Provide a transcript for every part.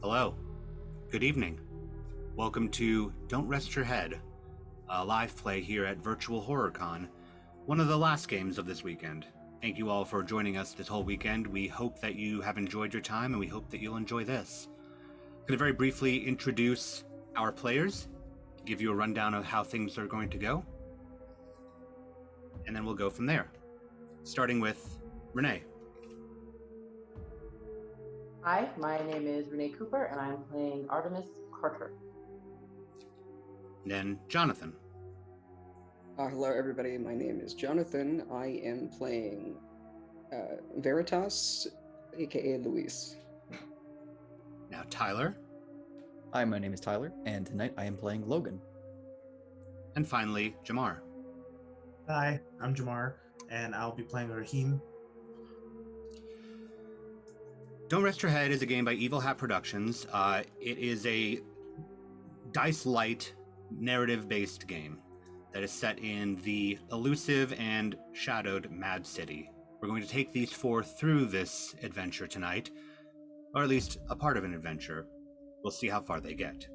Hello. Good evening. Welcome to Don't Rest Your Head, a live play here at Virtual HorrorCon, one of the last games of this weekend. Thank you all for joining us this whole weekend. We hope that you have enjoyed your time, and we hope that you'll enjoy this. I'm going to very briefly introduce our players, give you a rundown of how things are going to go, and then we'll go from there. Starting with Renee. Hi, my name is Renee Cooper, and I'm playing Artemis Carter. Then Jonathan. Hello, everybody. My name is Jonathan. I am playing Veritas, aka Luis. Now Tyler. Hi, my name is Tyler, and tonight I am playing Logan. And finally, Jamar. Hi, I'm Jamar, and I'll be playing Raheem. Don't Rest Your Head is a game by Evil Hat Productions. It is a dice-light, narrative-based game that is set in the elusive and shadowed Mad City. We're going to take these four through this adventure tonight, or at least a part of an adventure. We'll see how far they get.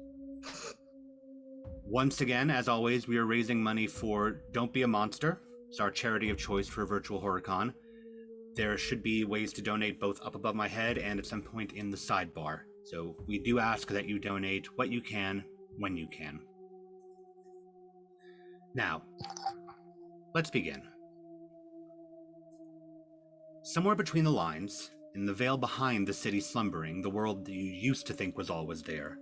Once again, as always, we are raising money for Don't Be a Monster. It's our charity of choice for Virtual HorrorCon. There should be ways to donate both up above my head and at some point in the sidebar. So we do ask that you donate what you can, when you can. Now, let's begin. Somewhere between the lines, in the veil behind the city slumbering, the world that you used to think was always there,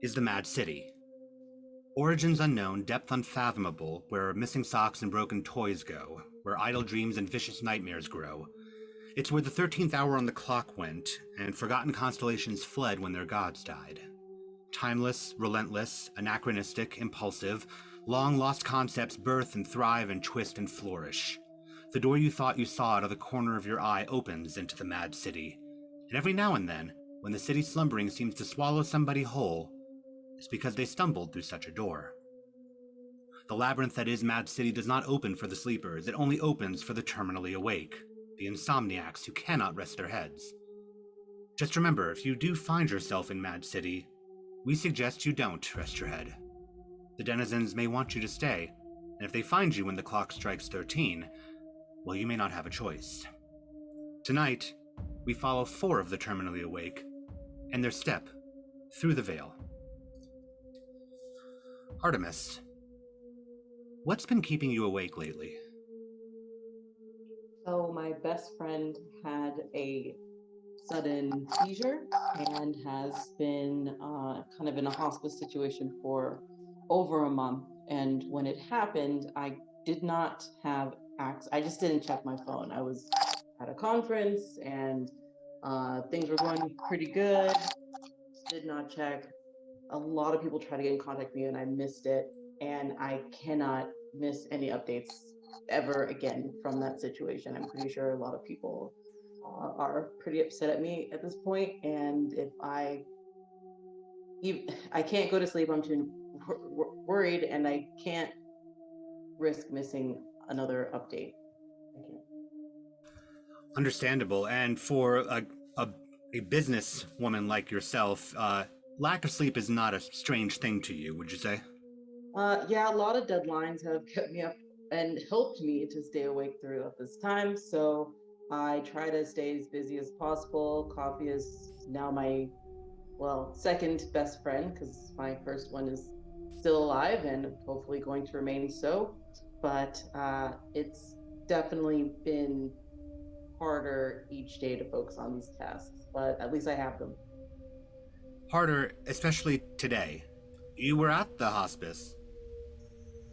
is the Mad City. Origins unknown, depth unfathomable, where missing socks and broken toys go, where idle dreams and vicious nightmares grow. It's where the 13th hour on the clock went, and forgotten constellations fled when their gods died. Timeless, relentless, anachronistic, impulsive, long-lost concepts birth and thrive and twist and flourish. The door you thought you saw out of the corner of your eye opens into the Mad City. And every now and then, when the city slumbering seems to swallow somebody whole, it's because they stumbled through such a door. The labyrinth that is Mad City does not open for the sleepers, it only opens for the terminally awake, the insomniacs who cannot rest their heads. Just remember, if you do find yourself in Mad City, we suggest you don't rest your head. The denizens may want you to stay, and if they find you when the clock strikes 13, well, you may not have a choice. Tonight, we follow four of the terminally awake, and their step through the veil. Artemis, what's been keeping you awake lately? So my best friend had a sudden seizure and has been kind of in a hospice situation for over a month. And when it happened, I did not have access. I just didn't check my phone. I was at a conference and things were going pretty good. Did not check. A lot of people try to get in contact with me and I missed it. And I cannot miss any updates ever again from that situation. I'm pretty sure a lot of people are pretty upset at me at this point. And if I can't go to sleep, I'm too worried, and I can't risk missing another update. I can't. Understandable, and for a business woman like yourself, lack of sleep is not a strange thing to you, would you say? Yeah, a lot of deadlines have kept me up and helped me to stay awake throughout this time. So I try to stay as busy as possible. Coffee is now my, second best friend because my first one is still alive and hopefully going to remain so. But it's definitely been harder each day to focus on these tasks, but at least I have them. Harder, especially today. You were at the hospice,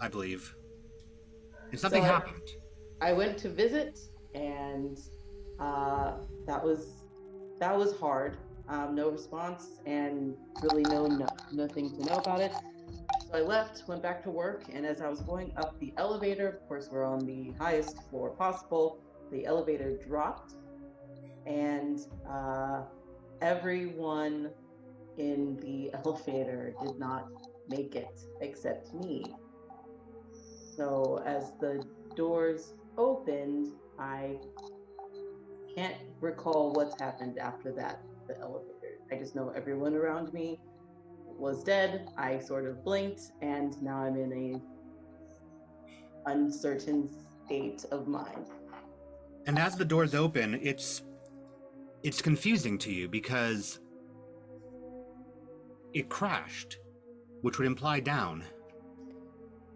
I believe, and something happened. I went to visit, and uh, that was hard. No response, and really nothing to know about it. So I left, went back to work, and as I was going up the elevator, of course, we're on the highest floor possible. The elevator dropped, and everyone in the elevator did not make it except me. So as the doors opened, I can't recall what's happened after that. The elevator I just know everyone around me was dead. I sort of blinked, and now I'm in a uncertain state of mind. And as the doors open, it's confusing to you because it crashed, which would imply down.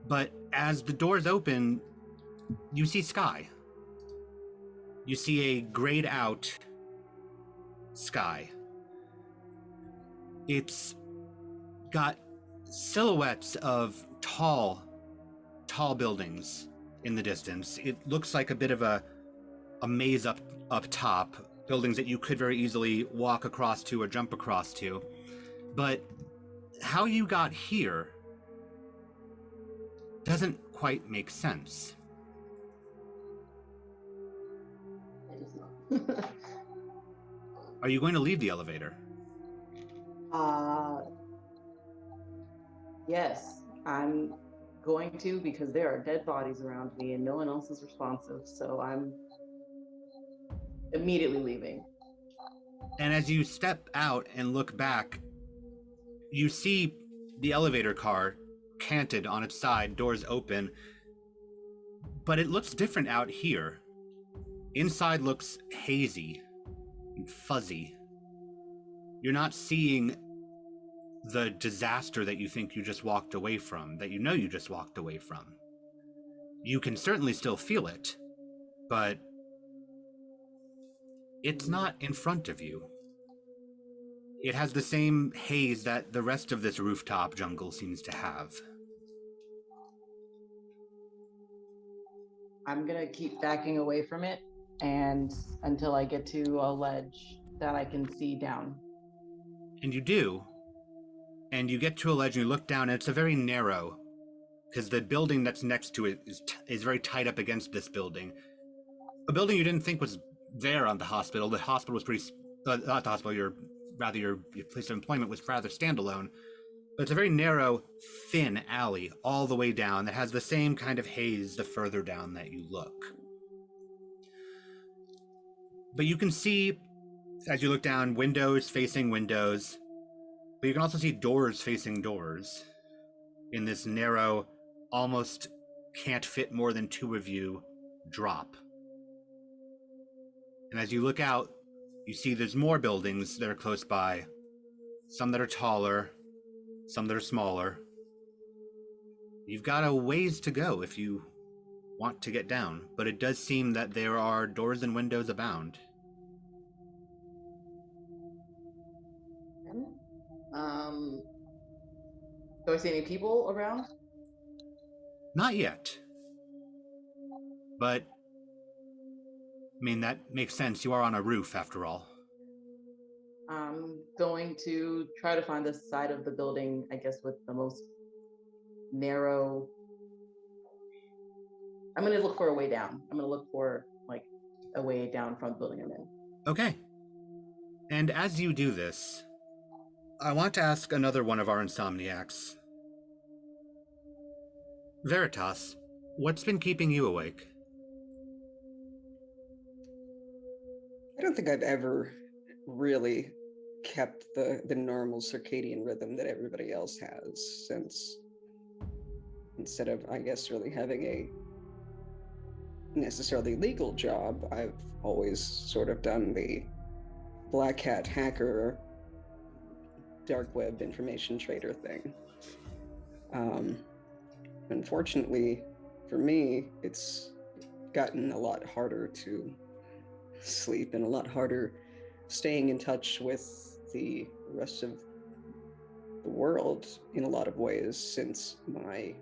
But as the doors open, you see sky. You see a grayed out sky. It's got silhouettes of tall buildings in the distance. It looks like a bit of a maze up top, buildings that you could very easily walk across to or jump across to. But how you got here doesn't quite make sense. I just know. Are you going to leave the elevator? Yes, I'm going to, because there are dead bodies around me and no one else is responsive, so I'm immediately leaving. And as you step out and look back, you see the elevator car canted on its side, doors open, but it looks different out here. Inside looks hazy and fuzzy. You're not seeing the disaster that you think you just walked away from, that you know you just walked away from. You can certainly still feel it, but it's not in front of you. It has the same haze that the rest of this rooftop jungle seems to have. I'm gonna keep backing away from it and until I get to a ledge that I can see down. And you do. And you get to a ledge and you look down, and it's a very narrow, because the building that's next to it is very tight up against this building. A building you didn't think was there on the hospital. The hospital was pretty, not the hospital, your place of employment was rather standalone. But it's a very narrow, thin alley all the way down that has the same kind of haze the further down that you look. But you can see, as you look down, windows facing windows, but you can also see doors facing doors in this narrow, almost can't fit more than two of you drop. And as you look out, you see there's more buildings that are close by, some that are taller, some that are smaller. You've got a ways to go if you want to get down, but it does seem that there are doors and windows abound. Do I see any people around? Not yet. But, I mean, that makes sense. You are on a roof, after all. I'm going to try to find the side of the building, I guess, with the most narrow. I'm going to look for a way down. I'm going to look for, like, a way down from the building I'm in. Okay. And as you do this, I want to ask another one of our insomniacs. Veritas, what's been keeping you awake? I don't think I've ever really kept the normal circadian rhythm that everybody else has, since instead of, I guess, really having a necessarily legal job, I've always sort of done the black hat hacker, dark web information trader thing. Unfortunately for me, it's gotten a lot harder to sleep and a lot harder staying in touch with the rest of the world in a lot of ways since my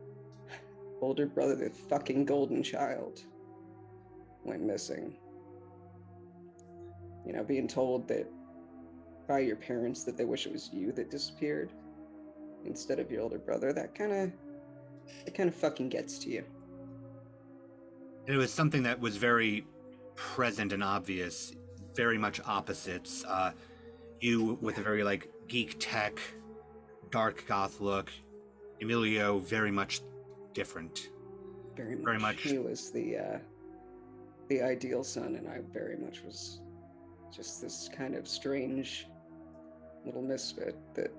older brother, the fucking golden child, went missing. You know, being told that by your parents that they wish it was you that disappeared instead of your older brother, that kind of fucking gets to you. It was something that was very present and obvious, very much opposites. You with a very, like, geek tech, dark goth look. Emilio, very much different. Very much. He was the ideal son, and I very much was just this kind of strange little misfit that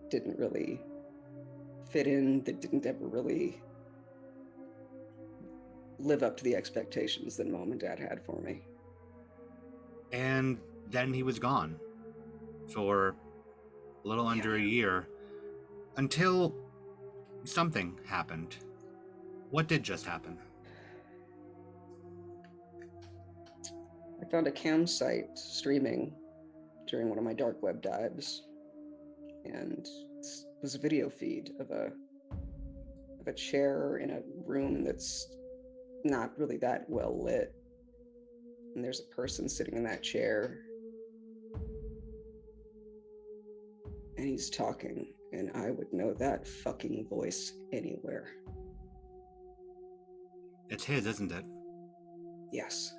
didn't really fit in, that didn't ever really live up to the expectations that Mom and Dad had for me. And then he was gone for a little under a year until something happened. What did just happen? I found a campsite streaming during one of my dark web dives, and it was a video feed of a chair in a room that's not really that well lit, and there's a person sitting in that chair, and he's talking, and I would know that fucking voice anywhere. It's his, isn't it? Yes.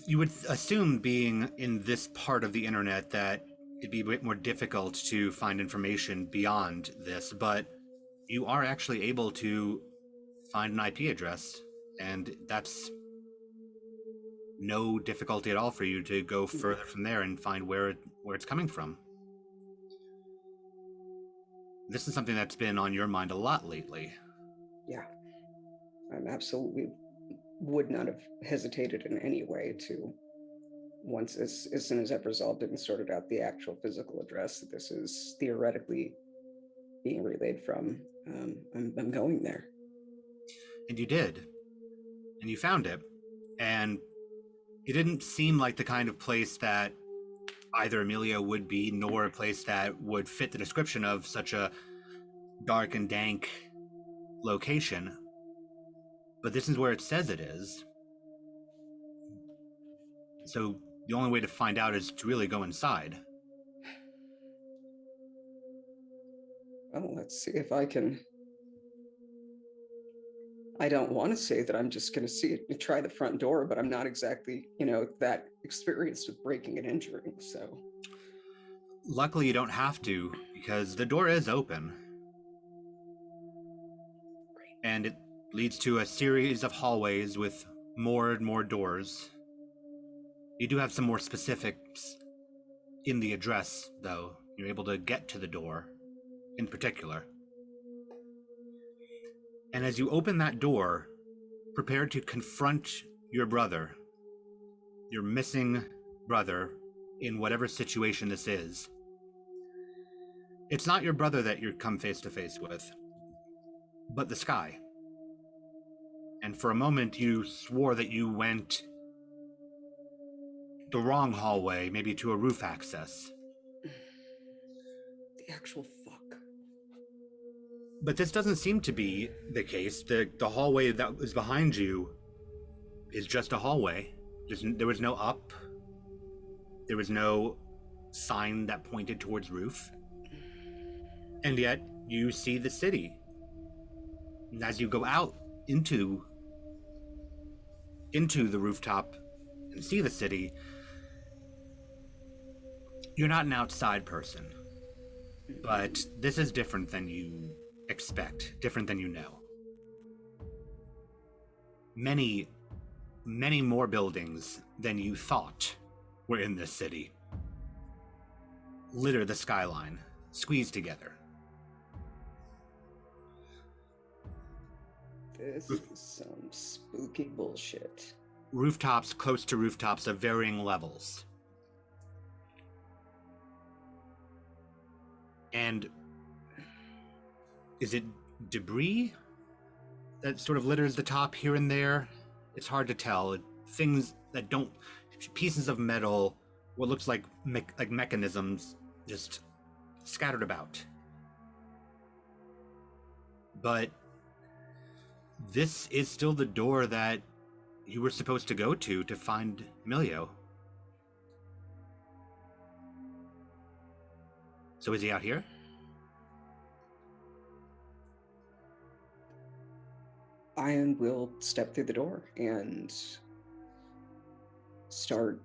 You would assume, being in this part of the internet, that it'd be a bit more difficult to find information beyond this, but you are actually able to find an IP address, and that's no difficulty at all for you to go further from there and find where it's coming from. This is something that's been on your mind a lot lately. Yeah. I'm absolutely would not have hesitated in any way to, once as soon as I've resolved it and sorted out the actual physical address that this is theoretically being relayed from, I'm going there. And you did. And you found it. And it didn't seem like the kind of place that either Emilio would be, nor a place that would fit the description of such a dark and dank location. But this is where it says it is. So the only way to find out is to really go inside. Well, let's see if I can. I don't want to say that I'm just going to see it, try the front door, but I'm not exactly, that experienced with breaking and entering, so. Luckily, you don't have to, because the door is open. And it leads to a series of hallways with more and more doors. You do have some more specifics in the address, though. You're able to get to the door, in particular. And as you open that door, prepared to confront your brother, your missing brother, in whatever situation this is, it's not your brother that you come face to face with, but the sky. And for a moment, you swore that you went the wrong hallway, maybe to a roof access. The actual fuck. But this doesn't seem to be the case. The hallway that was behind you is just a hallway. There was no up. There was no sign that pointed towards roof. And yet, you see the city. And as you go out into the rooftop and see the city, you're not an outside person. But this is different than you expect, different than you know. Many, many more buildings than you thought were in this city litter the skyline, squeezed together. This is some spooky bullshit. Rooftops close to rooftops of varying levels. And is it debris that sort of litters the top here and there? It's hard to tell. Things that don't, pieces of metal, what looks like mechanisms, just scattered about. But this is still the door that you were supposed to go to find Emilio. So is he out here? I will step through the door and start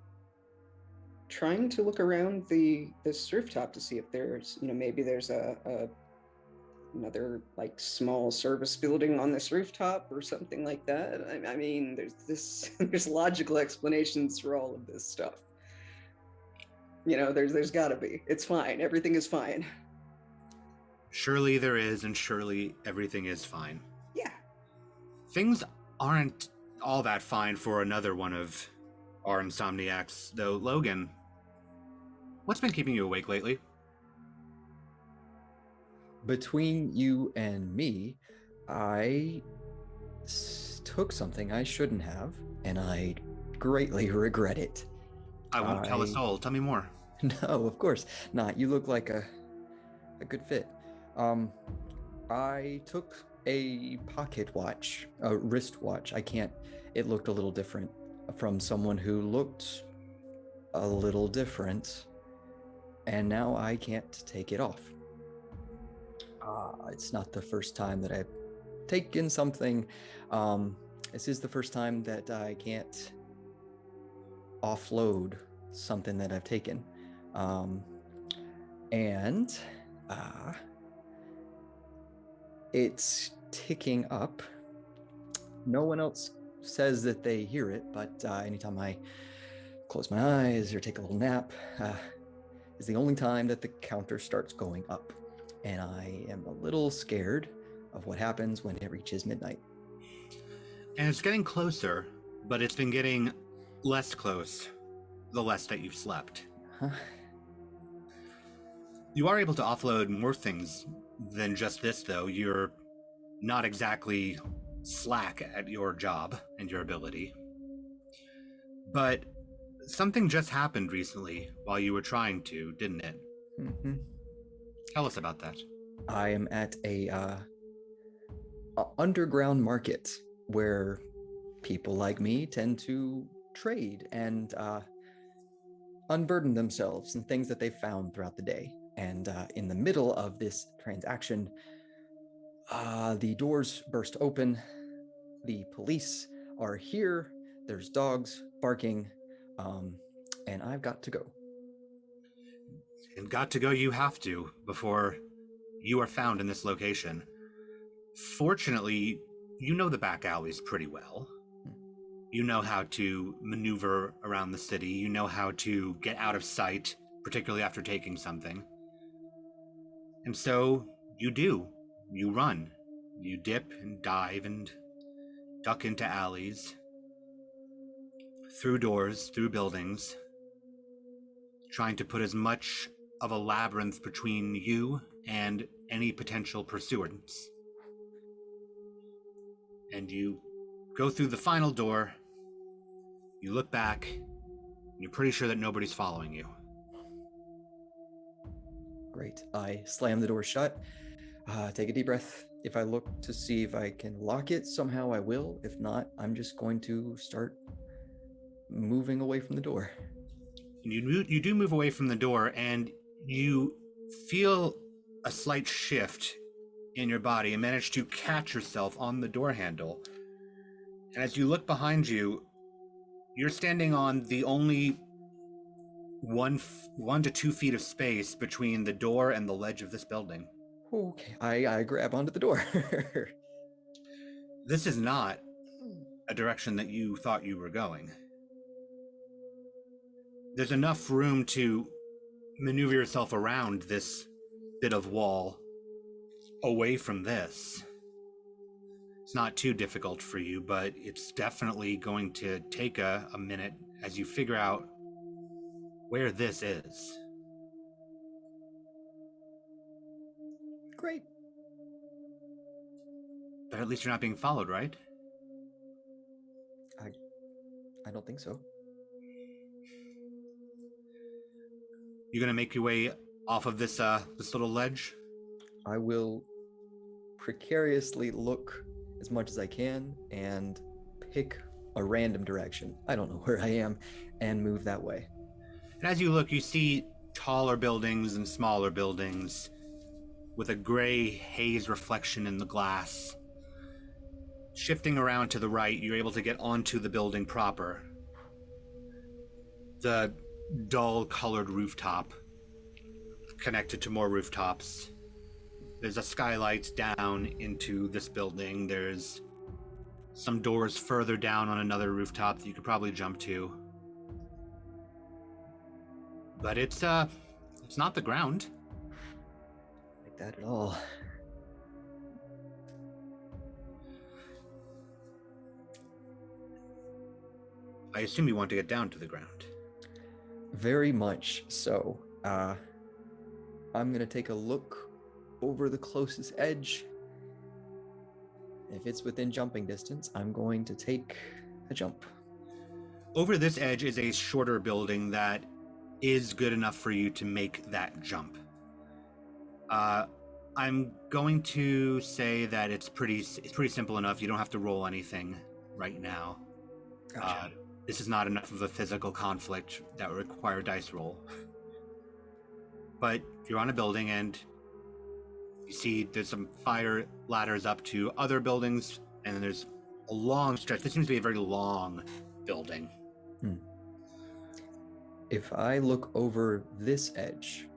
trying to look around this rooftop to see if there's, maybe there's a another like small service building on this rooftop or something like that. I mean, there's logical explanations for all of this stuff. You know, there's gotta be. It's fine. Everything is fine. Surely there is, and surely everything is fine. Yeah. Things aren't all that fine for another one of our insomniacs, though. Logan, what's been keeping you awake lately? Between you and me, I took something I shouldn't have, and I greatly regret it. I won't tell a soul. Tell me more. No, of course not. You look like a good fit. I took a pocket watch, a wristwatch. It looked a little different from someone who looked a little different, and now I can't take it off. It's not the first time that I've taken something. This is the first time that I can't offload something that I've taken. And it's ticking up. No one else says that they hear it, but anytime I close my eyes or take a little nap, is the only time that the counter starts going up. And I am a little scared of what happens when it reaches midnight. And it's getting closer, but it's been getting less close the less that you've slept. Huh? You are able to offload more things than just this, though. You're not exactly slack at your job and your ability. But something just happened recently while you were trying to, didn't it? Mm-hmm. Tell us about that. I am at a underground market where people like me tend to trade and unburden themselves and things that they found throughout the day. And in the middle of this transaction, the doors burst open. The police are here. There's dogs barking, and I've got to go. And got to go you have to before you are found in this location. Fortunately, you know the back alleys pretty well. You know how to maneuver around the city. You know how to get out of sight, particularly after taking something. And so you do. You run. You dip and dive and duck into alleys, through doors, through buildings, trying to put as much of a labyrinth between you and any potential pursuers. And you go through the final door, you look back, and you're pretty sure that nobody's following you. Great. I slam the door shut, take a deep breath. If I look to see if I can lock it, somehow I will. If not, I'm just going to start moving away from the door. You do move away from the door, and you feel a slight shift in your body and manage to catch yourself on the door handle. And as you look behind you, you're standing on the only 1 to 2 feet of space between the door and the ledge of this building. Okay, I grab onto the door. This is not a direction that you thought you were going. There's enough room to maneuver yourself around this bit of wall away from this. It's not too difficult for you, but it's definitely going to take a minute as you figure out where this is. Great. But at least you're not being followed, right? I don't think so. You're gonna make your way off of this little ledge? I will precariously look as much as I can and pick a random direction. I don't know where I am, and move that way. And as you look, you see taller buildings and smaller buildings with a gray haze reflection in the glass. Shifting around to the right, you're able to get onto the building proper. The dull colored rooftop connected to more rooftops. There's a skylight down into this building. There's some doors further down on another rooftop that you could probably jump to. But it's not the ground. Like that at all. I assume you want to get down to the ground. Very much so. I'm gonna take a look over the closest edge. If it's within jumping distance, I'm going to take a jump. Over this edge is a shorter building that is good enough for you to make that jump. I'm going to say that it's pretty simple enough. You don't have to roll anything right now. Gotcha. This is not enough of a physical conflict that would require a dice roll. But you're on a building and you see there's some fire ladders up to other buildings, and then there's a long stretch. This seems to be a very long building. If I look over this edge,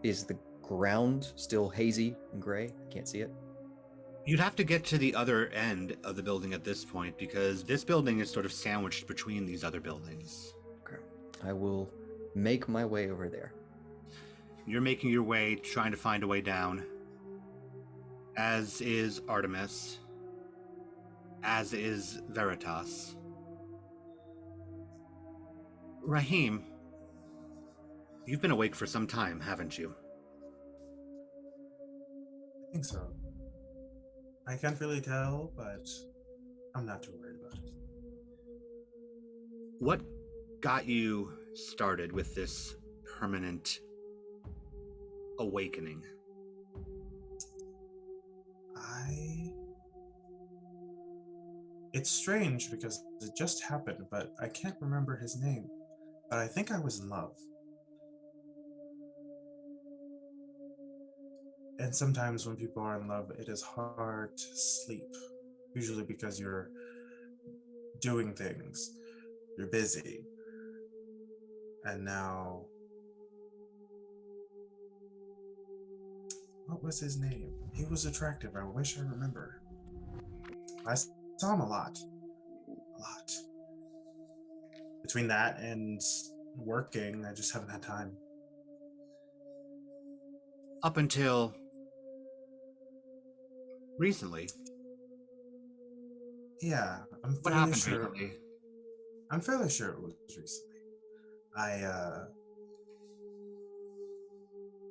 is the ground still hazy and gray? I can't see it. You'd have to get to the other end of the building at this point, because this building is sort of sandwiched between these other buildings. Okay. I will make my way over there. You're making your way, trying to find a way down. As is Artemis. As is Veritas. Raheem, you've been awake for some time, haven't you? I think so. I can't really tell, but I'm not too worried about it. What got you started with this permanent awakening? It's strange because it just happened, but I can't remember his name. But I think I was in love. And sometimes when people are in love, it is hard to sleep. Usually because you're doing things, you're busy. And now, what was his name? He was attractive. I wish I remember. I saw him a lot. Between that and working, I just haven't had time. Up until recently. Yeah, I'm What fairly happened sure. recently? I'm fairly sure it was recently.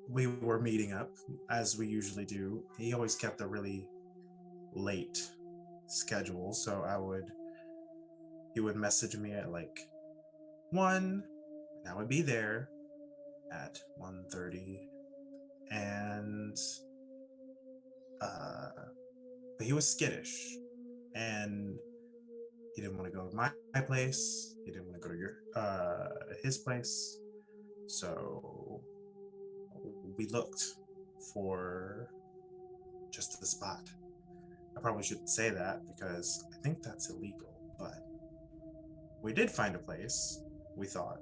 We were meeting up as we usually do. He always kept a really late schedule, so he would message me at like 1, and I would be there at 1:30, and but he was skittish, and he didn't want to go to my place. He didn't want to go to his place. So we looked for just the spot. I probably shouldn't say that because I think that's illegal, but we did find a place, we thought,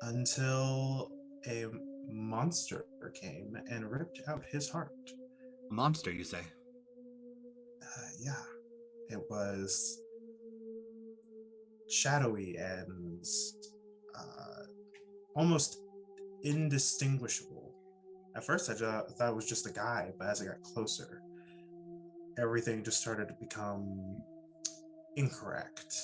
until a monster came and ripped out his heart. A monster, you say? Yeah, it was shadowy and almost indistinguishable. At first, I thought it was just a guy, but as I got closer, everything just started to become incorrect.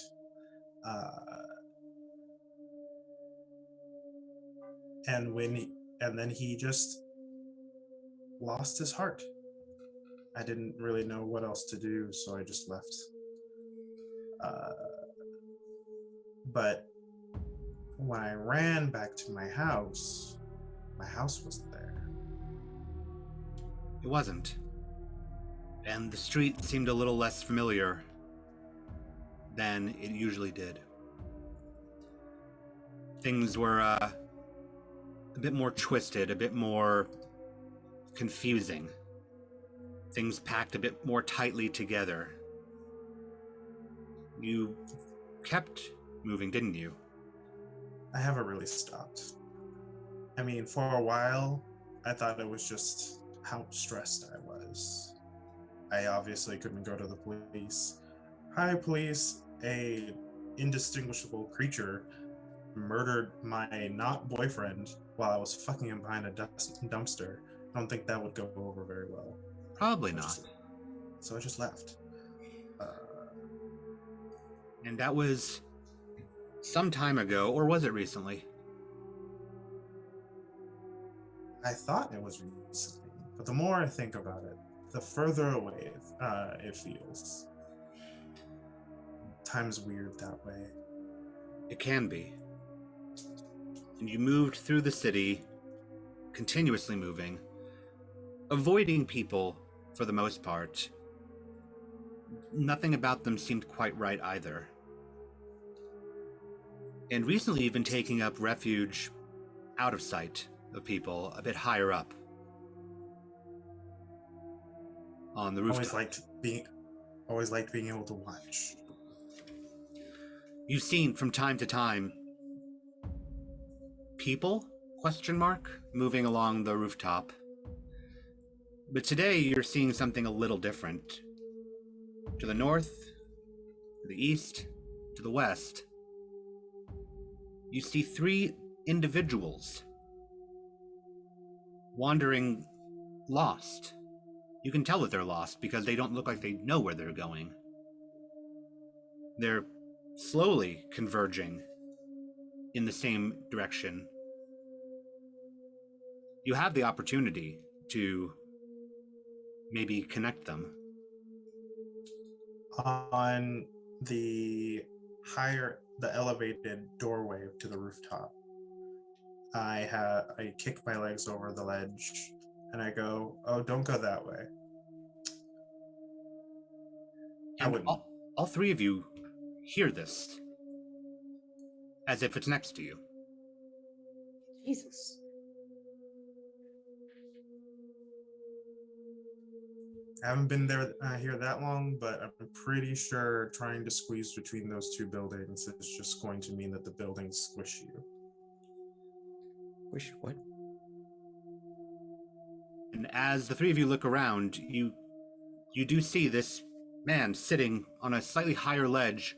And then he just lost his heart. I didn't really know what else to do, so I just left. But when I ran back to my house wasn't there. It wasn't. And the street seemed a little less familiar than it usually did. Things were a bit more twisted, a bit more confusing. Things packed a bit more tightly together. You kept moving, didn't you? I haven't really stopped. I mean, for a while, I thought it was just how stressed I was. I obviously couldn't go to the police. Hi, police. A indistinguishable creature murdered my not boyfriend while I was fucking him behind a dumpster. I don't think that would go over very well. Probably So I not. so I just left. And that was some time ago, or was it recently? I thought it was recently, but the more I think about it, the further away it feels. Time's weird that way. It can be. And you moved through the city, continuously moving, avoiding people for the most part. Nothing about them seemed quite right either. And recently you've been taking up refuge out of sight of people, a bit higher up on the rooftop. Always liked being able to watch. You've seen from time to time people, moving along the rooftop. But today you're seeing something a little different. To the north, to the east, to the west, you see 3 individuals wandering lost. You can tell that they're lost because they don't look like they know where they're going. They're slowly converging in the same direction. You have the opportunity to maybe connect them. On the elevated doorway to the rooftop, I kick my legs over the ledge and I go, "Oh, don't go that way." I And wouldn't. all 3 of you hear this as if it's next to you. Jesus. I haven't been here that long, but I'm pretty sure trying to squeeze between those 2 buildings is just going to mean that the buildings squish you. Wish what? And as the 3 of you look around, you do see this man sitting on a slightly higher ledge,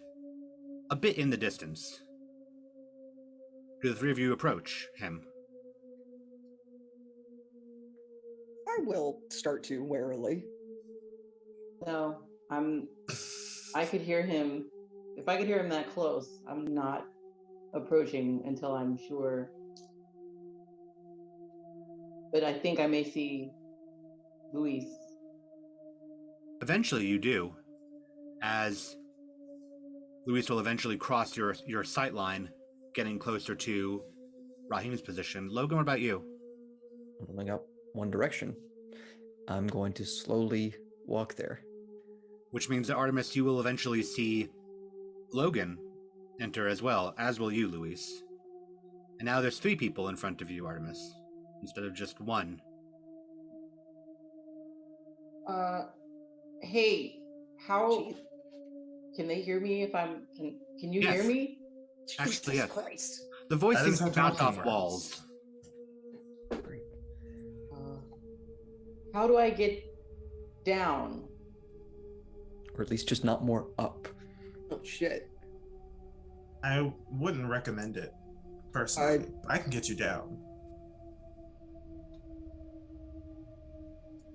a bit in the distance. Do the 3 of you approach him? I will start to warily. No, I could hear him. If I could hear him that close, I'm not approaching until I'm sure. But I think I may see Luis. Eventually you do, as Luis will eventually cross your sight line, getting closer to Raheem's position. Logan, what about you? I've only got one direction. I'm going to slowly walk there. Which means that Artemis, you will eventually see Logan enter as well, as will you, Luis. And now there's 3 people in front of you, Artemis, instead of just 1. Hey, how can they hear me if I'm can you hear Yes. me? Actually, Jesus yes. Christ. The voice That seems is to how bounce talking off works. walls. How do I get down? Or at least just not more up. Oh shit. I wouldn't recommend it, personally. I can get you down.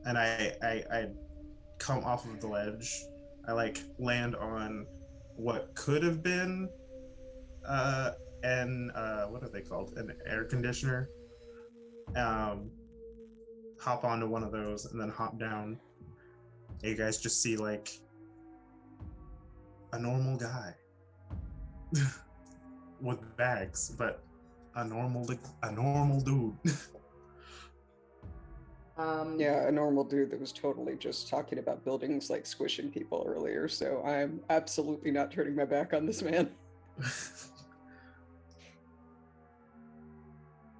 And I come off of the ledge. I land on what could have been what are they called? An air conditioner. Hop onto one of those and then hop down. And you guys just see a normal guy with bags, but a normal dude. Yeah, a normal dude that was totally just talking about buildings like squishing people earlier, so I'm absolutely not turning my back on this man.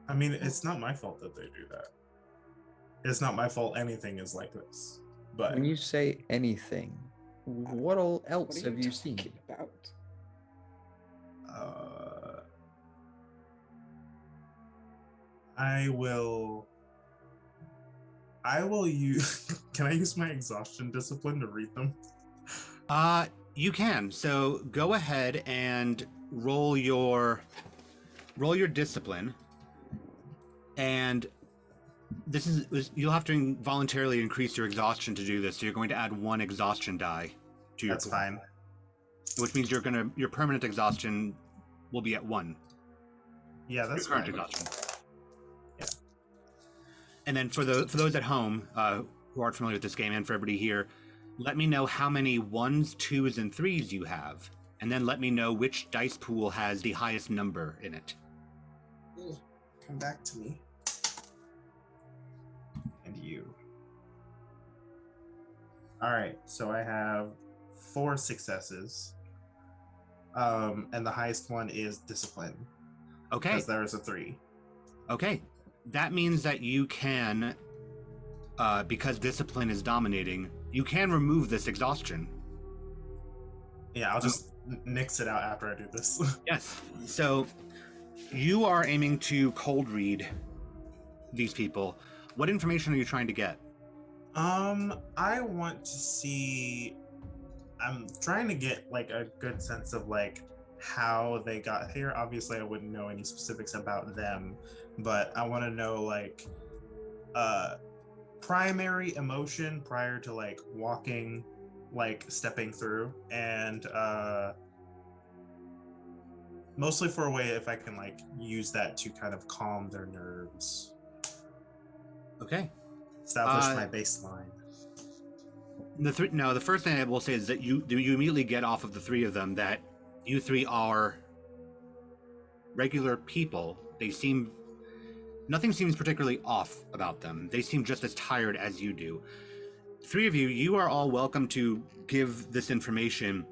I mean, it's not my fault that they do that. It's not my fault anything is like this. But When you say anything, what all else What are have you seen? talking about? I will use. Can I use my exhaustion discipline to read them? You can. So go ahead and roll your discipline, and you'll have to voluntarily increase your exhaustion to do this. So you're going to add 1 exhaustion die to your. That's fine. Which means your permanent exhaustion will be at 1. Yeah, that's your current fine. exhaustion. Yeah. And then for those at home who aren't familiar with this game, and for everybody here, let me know how many 1s, 2s, and 3s you have, and then let me know which dice pool has the highest number in it. Come back to me. And you. All right, so I have 4 successes. And the highest one is discipline. Okay. Because there is a 3. Okay. That means that you can, because discipline is dominating, you can remove this exhaustion. Yeah, I'll just nix it out after I do this. Yes. So you are aiming to cold read these people. What information are you trying to get? I want to see. I'm trying to get like a good sense of like how they got here. Obviously, I wouldn't know any specifics about them, but I want to know like primary emotion prior to like walking, like stepping through, and mostly for a way if I can like use that to kind of calm their nerves. Okay. Establish my baseline. The first thing I will say is that you immediately get off of the 3 of them that you 3 are regular people. Nothing seems particularly off about them. They seem just as tired as you do. 3 of you are all welcome to give this information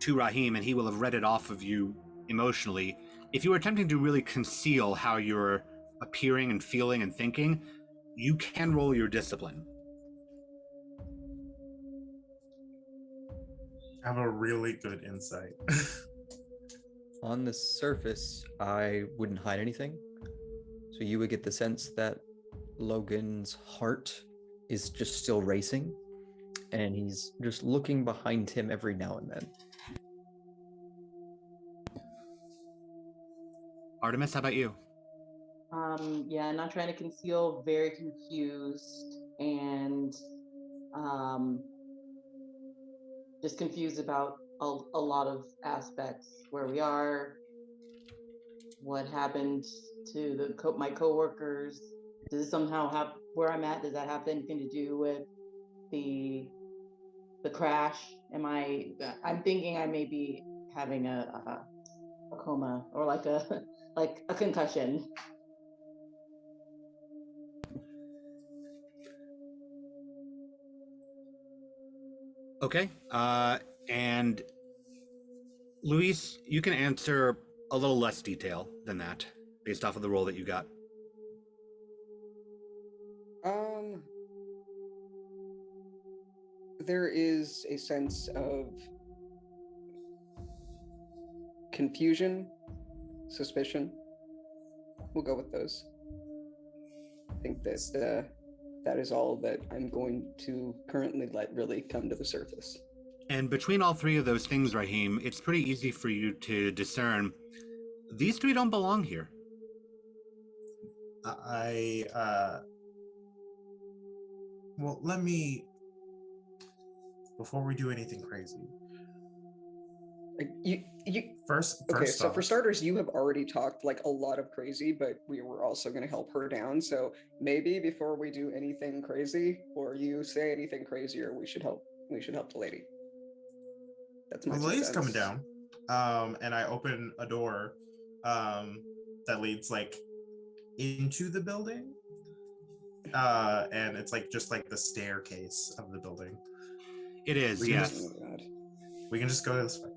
to Raheem, and he will have read it off of you emotionally. If you are attempting to really conceal how you're appearing and feeling and thinking, you can roll your discipline. I have a really good insight. On the surface, I wouldn't hide anything. So you would get the sense that Logan's heart is just still racing, and he's just looking behind him every now and then. Artemis, how about you? Yeah, not trying to conceal, very confused, and just confused about a lot of aspects, where we are, what happened to my coworkers. Does it somehow have where I'm at? Does that have anything to do with the crash? I'm thinking I may be having a coma or like a concussion. Okay. And Luis, you can answer a little less detail than that, based off of the roll that you got. There is a sense of confusion, suspicion. We'll go with those. I think that that is all that I'm going to currently let really come to the surface. And between all 3 of those things, Raheem, it's pretty easy for you to discern these 3 don't belong here. Well, let me, before we do anything crazy. First so off, for starters, you have already talked like a lot of crazy, but we were also going to help her down. So maybe before we do anything crazy, or you say anything crazier, we should help the lady. That's my the 2 lady's cents. coming down, and I open a door that leads like into the building, and it's like just like the staircase of the building. It is, yes. We can just go this way.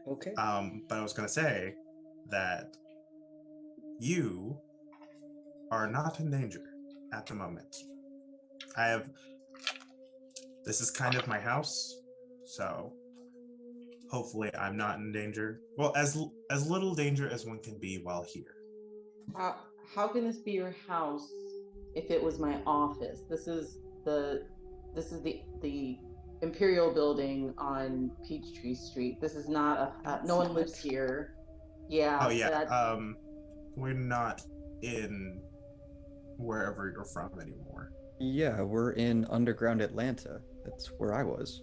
Okay. But I was going to say that you are not in danger at the moment. This is kind of my house, so hopefully I'm not in danger. Well, as little danger as one can be while here. How can this be your house if it was my office. This is the Imperial building on Peachtree Street. This is not no one lives here. Yeah. Oh yeah. We're not in wherever you're from anymore. Yeah, we're in underground Atlanta. That's where I was.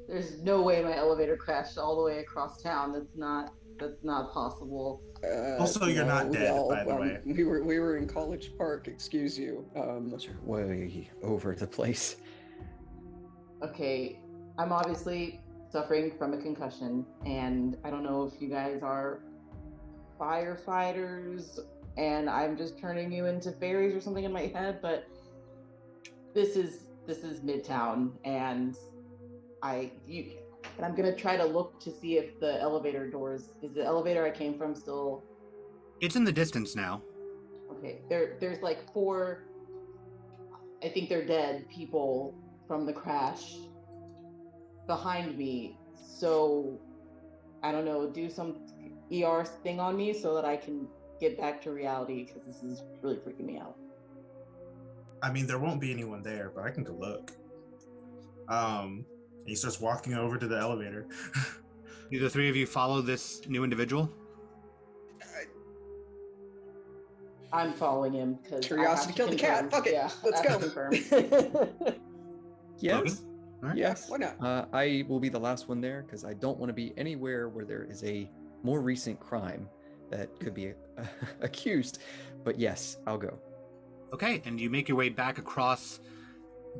There's no way my elevator crashed all the way across town. That's not possible. Also, you're not dead, by the way. We were in College Park. Excuse you. Way over the place. Okay, I'm obviously suffering from a concussion, and I don't know if you guys are firefighters, and I'm just turning you into fairies or something in my head, but this is Midtown, and I'm gonna try to look to see if the elevator doors, is the elevator I came from still? It's in the distance now. Okay, there's like 4, I think they're dead people from the crash behind me. So I don't know, do some ER thing on me so that I can get back to reality, because this is really freaking me out. I mean, there won't be anyone there, but I can go look. He starts walking over to the elevator. Do the three of you follow this new individual? I'm following him because Curiosity killed the cat. Fuck it. Yeah, Let's I have go. to confirm. Yes. All right. Yes. Why not? I will be the last one there because I don't want to be anywhere where there is a more recent crime that could be accused. But yes, I'll go. Okay, and you make your way back across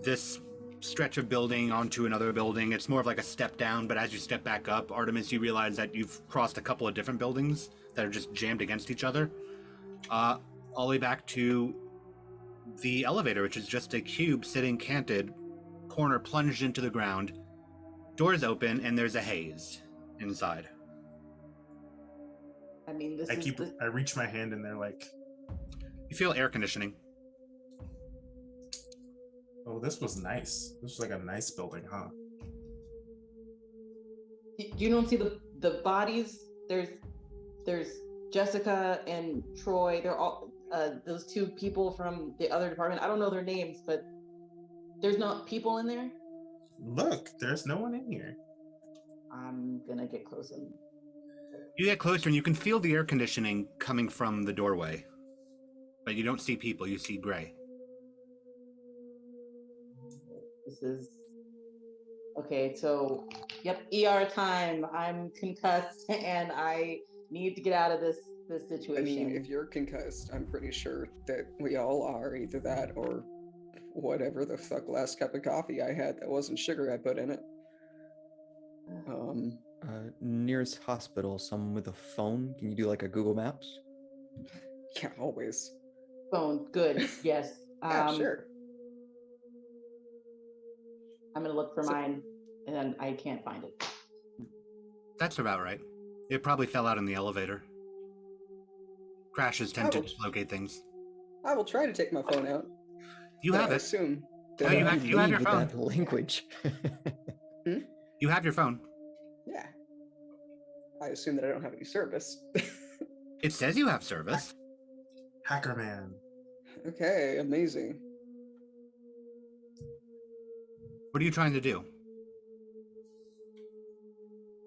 this stretch of building onto another building. It's more of like a step down, but as you step back up, Artemis, you realize that you've crossed a couple of different buildings that are just jammed against each other. All the way back to the elevator, which is just a cube sitting canted, corner plunged into the ground. Doors open, and there's a haze inside. I mean, I reach my hand in there like, You feel air conditioning. oh, this was nice. This was like a nice building, huh? You don't see the bodies. There's Jessica and Troy. They're all those 2 people from the other department. I don't know their names, but there's not people in there. Look, there's no one in here. I'm gonna get close and You get closer, and you can feel the air conditioning coming from the doorway. But you don't see people, you see gray. this is okay. So, yep, ER time. I'm concussed, and I need to get out of this situation. I mean, if you're concussed, I'm pretty sure that we all are, either that or whatever the fuck last cup of coffee I had that wasn't sugar I put in it. Nearest hospital, someone with a phone. Can you do like a Google Maps? Yeah, always. Phone, good. Yes. Yeah, sure. I'm gonna look for mine, and I can't find it. That's about right. It probably fell out in the elevator. Crashes tend to dislocate things. I will try to take my phone out. You have I it. assume. No, you have your Lead with phone. that language. You have your phone. Yeah. I assume that I don't have any service. It says you have service. Hacker man. Okay, amazing. What are you trying to do?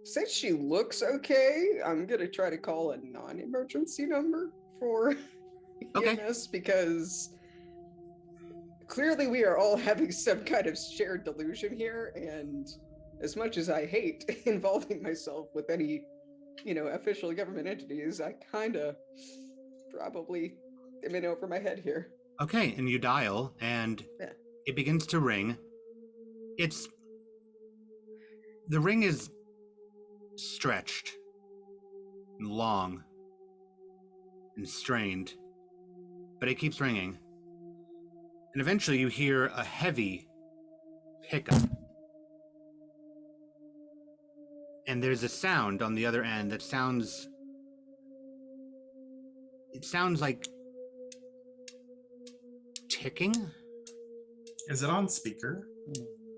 Since she looks okay, I'm gonna try to call a non-emergency number for Okay. EMS because clearly we are all having some kind of shared delusion here, and as much as I hate involving myself with any, official government entities, I kinda probably am in over my head here. Okay, and you dial, and it begins to ring. The ring is stretched, and long, and strained, but it keeps ringing. And eventually you hear a heavy hiccup. And there's a sound on the other end that sounds like ticking. Is it on speaker?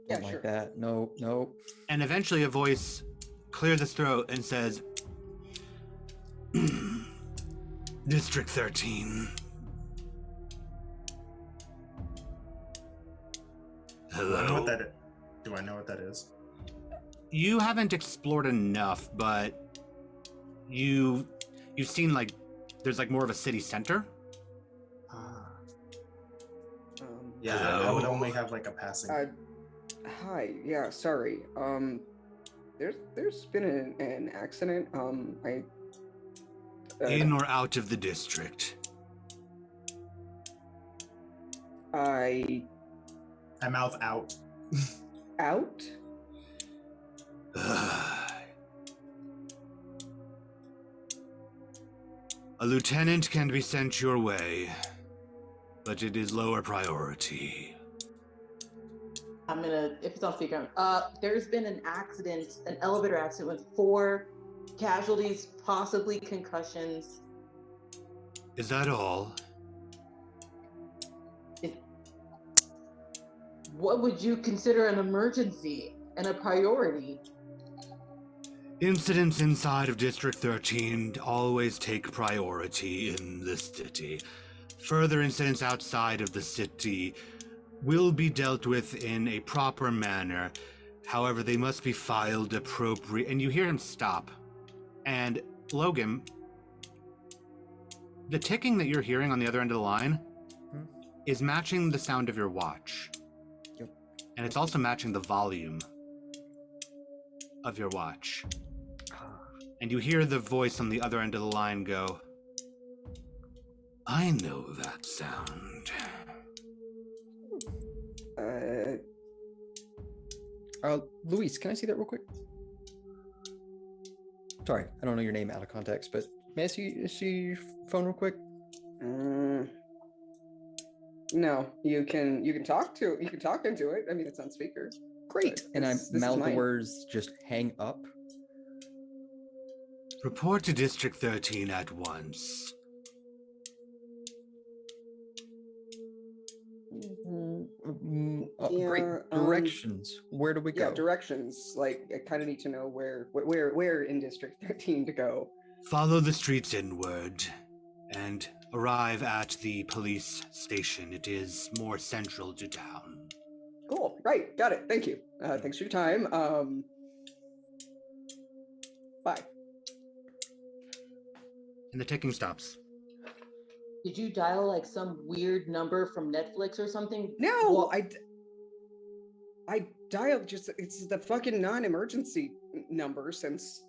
Yeah, Don't sure. like that. No. And eventually a voice clears its throat and says, District 13. Do I know what Hello. that is? Do I know what that is? You haven't explored enough, but you've seen like there's like more of a city center. Ah. Um, Yeah, I would Hello. only have like a passing. Hi. Yeah. Sorry. There's been an accident. In or out of the district? I mouth out. out. A lieutenant can be sent your way, but it is lower priority. I'm gonna, if it's on speaker, there's been an accident, an elevator accident with 4 casualties, possibly concussions. Is that all? What would you consider an emergency and a priority? Incidents inside of District 13 always take priority in the city. Further incidents outside of the city will be dealt with in a proper manner. However, they must be filed appropriate. And you hear him stop. And Logan, the ticking that you're hearing on the other end of the line is matching the sound of your watch. Yep. And it's also matching the volume of your watch. And you hear the voice on the other end of the line go, I know that sound. Luis, can I see that real quick? Sorry, I don't know your name out of context, but may I see your phone real quick? No, you can talk into it. I mean, it's on speaker. Great. And I this is mouth the mine. words, just hang up. Report to District 13 at once. Great. Yeah, Directions. Where do we go? Yeah, directions. Like, I kind of need to know where in District 13 to go. Follow the streets inward and arrive at the police station. It is more central to town. Cool. Right. Got it. Thank you. Thanks for your time. Bye. And the ticking stops. Did you dial like some weird number from Netflix or something? No, Well, I dialed just, it's the fucking non-emergency number since.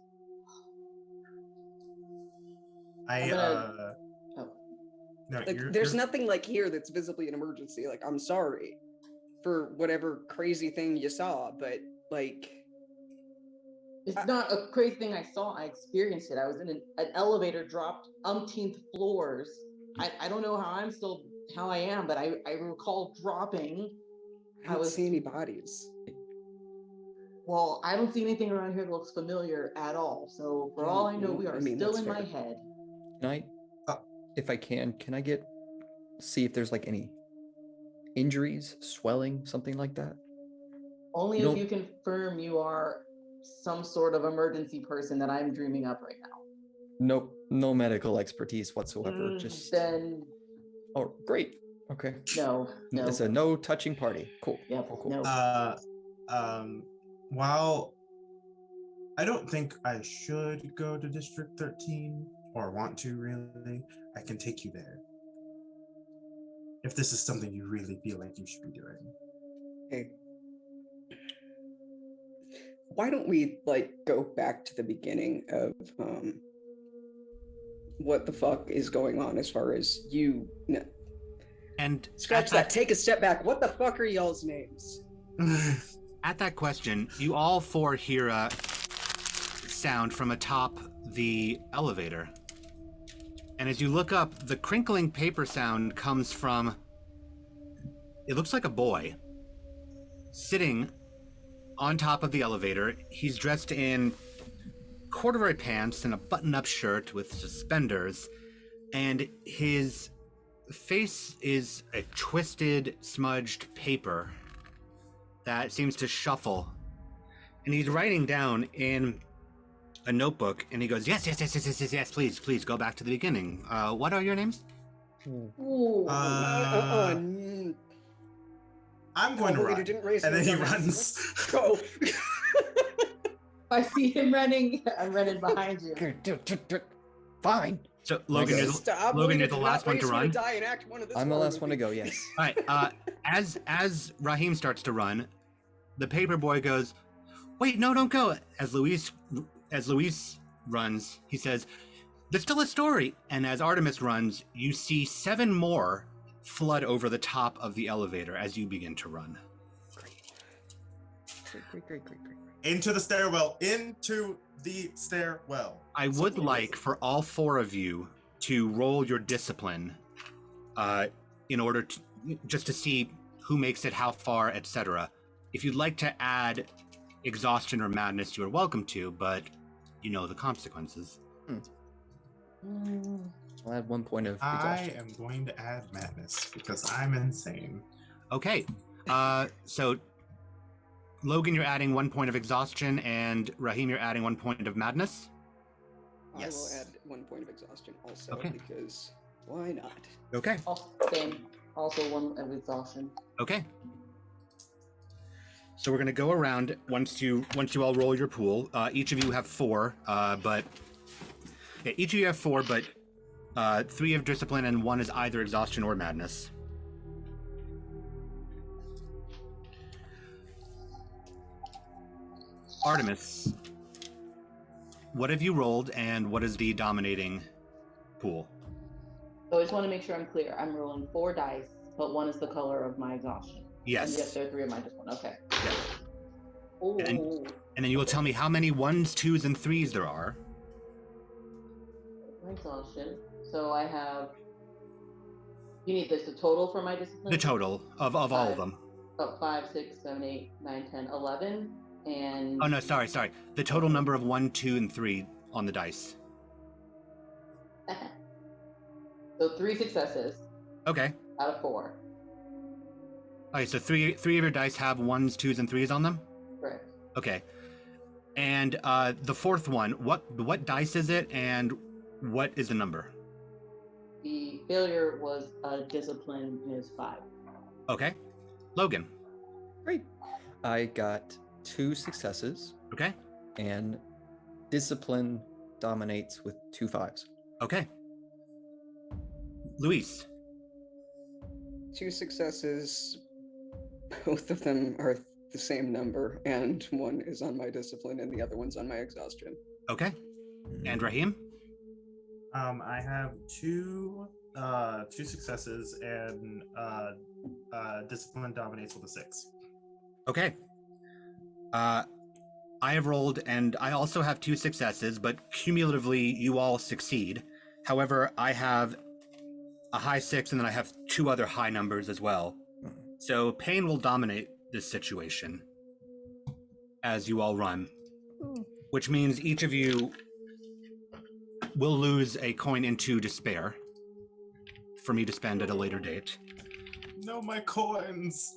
I'm gonna- No, Like, there's nothing like here that's visibly an emergency. Like, I'm sorry for whatever crazy thing you saw, but like, It's not a crazy thing I saw. I experienced it. I was in an elevator, dropped umpteenth floors. I don't know how I am, but I recall dropping. I don't see any bodies. Well, I don't see anything around here that looks familiar at all. So for all I know, we are still that's in my fair. head. Can I, if I can I see if there's like any injuries, swelling, something like that? Only if you confirm you are some sort of emergency person that I'm dreaming up right now. Nope, no medical expertise whatsoever. Then Oh, great. Okay. no. It's a no touching party. Cool. Yep, Cool. no. While I don't think I should go to District 13 or want to really, I can take you there. If this is something you really feel like you should be doing. Hey, why don't we like go back to the beginning of what the fuck is going on as far as you know. And Scratch that. Take a step back. What the fuck are y'all's names? At that question, you all 4 hear a sound from atop the elevator. And as you look up, the crinkling paper sound comes from, it looks like a boy sitting on top of the elevator. He's dressed in corduroy pants and a button-up shirt with suspenders, and his face is a twisted, smudged paper that seems to shuffle. And he's writing down in a notebook, and he goes, yes, please, go back to the beginning. What are your names? Ooh. I I'm going to leader run. didn't raise And then hands he on that. runs. Let's go. I see him running. I'm running behind you. Fine. So Logan, Okay. you're the, Stop. Logan, Leader, you're the do last not one to raise me run. die in act one of this I'm the horror last one to movie. go, yes. All right. As Raheem starts to run, the paper boy goes, "Wait, no, don't go." As Luis runs, he says, "There's still a story." And as Artemis runs, you see 7 more flood over the top of the elevator as you begin to run. Great. Into the stairwell. Into the stairwell. I would like for all 4 of you to roll your discipline, in order to just to see who makes it, how far, etc. If you'd like to add exhaustion or madness, you are welcome to, but you know the consequences. I'll add 1 point of I exhaustion. am going to add madness because I'm insane. Okay, so Logan, you're adding 1 point of exhaustion, and Raheem, you're adding 1 point of madness. I will Yes. add 1 point of exhaustion also, Okay. because why not? Okay. Same. Also one of exhaustion. Okay. So we're gonna go around once you all roll your pool. Each of you have 4, but yeah, each of you have 4, but 3 of discipline and 1 is either exhaustion or madness. Artemis, what have you rolled, and what is the dominating pool? So I just want to make sure I'm clear. I'm rolling 4 dice, but 1 is the color of my exhaustion. Yes. And yes, there are 3 of my discipline. Okay. Yeah. Oh. And then you will tell me how many 1s, 2s, and 3s there are. My exhaustion. So I have. You need the total for my discipline? The total of all of them. Oh, 5, 6, 7, 8, 9, 10, 11. And. Oh no, sorry. The total number of 1, 2, and 3 on the dice. So 3 successes Okay. out of 4. Okay, so three of your dice have 1s, 2s, and 3s on them? Correct. Okay. And the 4th one, what dice is it, and what is the number? The failure was a discipline is 5. Okay. Logan. Great. I got 2 successes, Okay. and discipline dominates with 2 5s. Okay. Luis. 2 successes, both of them are the same number, and 1 is on my discipline and the other one's on my exhaustion. Okay. And Raheem? I have 2 successes, and discipline dominates with a 6. Okay. I have rolled, and I also have 2 successes, but cumulatively you all succeed. However, I have a high 6, and then I have 2 other high numbers as well. So pain will dominate this situation as you all run, which means each of you will lose a coin into despair for me to spend at a later date. No, my coins.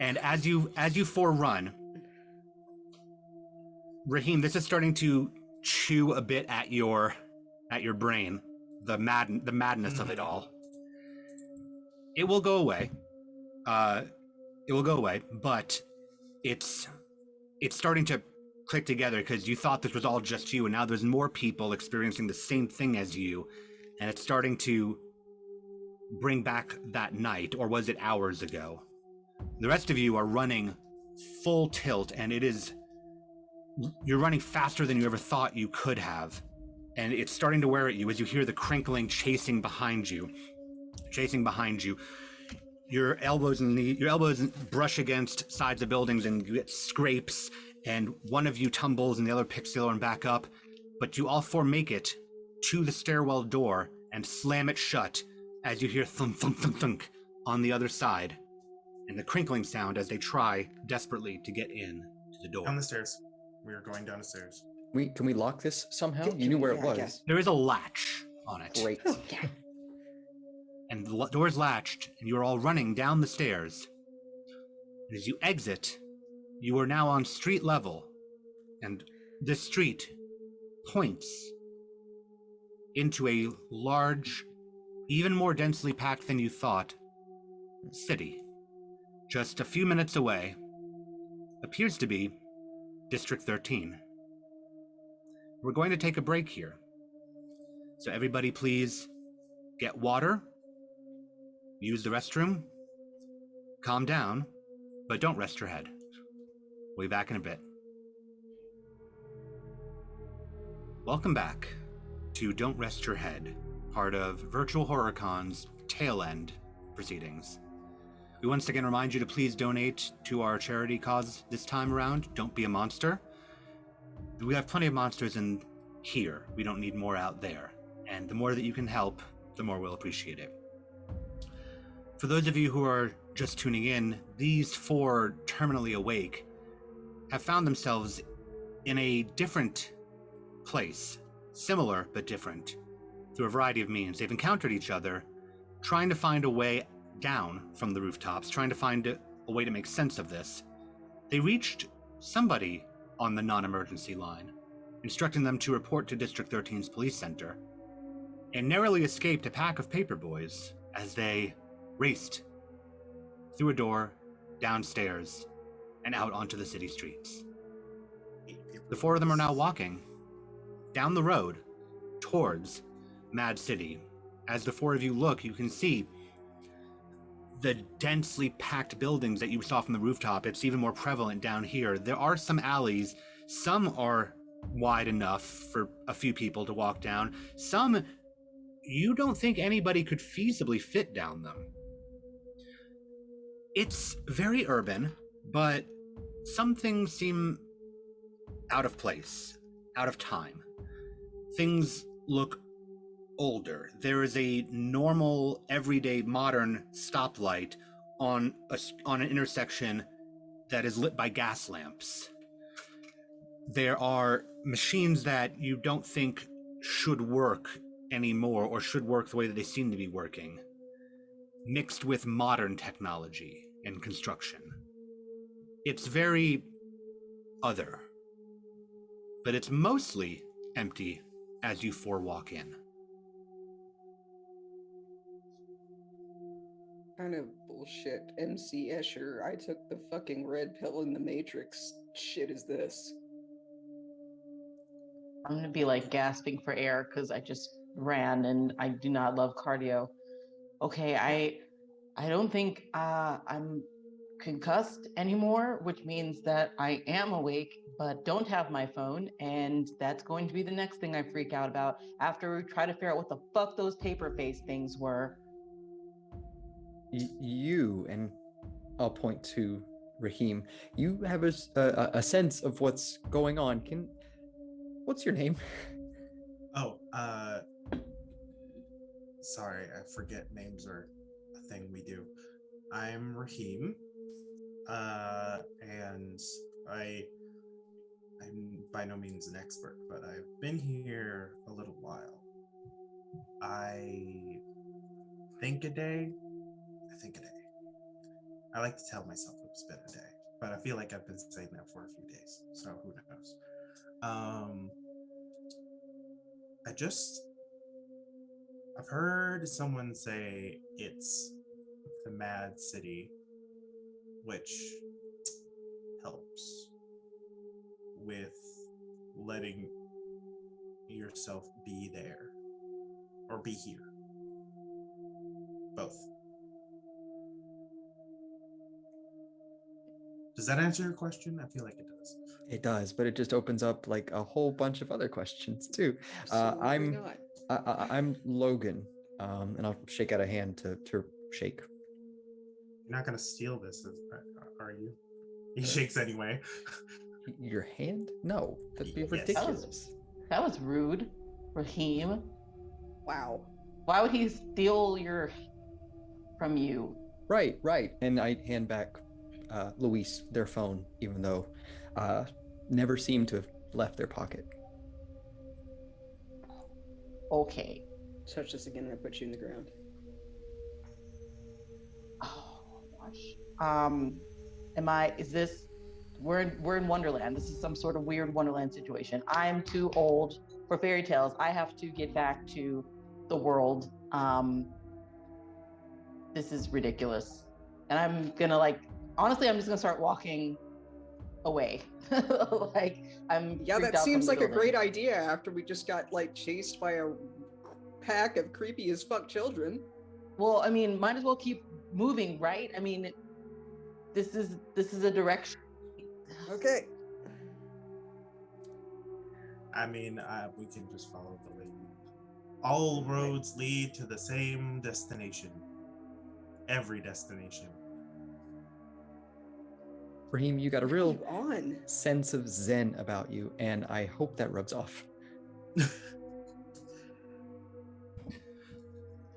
And as you 4 run, Raheem, this is starting to chew a bit at your brain, the madness of it all. It will go away. But it's starting to click together because you thought this was all just you, and now there's more people experiencing the same thing as you, and it's starting to bring back that night, or was it hours ago? The rest of you are running full tilt, and you're running faster than you ever thought you could have, and it's starting to wear at you as you hear the crinkling chasing behind you. Your elbows brush against sides of buildings, and you get scrapes, and one of you tumbles and the other picks the other one back up, but you all 4 make it to the stairwell door and slam it shut as you hear thunk, thunk, thunk, thunk on the other side, and the crinkling sound as they try desperately to get in to the door. Down the stairs. We are going down the stairs. Can we lock this somehow? Can You knew we- where yeah, it I was. guess. There is a latch on it. Great. And the door's latched, and you're all running down the stairs. And as you exit, you are now on street level, and this street points into a large, even more densely packed than you thought, city. just a few minutes away appears to be District 13. We're going to take a break here. So everybody please get water, use the restroom, calm down, but don't rest your head. We'll be back in a bit. Welcome back to Don't Rest Your Head, part of Virtual HorrorCon's tail end proceedings. We once again remind you to please donate to our charity cause this time around. Don't be a monster. We have plenty of monsters in here. We don't need more out there. And the more that you can help, the more we'll appreciate it. For those of you who are just tuning in, these four terminally awake have found themselves in a different place, similar but different, through a variety of means. They've encountered each other, trying to find a way down from the rooftops, trying to find a way to make sense of this. They reached somebody on the non-emergency line, instructing them to report to District 13's police center, and narrowly escaped a pack of paperboys as they raced through a door, downstairs, and out onto the city streets. The four of them are now walking down the road towards Mad City. As the four of you look, you can see the densely packed buildings that you saw from the rooftop. It's even more prevalent down here. There are some alleys. Some are wide enough for a few people to walk down. Some, you don't think anybody could feasibly fit down them. It's very urban, but some things seem out of place, out of time. Things look older. There is a normal, everyday, modern stoplight on an intersection that is lit by gas lamps. There are machines that you don't think should work anymore or should work the way that they seem to be working, mixed with modern technology and construction. It's very other, but it's mostly empty as you four walk in. Kind of bullshit, MC Escher. I took the fucking red pill in the Matrix. Shit is this? I'm gonna be like gasping for air because I just ran and I do not love cardio. Okay, I don't think I'm concussed anymore, which means that I am awake, but don't have my phone, and that's going to be the next thing I freak out about after we try to figure out what the fuck those paper face things were. You, and I'll point to Raheem, you have a sense of what's going on. What's your name? Oh, sorry, I forget names are a thing we do. I'm Raheem, and I'm by no means an expert, but I've been here a little while. I think a day. I like to tell myself it's been a day, but I feel like I've been saying that for a few days, so who knows. I've heard someone say it's the Mad City, which helps with letting yourself be there or be here. Both. Does that answer your question? I feel like it does. It does, but it just opens up like a whole bunch of other questions too. Absolutely not. I'm Logan, and I'll shake out a hand to shake. You're not gonna steal this, are you? He shakes anyway. Your hand? No, that'd be Yes. ridiculous. That was rude, Raheem. Wow. Why would he steal from you? Right. And I hand back Luis their phone, even though never seemed to have left their pocket. Okay. Touch this again and I put you in the ground. Oh gosh. We're in Wonderland. This is some sort of weird Wonderland situation. I'm too old for fairy tales. I have to get back to the world. This is ridiculous. And I'm gonna honestly, I'm just gonna start walking away. Like I'm Yeah, freaked that out from seems the like a building. great idea after we just got like chased by a pack of creepy as fuck children. Well, I mean, might as well keep moving, right? I mean, this is a direction. Okay. I mean, we can just follow the lead. All roads lead to the same destination. Every destination. Raheem, you got a What are real you on? sense of zen about you, and I hope that rubs off.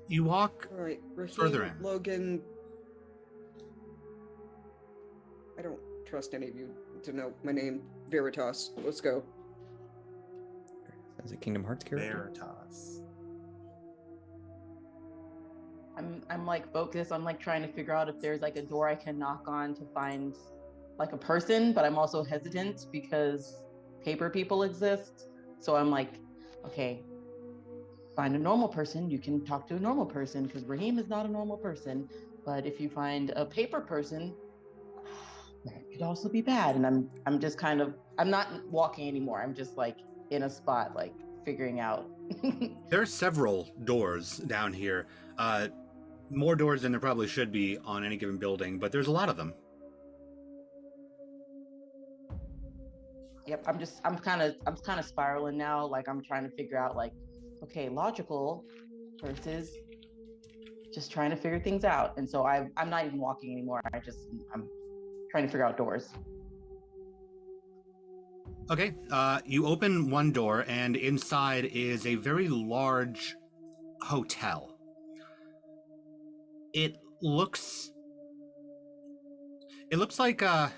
You walk All right, Raheem, further in. Logan. I don't trust any of you to know my name. Veritas. Let's go. As a Kingdom Hearts character. Veritas. I'm like focused. I'm like trying to figure out if there's like a door I can knock on to find like a person, but I'm also hesitant because paper people exist. So I'm like, okay, find a normal person. You can talk to a normal person because Raheem is not a normal person. But if you find a paper person, that could also be bad. And I'm just kind of I'm not walking anymore. I'm just like in a spot, like figuring out. There are several doors down here. More doors than there probably should be on any given building, but there's a lot of them. Yep, I'm kind of spiraling now. Like I'm trying to figure out like, okay, logical versus just trying to figure things out. And so I'm not even walking anymore. I'm trying to figure out doors. Okay, you open one door, and inside is a very large hotel. It looks like it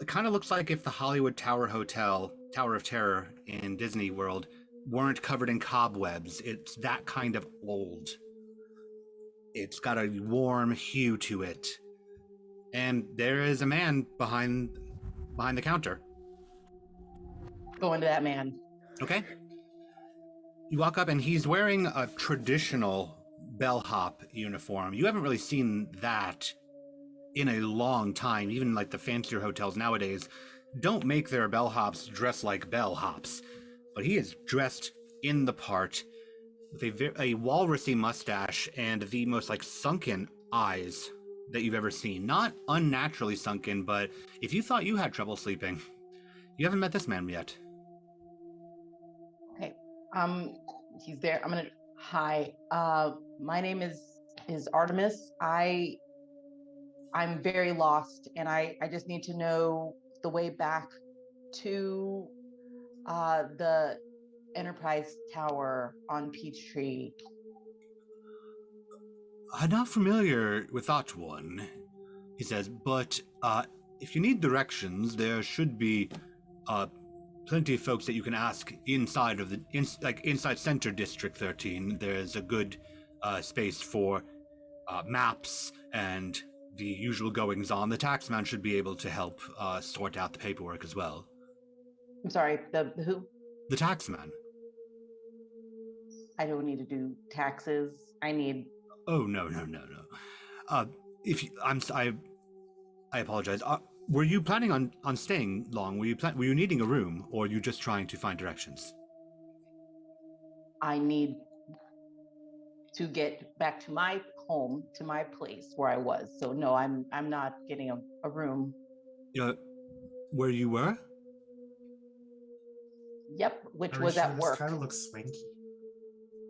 kind of looks like if the Hollywood Tower Hotel, Tower of Terror in Disney World, weren't covered in cobwebs. It's that kind of old. It's got a warm hue to it. And there is a man behind the counter. Go into that man. Okay. You walk up and he's wearing a traditional bellhop uniform. You haven't really seen that in a long time. Even like the fancier hotels nowadays don't make their bellhops dress like bellhops. But he is dressed in the part with a walrusy mustache and the most like sunken eyes that you've ever seen. Not unnaturally sunken, but if you thought you had trouble sleeping, you haven't met this man yet. Okay. He's there. Hi. My name is Artemis. I'm very lost, and I just need to know the way back to the Enterprise Tower on Peachtree. I'm not familiar with that one, he says, but if you need directions, there should be plenty of folks that you can ask inside of inside Center District 13. There's a good space for maps and the usual goings on. The taxman should be able to help sort out the paperwork as well. I'm sorry, the who? The taxman. I don't need to do taxes. I need. Oh no. If you, I apologize. Were you planning on staying long? Were you needing a room, or are you just trying to find directions? I need to get back to my home, to my place where I was. So no, I'm not getting a room. Where you were? Yep, which was at work. This kind of looks swanky.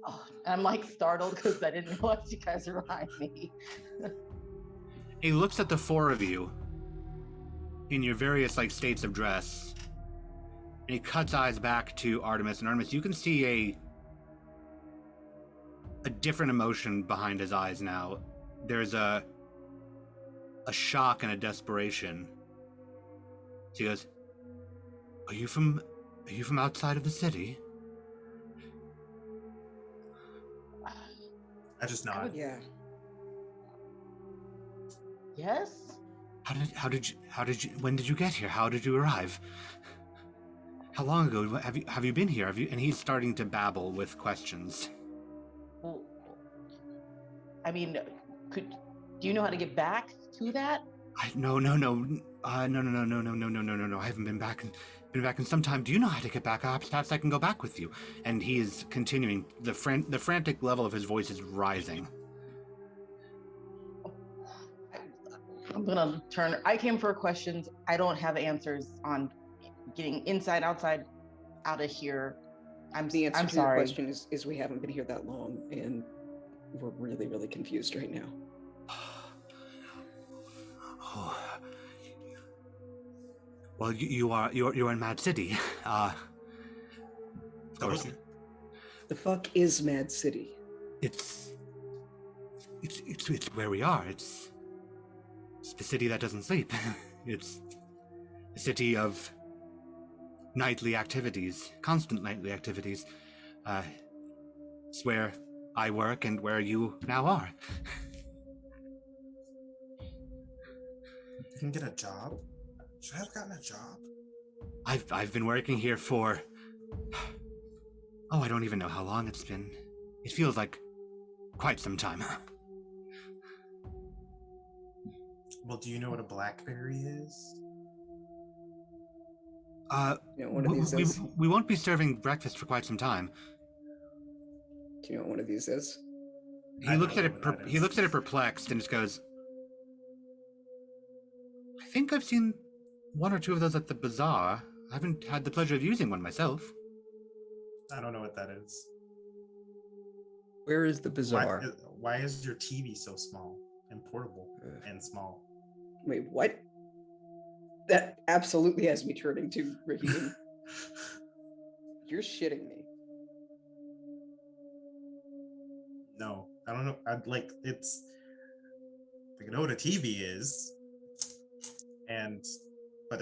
Oh, and I'm like startled because I didn't realize you guys were behind me. He looks at the four of you in your various like states of dress, and he cuts eyes back to Artemis. And Artemis, you can see a different emotion behind his eyes now. There's a shock and a desperation. So he goes, Are you from outside of the city? I just nod. Yeah. Yes? How did you when did you get here? How did you arrive? How long ago have you been here? And he's starting to babble with questions. Well, I mean, do you know how to get back to that? No. No. I haven't been back in some time. Do you know how to get back? Perhaps I can go back with you. And he is continuing. The frantic level of his voice is rising. I'm gonna turn. I came for questions. I don't have answers on getting inside, outside, out of here. The answer I'm to your sorry. question is we haven't been here that long, and we're really, really confused right now. Oh. Well, you're in Mad City. Of course. The fuck is Mad City? It's where we are. It's the city that doesn't sleep. It's a city of nightly activities, constant nightly activities. It's where I work and where you now are. You can get a job? Should I have gotten a job? I've been working here for... Oh, I don't even know how long it's been. It feels like quite some time. Well, do you know what a blackberry is? You know what one of these is? We won't be serving breakfast for quite some time. Do you know what one of these is? He looks at it perplexed and just goes, I think I've seen one or two of those at the bazaar. I haven't had the pleasure of using one myself. I don't know what that is. Where is the bazaar? Why is your TV so small and portable and small? Wait, what? That absolutely has me turning to Raheem. You're shitting me. No, I don't know. I know what a TV is, but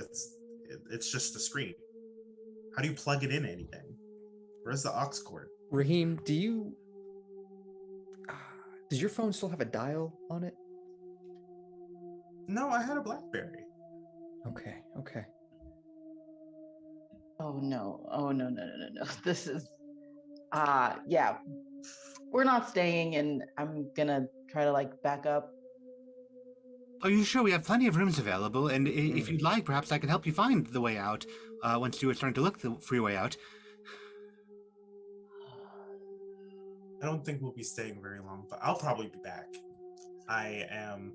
it's just a screen. How do you plug it in anything? Where's the aux cord? Raheem, does your phone still have a dial on it? No, I had a BlackBerry. Okay. Oh no. This is yeah. We're not staying, and I'm gonna try to back up. Are you sure? We have plenty of rooms available, and if you'd like, perhaps I can help you find the way out once you are starting to look for your way out. I don't think we'll be staying very long, but I'll probably be back. I am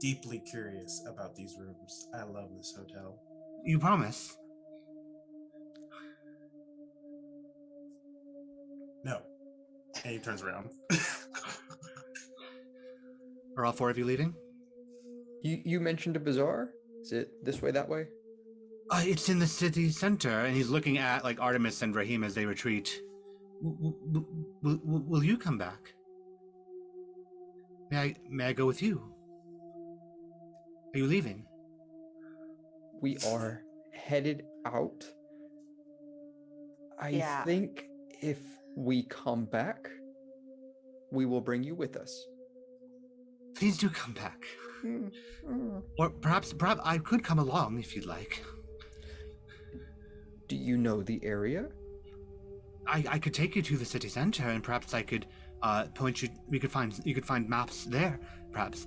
deeply curious about these rooms. I love this hotel. You promise? No. And he turns around. Are all four of you leaving? You mentioned a bazaar? Is it this way, that way? It's in the city center, and he's looking at Artemis and Raheem as they retreat. Will you come back? May I go with you? Are you leaving? We are headed out. I think if we come back, we will bring you with us. Please do come back. Or perhaps I could come along if you'd like. Do you know the area? I could take you to the city center, and perhaps I could point you. You could find maps there, perhaps.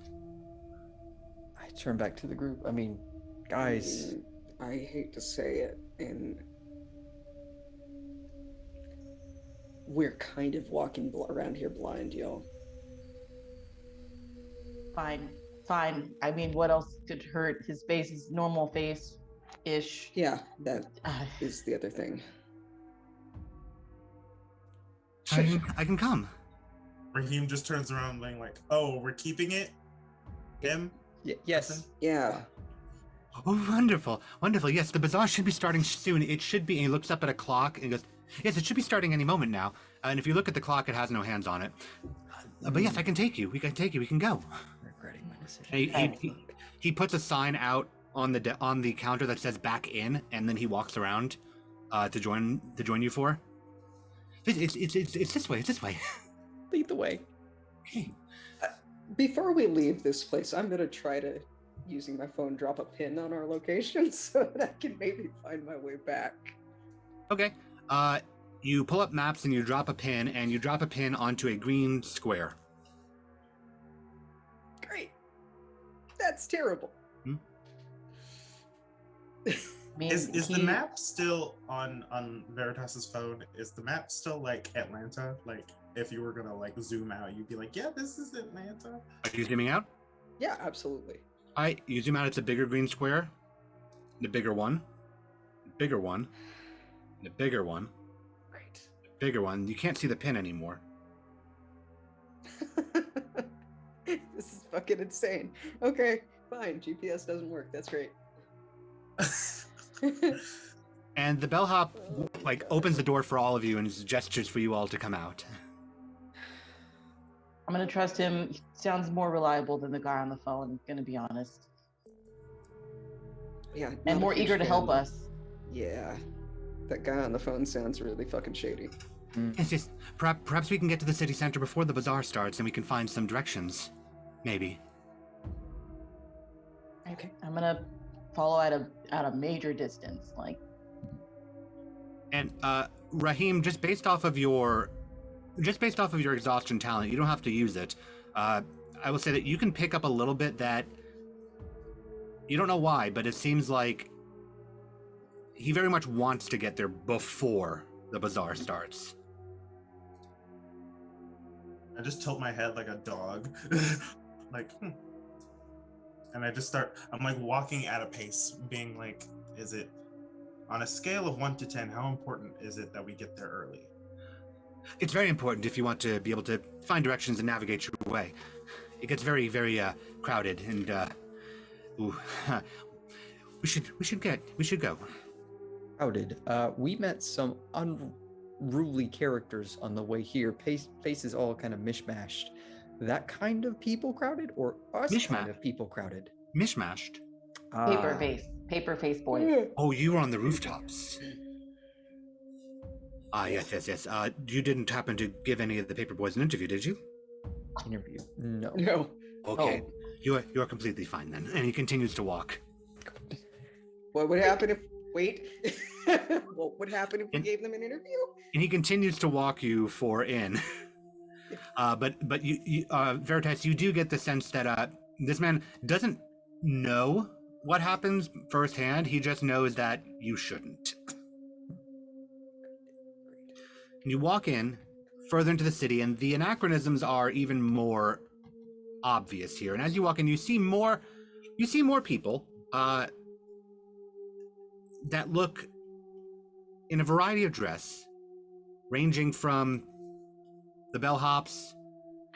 I turn back to the group. I mean, guys. I hate to say it, and we're kind of walking around here blind, y'all. Fine. I mean, what else could hurt? His face is normal face-ish. Yeah, that is the other thing. I can come. Raheem just turns around being like, oh, we're keeping it? Him? Yes. Yeah. Oh, wonderful. Yes, the bazaar should be starting soon. It should be. And he looks up at a clock and goes, yes, it should be starting any moment now. And if you look at the clock, it has no hands on it. But yes, I can take you. We can take you. We can go. Regretting my decision. And he puts a sign out on the counter that says "back in," and then he walks around to join you four. It's this way. It's this way. Lead the way. Okay. Before we leave this place, I'm gonna try to, using my phone, drop a pin on our location so that I can maybe find my way back. Okay. You pull up maps and you drop a pin, onto a green square. Great. That's terrible. mean, Is the map still on Veritas's phone? Is the map still like Atlanta? Like if you were gonna like zoom out, you'd be like, yeah, this is Atlanta. Are you zooming out? Yeah, absolutely. You zoom out, it's a bigger green square. The bigger one. Bigger one. The bigger one. Right. Bigger one. You can't see the pin anymore. This is fucking insane. Okay, fine. GPS doesn't work. That's great. And the bellhop like opens the door for all of you and gestures for you all to come out. I'm gonna trust him. He sounds more reliable than the guy on the phone, gonna be honest. Yeah. And not a more huge eager to fan. help us. Yeah. That guy on the phone sounds really fucking shady. It's just perhaps we can get to the city center before the bazaar starts and we can find some directions. Maybe. Okay. I'm gonna follow at a major distance, like. And Raheem, just based off of your exhaustion talent, you don't have to use it. I will say that you can pick up a little bit that you don't know why, but it seems like he very much wants to get there before the bazaar starts. I just tilt my head like a dog, like, and I just I'm like walking at a pace, being like, is it on a scale of 1 to 10? How important is it that we get there early? It's very important if you want to be able to find directions and navigate your way. It gets very, very crowded, and we should go. Crowded. We met some unruly characters on the way here. Faces all kind of mishmashed. That kind of people crowded, or us kind of people crowded? Mishmashed. Paper face boys. Oh, you were on the rooftops. Yes. You didn't happen to give any of the paper boys an interview, did you? Interview? No. No. Okay. You are completely fine then. And he continues to walk. What would happen if... Wait. What would happen if we gave them an interview? And he continues to walk you in. But you Veritas, you do get the sense that this man doesn't know what happens firsthand. He just knows that you shouldn't. You walk in further into the city, and the anachronisms are even more obvious here. And as you walk in, you see more people that look in a variety of dress, ranging from the bellhops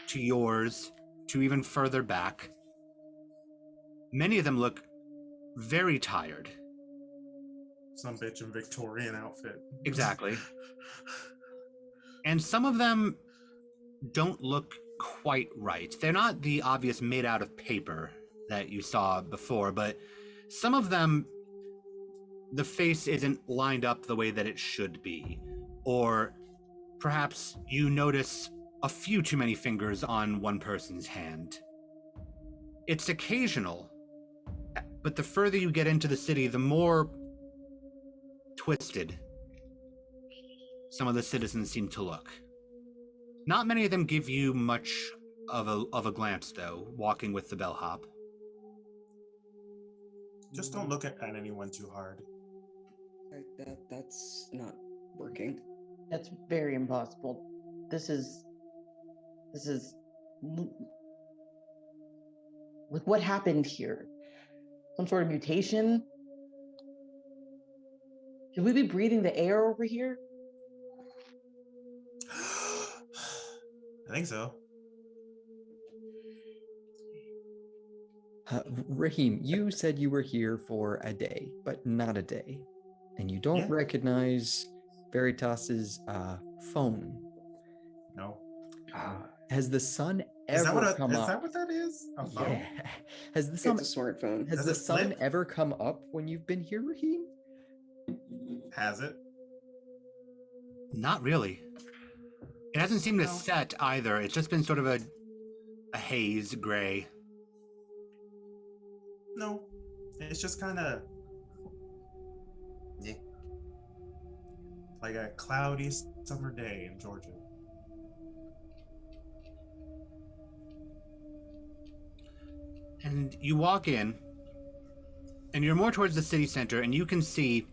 to yours to even further back. Many of them look very tired. Some bitch in Victorian outfit. Exactly. And some of them don't look quite right. They're not the obvious made out of paper that you saw before, but some of them, the face isn't lined up the way that it should be. Or perhaps you notice a few too many fingers on one person's hand. It's occasional, but the further you get into the city, the more twisted some of the citizens seem to look. Not many of them give you much of a glance, though, walking with the bellhop. Just don't look at anyone too hard. That's not working. That's very impossible. This is like, what happened here? Some sort of mutation? Should we be breathing the air over here? I think so. Raheem, you said you were here for a day, but not a day. And you don't recognize Veritas's phone. No. Has the sun ever come up? Is that what that is? A phone? Yeah. Has the sun? It's a smartphone. Has the sun ever come up when you've been here, Raheem? Has it? Not really. It hasn't seemed to set either. It's just been sort of a haze gray. No. It's just kind of like a cloudy summer day in Georgia. And you walk in, And you're more towards the city center, and you can see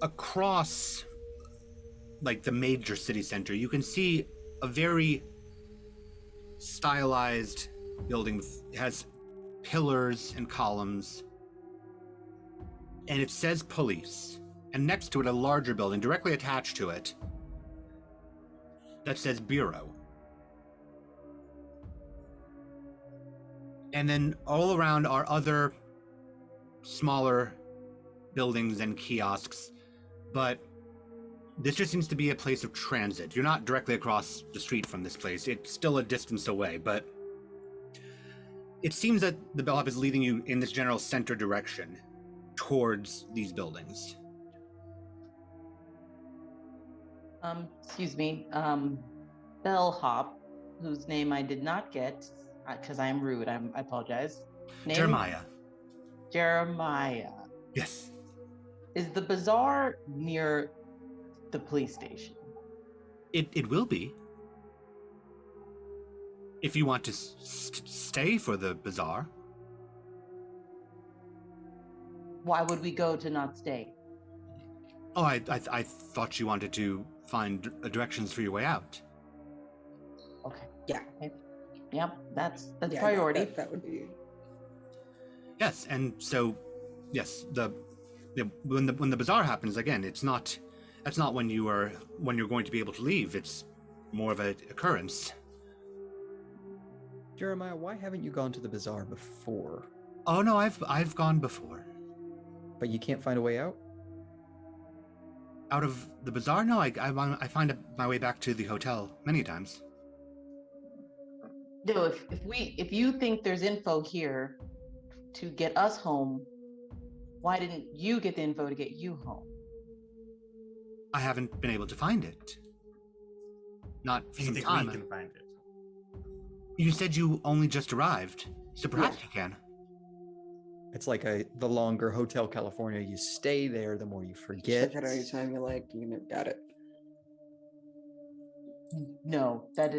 across, like, the major city center, you can see a very stylized building. It has pillars and columns, and it says police. And next to it, a larger building directly attached to it that says bureau. And then all around are other smaller buildings and kiosks, but this just seems to be a place of transit. You're not directly across the street from this place. It's still a distance away, but it seems that the bellhop is leading you in this general center direction towards these buildings. Excuse me, bellhop, whose name I did not get because I am rude. I apologize. Name? Jeremiah. Yes. Is the bazaar near the police station? It will be. If you want to stay for the bazaar. Why would we go to not stay? Oh, I thought you wanted to find directions for your way out. Okay. Yeah. Yep, that's Yeah, priority. That would be. Yes, and so, yes, when the bazaar happens again, that's not when you're going to be able to leave. It's more of an occurrence. Jeremiah, why haven't you gone to the bazaar before? Oh no, I've gone before. But you can't find a way out? Out of the bazaar? No, I find my way back to the hotel many times. No, if you think there's info here to get us home, why didn't you get the info to get you home? I haven't been able to find it. Not for You some think time. we can find it? You said you only just arrived, so perhaps you can. It's like the longer Hotel California you stay there, the more you forget. Check it out anytime you like. You never got it. No, that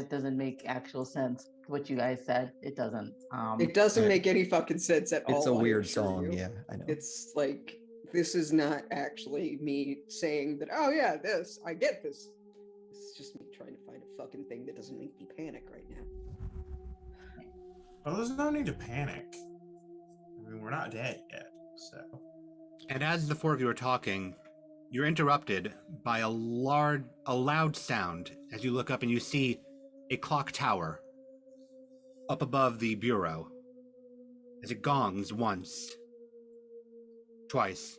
doesn't make actual sense. What you guys said, it doesn't. It doesn't Right. make any fucking sense at all. It's a I weird assure song, you. yeah, I know. It's like, this is not actually me saying that, oh yeah, I get this. It's just me trying to find a fucking thing that doesn't make me panic right now. Well, there's no need to panic. I mean, we're not dead yet, so. And as the four of you are talking, you're interrupted by a loud sound as you look up and you see a clock tower up above the bureau as it gongs once, twice,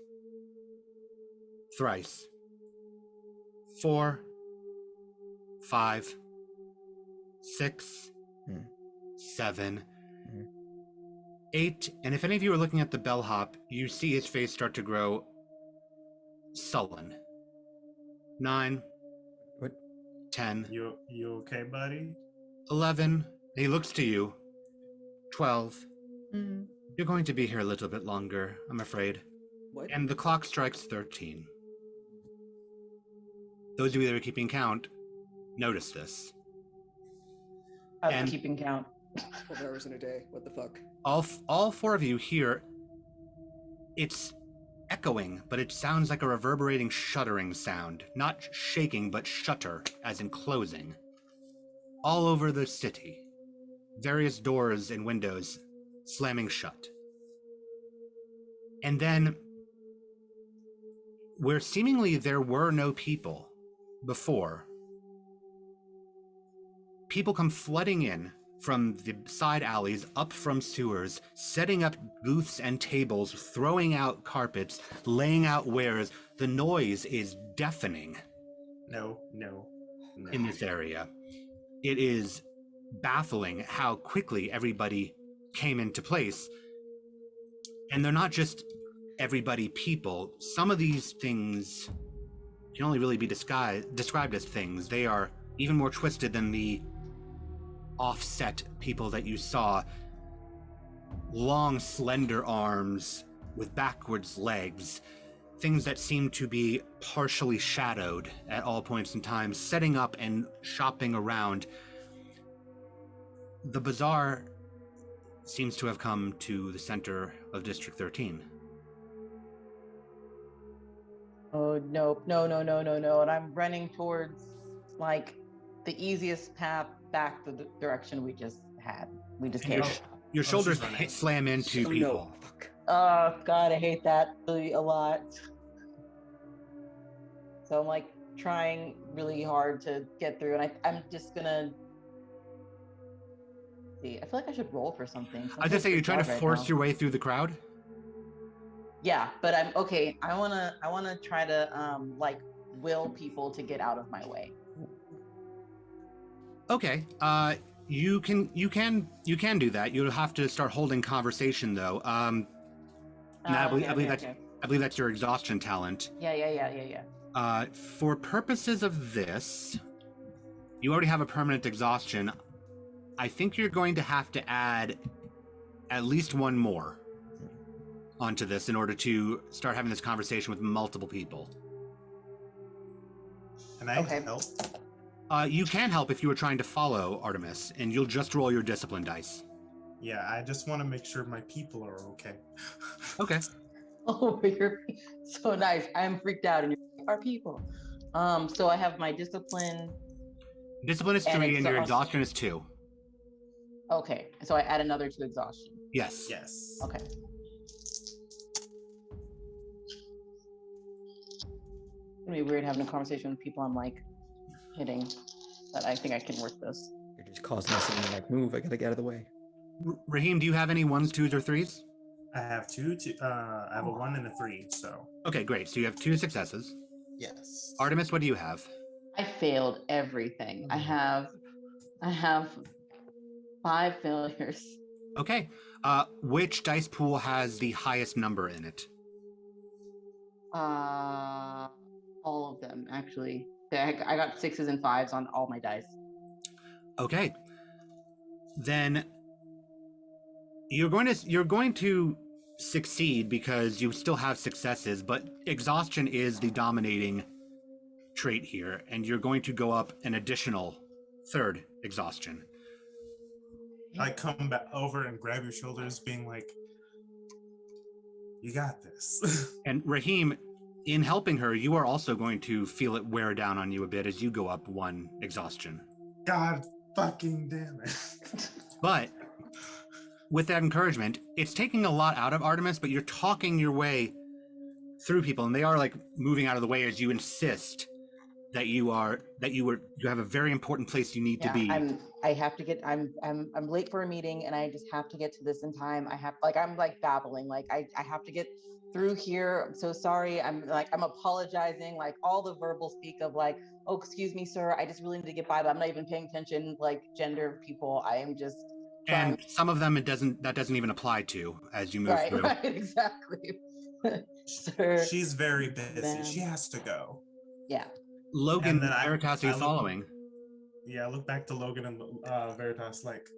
thrice, 4, 5, 6, 7, 8, and if any of you are looking at the bellhop, you see his face start to grow sullen. 9, What? 10, You okay, buddy? 11, he looks to you. 12, Mm-hmm. you're going to be here a little bit longer, I'm afraid. What? And the clock strikes 13. Those of you that are keeping count, notice this. I'm and- keeping count. 12 hours in a day. What the fuck? All four of you hear, it's echoing, but it sounds like a reverberating shuddering sound. Not shaking, but shutter, as in closing. All over the city. Various doors and windows slamming shut. And then, where seemingly there were no people before, people come flooding in from the side alleys, up from sewers, setting up booths and tables, throwing out carpets, laying out wares. The noise is deafening No. in this area. It is baffling how quickly everybody came into place. And they're not just everybody people. Some of these things can only really be described as things. They are even more twisted than the offset people that you saw. Long, slender arms with backwards legs. Things that seem to be partially shadowed at all points in time, setting up and shopping around. The bazaar seems to have come to the center of District 13. Oh, no, no, no, no, no, no. And I'm running towards, like, the easiest path back the direction we just had. We just And came. your shoulders she's running. slam into Oh, people. no. Fuck. Oh, God, I hate that really a lot. So I'm, like, trying really hard to get through. And I'm just going to see. I feel like I should roll for something. I was gonna say, you're trying to force your way through the crowd? Yeah, but I'm okay. I wanna try to like will people to get out of my way. Okay. You can do that. You'll have to start holding conversation though. Now, I believe that's your exhaustion talent. Yeah. For purposes of this, you already have a permanent exhaustion. I think you're going to have to add at least one more onto this in order to start having this conversation with multiple people. Can I help? You can help if you were trying to follow Artemis, and you'll just roll your discipline dice. Yeah, I just want to make sure my people are okay. Okay. Oh, you're so nice. I'm freaked out, and you're our people. So I have my discipline. Discipline is 3, and your exhaustion is 2. Okay, so I add another to exhaustion. Yes. Yes. Okay. It's gonna be weird having a conversation with people I'm like hitting, but I think I can work this. You're just causing us to like move. I gotta get out of the way. Raheem, do you have any 1s, 2s, or 3s? I have I have a 1 and a 3, so. Okay, great. So you have 2 successes. Yes. Artemis, what do you have? I failed everything. I have 5 failures. Okay. Which dice pool has the highest number in it? All of them actually. I got 6s and 5s on all my dice. Okay. Then you're going to succeed because you still have successes, but exhaustion is the dominating trait here, and you're going to go up an additional 3rd exhaustion. I come back over and grab your shoulders, being like, "You got this." And Raheem, in helping her, you are also going to feel it wear down on you a bit as you go up 1 exhaustion. God fucking damn it. But with that encouragement, it's taking a lot out of Artemis, but you're talking your way through people, and they are like moving out of the way as you insist that you have a very important place you need to be. I'm late for a meeting, and I just have to get to this in time. I'm like babbling, like I have to get through here. I'm so sorry. I'm apologizing, like all the verbal speak of like, oh, excuse me, sir, I just really need to get by, but I'm not even paying attention, like gender people. I am just trying. And some of them that doesn't even apply to as you move through. Right, exactly. Sir, She's very busy. ma'am. She has to go. Yeah. Logan, And then Veritas, are you I look- following? Yeah, I look back to Logan and Veritas like,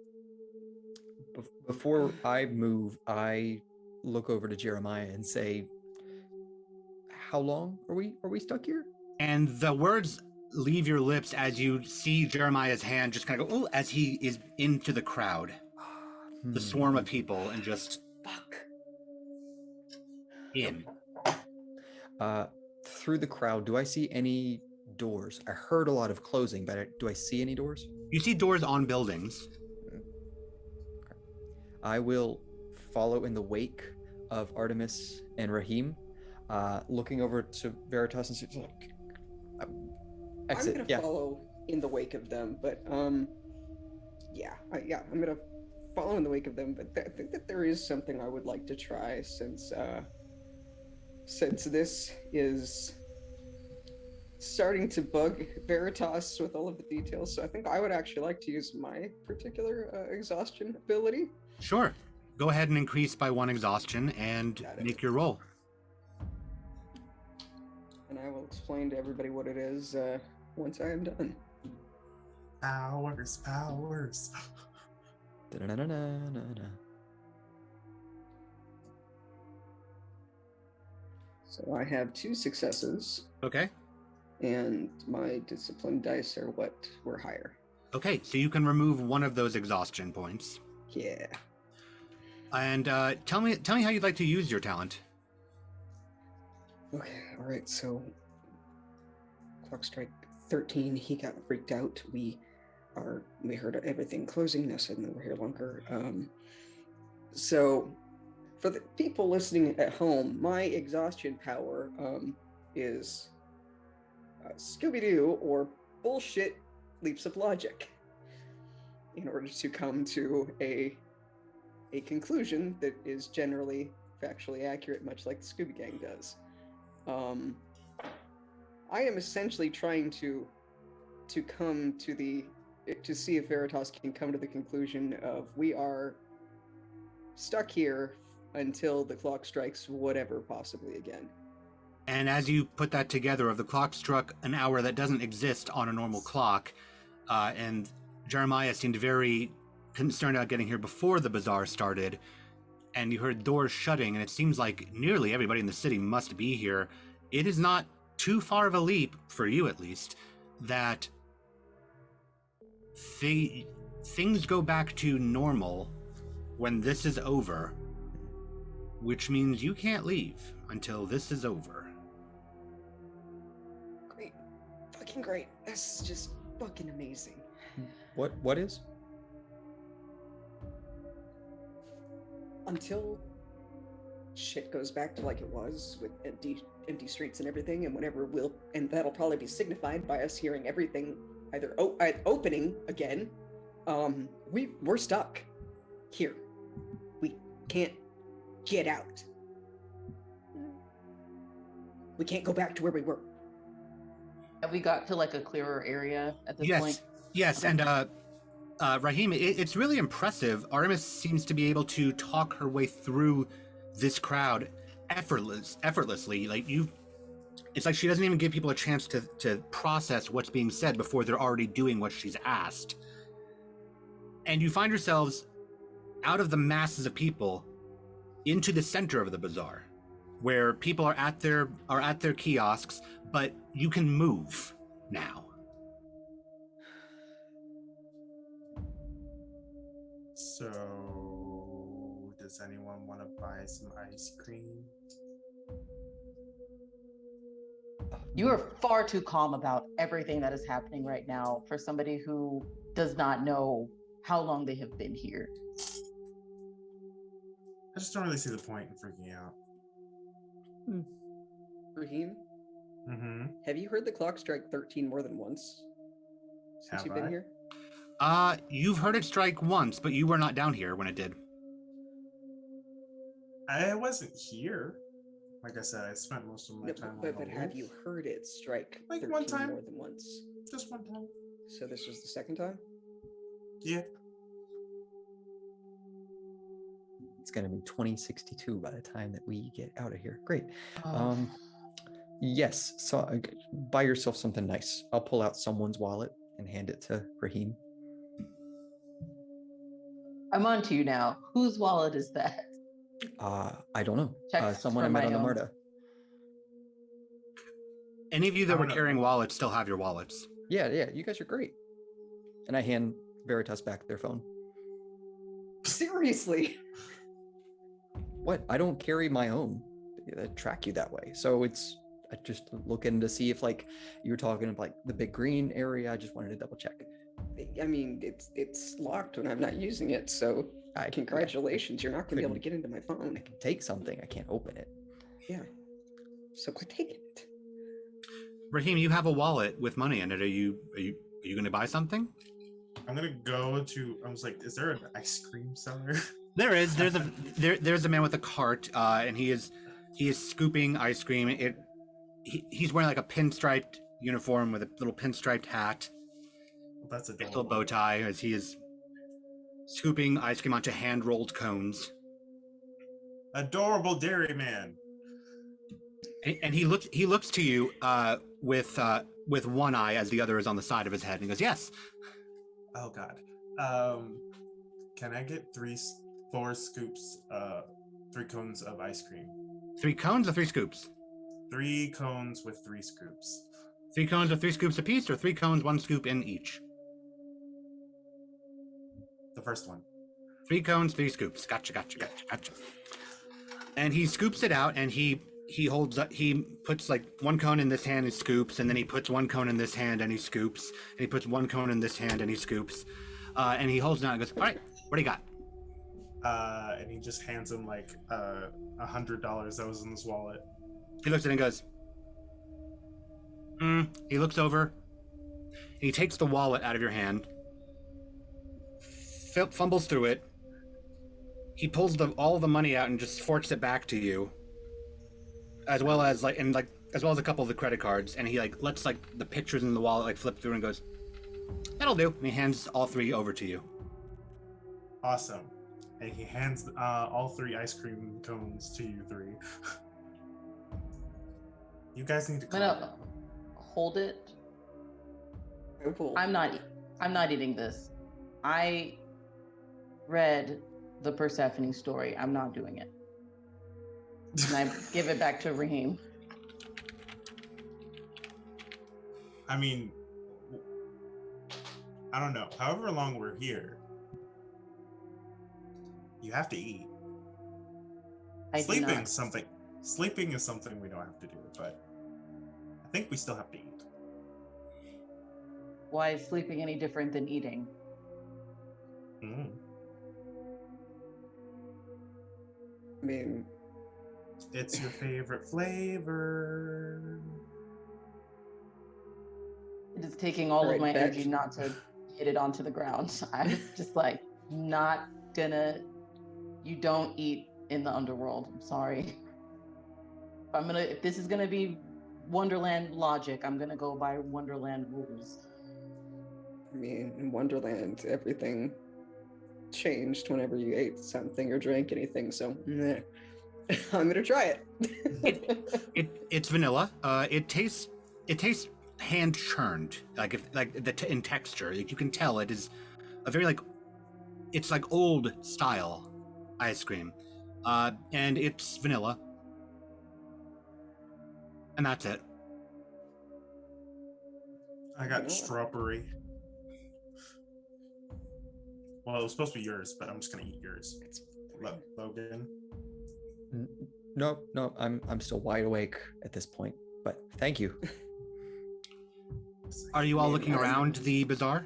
Before I move, I look over to Jeremiah and say, "How long are we stuck here?" And the words leave your lips as you see Jeremiah's hand just kind of go, ooh, as he is into the crowd, the swarm of people, and just Fuck. in. Through the crowd, do I see any doors? I heard a lot of closing, but do I see any doors? You see doors on buildings. I will follow in the wake of Artemis and Raheem, looking over to Veritas and say, exit. I'm gonna follow in the wake of them, but I'm gonna follow in the wake of them. But I think that there is something I would like to try since this is starting to bug Veritas with all of the details. So I think I would actually like to use my particular exhaustion ability. Sure. Go ahead and increase by 1 exhaustion and make your roll. And I will explain to everybody what it is once I am done. powers. Da-da-da-da-da-da. So I have 2 successes, Okay. and my discipline dice are what were higher. Okay, so you can remove 1 of those exhaustion points. Yeah. And tell me how you'd like to use your talent. Okay, all right. So, clock strike 13. He got freaked out. We heard everything closing. Now suddenly we're here longer. So, for the people listening at home, my exhaustion power is Scooby-Doo or bullshit leaps of logic in order to come to a conclusion that is generally factually accurate, much like the Scooby Gang does. I am essentially trying to come to see if Veritas can come to the conclusion of we are stuck here until the clock strikes whatever possibly again. And as you put that together, of the clock struck an hour that doesn't exist on a normal clock, and Jeremiah seemed very concerned about getting here before the bazaar started, and you heard doors shutting, and it seems like nearly everybody in the city must be here. It is not too far of a leap, for you at least, that things go back to normal when this is over, which means you can't leave until this is over. Great. Fucking great. This is just fucking amazing. What is? Until shit goes back to like it was with empty streets and everything, and that'll probably be signified by us hearing everything either opening again. We're stuck here. We can't get out. We can't go back to where we were. Have we got to like a clearer area at this point? Yes, and Raheem, it's really impressive. Artemis seems to be able to talk her way through this crowd effortlessly. It's like she doesn't even give people a chance to process what's being said before they're already doing what she's asked. And you find yourselves out of the masses of people into the center of the bazaar, where people are at their kiosks, but you can move now. So, does anyone want to buy some ice cream? You are far too calm about everything that is happening right now for somebody who does not know how long they have been here. I just don't really see the point in freaking out. Raheem, Mm-hmm. have you heard the clock strike 13 more than once since Have you've been I? here? You've heard it strike once, but you were not down here when it did. I wasn't here. Like I said, I spent most of my time But on the have roof. you heard it strike Like 13 one time. more than once? Just one time. So this was the second time? Yeah. It's going to be 2062 by the time that we get out of here. Great. Oh. Yes. So buy yourself something nice. I'll pull out someone's wallet and hand it to Raheem. I'm on to you now. Whose wallet is that? I don't know. Check Someone for I met my on the own. MARTA. Any of you that I were wanna- carrying wallets still have your wallets. Yeah, you guys are great. And I hand Veritas back their phone. Seriously? What? I don't carry my own. They track you that way. So I just looking to see if like you were talking about like the big green area. I just wanted to double check. I mean, it's locked when I'm not using it, so congratulations, you're not going to be able to get into my phone. I can take something. I can't open it. Yeah. So quit taking it. Raheem, you have a wallet with money in it. Are you going to buy something? I'm gonna go to. I was like, is there an ice cream seller? There is. There's a man with a cart, and he is scooping ice cream. He's wearing like a pinstriped uniform with a little pinstriped hat, That's a adorable. little bow tie, as he is scooping ice cream onto hand rolled cones. Adorable dairy man. And he looks to you with one eye as the other is on the side of his head, and he goes, "Yes." Oh God. Can I get 4 scoops, 3 cones of ice cream? 3 cones or 3 scoops? 3 cones with 3 scoops. 3 cones with 3 scoops apiece, or 3 cones, 1 scoop in each? The first one. 3 cones, 3 scoops. Gotcha. And he scoops it out, and he puts like 1 cone in this hand and scoops, and then he puts 1 cone in this hand and he scoops, and he puts 1 cone in this hand and he scoops, and he holds it out and goes, all right, what do you got? And he just hands him like $100 that was in his wallet. He looks at it and goes, he looks over, and he takes the wallet out of your hand, fumbles through it. He pulls all the money out and just forks it back to you, as well as a couple of the credit cards. And he lets the pictures in the wallet flip through and goes, "That'll do." And he hands all 3 over to you. Awesome. And he hands all 3 ice cream cones to you 3. You guys need to I'm gonna hold it. I'm not eating this. I read the Persephone story. I'm not doing it. And I give it back to Raheem. I mean, I don't know. However long we're here, you have to eat. Sleeping is something we don't have to do, but I think we still have to eat. Why is sleeping any different than eating? I mean, It's your favorite flavor. It is taking all of Alright, my back. energy not to hit it onto the ground. I'm just not gonna. You don't eat in the underworld. I'm sorry. If this is gonna be Wonderland logic, I'm gonna go by Wonderland rules. I mean, in Wonderland, everything changed whenever you ate something or drank anything. So, meh. I'm gonna try it. It's vanilla. It tastes hand churned, in texture. You can tell it is a very it's old style ice cream, and it's vanilla, and that's it. I got Vanilla. strawberry. Well, it was supposed to be yours, but I'm just gonna eat yours. Logan. No, I'm still wide awake at this point, but thank you. Are you all looking around the bazaar?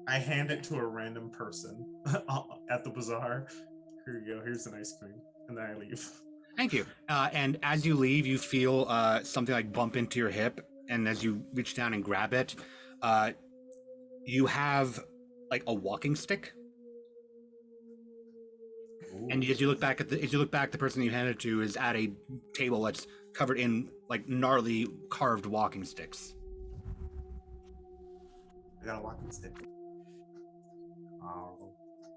I hand it to a random person at the bazaar. Here you go. Here's an ice cream, and then I leave. Thank you. And as you leave, you feel something bump into your hip, and as you reach down and grab it, you have a walking stick. Ooh. And as you look back, the person you handed it to is at a table that's covered in gnarly carved walking sticks. I got a walking stick. Oh.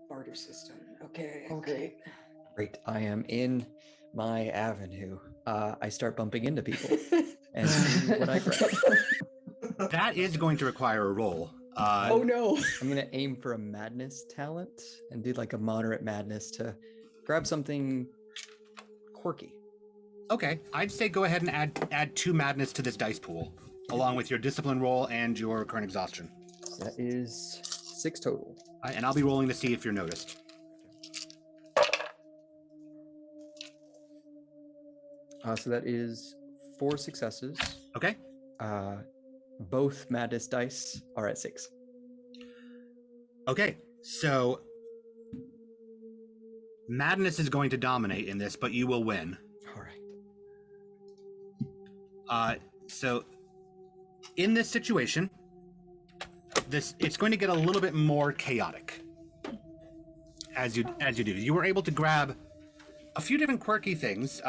Barter system. Okay. Okay. Great, I am in my avenue. I start bumping into people and see what I grab. That is going to require a roll. Oh no. I'm gonna aim for a madness talent and do a moderate madness to grab something quirky. Okay, I'd say go ahead and add 2 madness to this dice pool, along with your discipline roll and your current exhaustion. So that is 6 total. And I'll be rolling to see if you're noticed. So that is 4 successes. Okay. Both madness dice are at 6. Okay, so madness is going to dominate in this, but you will win. All right. So in this situation, it's going to get a little bit more chaotic as you do. You were able to grab a few different quirky things.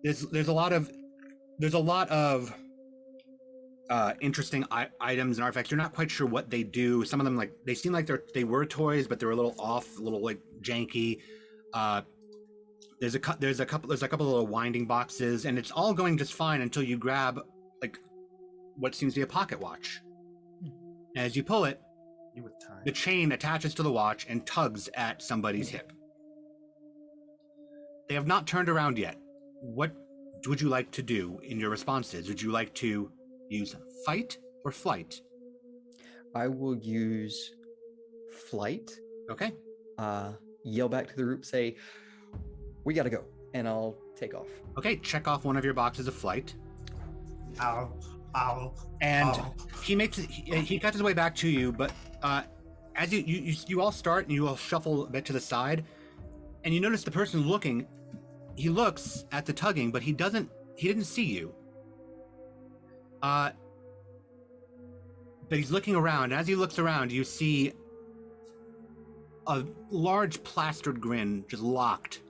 There's a lot of interesting items and artifacts. You're not quite sure what they do. Some of them they seem like they were toys, but they're a little off, a little janky. There's a couple of little winding boxes, and it's all going just fine until you grab what seems to be a pocket watch. As you pull it, You would tie. the chain attaches to the watch and tugs at somebody's hip. They have not turned around yet. What would you like to do in your responses? Would you like to use fight or flight? I will use flight, Okay. yell back to the group, say, "We gotta go," and I'll take off. Okay, check off one of your boxes of flight. Ow. Ow. And ow. he cuts his way back to you, but as you all start and you all shuffle a bit to the side, and you notice the person looking, he looks at the tugging, but he didn't see you. But he's looking around. As he looks around, you see a large plastered grin just locked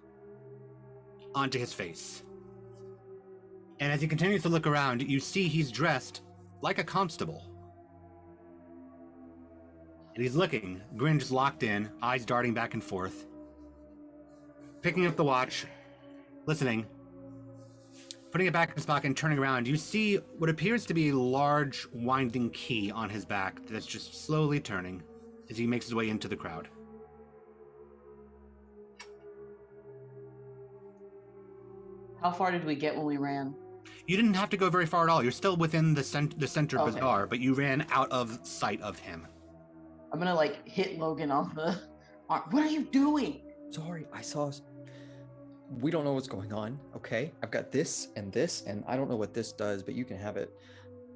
onto his face. And as he continues to look around, you see he's dressed like a constable. And he's looking, grin just locked in, eyes darting back and forth. Picking up the watch, listening, putting it back in his pocket and turning around, you see what appears to be a large winding key on his back that's just slowly turning as he makes his way into the crowd. How far did we get when we ran? You didn't have to go very far at all. You're still within the center Okay. bazaar, but you ran out of sight of him. I'm gonna like hit Logan on the arm. What are you doing? Sorry, we don't know what's going on, okay? I've got this, and I don't know what this does, but you can have it.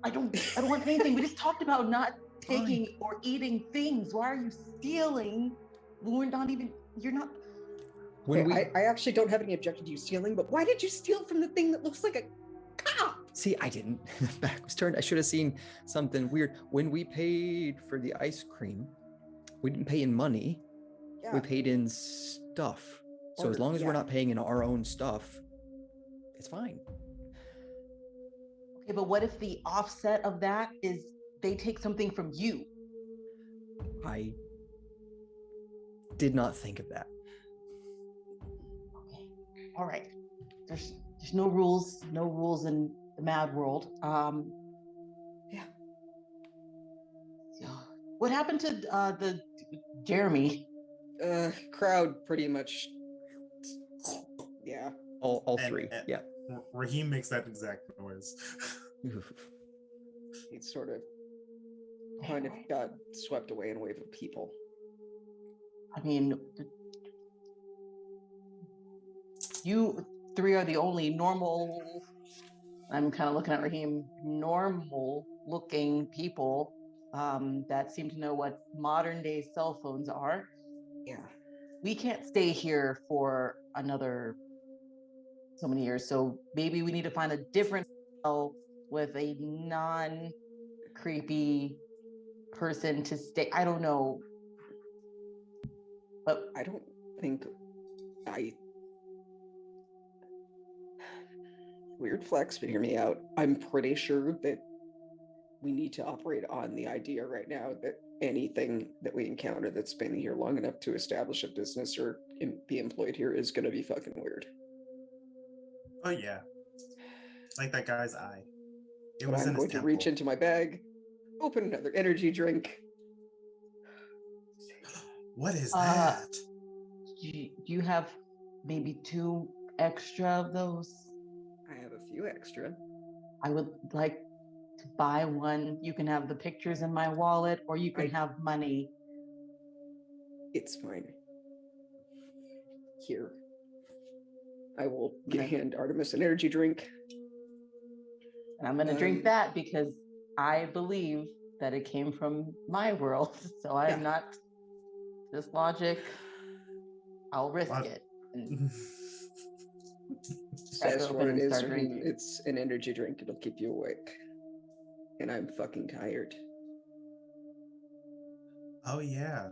I don't want anything. We just talked about not taking or eating things. Why are you stealing? You're not. When I actually don't have any objection to you stealing, but why did you steal from the thing that looks like a cop? See, I didn't. The back was turned. I should have seen something weird. When we paid for the ice cream, we didn't pay in money. Yeah. We paid in stuff. So as long as we're Yeah. not paying in our own stuff, it's fine. Okay, but what if the offset of that is they take something from you? I did not think of that. Okay, all right. There's no rules in the mad world. Yeah. So, what happened to the Jeremy? Crowd pretty much. Yeah. All And- three. and- Yeah. Raheem makes that exact noise. He sort of kind of got swept away in a wave of people. I mean, you three are the only normal. I'm kind of looking at Raheem, normal looking people that seem to know what modern day cell phones are. Yeah. We can't stay here for another so many years. So maybe we need to find a different hotel with a non-creepy person to stay. I don't know. But I don't think weird flex, but hear me out. I'm pretty sure that we need to operate on the idea right now that anything that we encounter that's been here long enough to establish a business or be employed here is going to be fucking weird. Oh yeah, like that guy's eye. It But was I'm in his going to reach temple. into my bag, open another energy drink. What is Uh, that? do you have maybe 2 extra of those? I have a few extra. I would like to buy one. You can have the pictures in my wallet, or you can have money. It's fine. Here. I will Okay. hand Artemis an energy drink. And I'm going to drink that because I believe that it came from my world. So I'm Yeah. not this logic. I'll risk Wow. it. And That's open what it and is. start Raheem. drinking. It's an energy drink. It'll keep you awake. And I'm fucking tired. Oh yeah.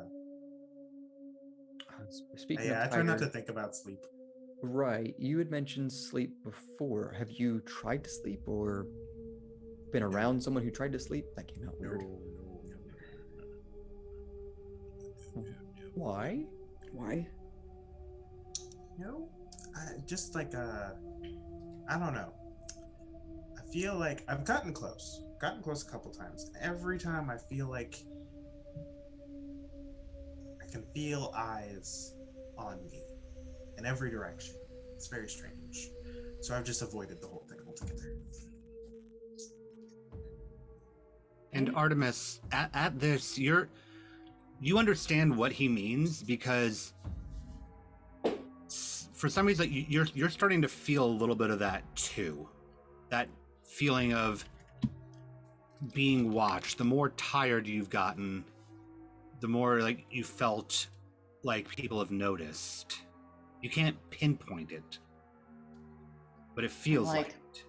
Speaking Yeah, I of try not to tired, think about sleep. right? You had mentioned sleep before. Have you tried to sleep or been around someone who tried to sleep? That came out weird. No. Why? Why? Just like I don't know. I feel like I've gotten close a couple times. Every time I feel like I can feel eyes on me in every direction. It's very strange. So I've just avoided the whole thing altogether. And Artemis, at this, you understand what he means because for some reason you're starting to feel a little bit of that too. That feeling of being watched. The more tired you've gotten, the more like you felt like people have noticed. You can't pinpoint it, but it feels like it.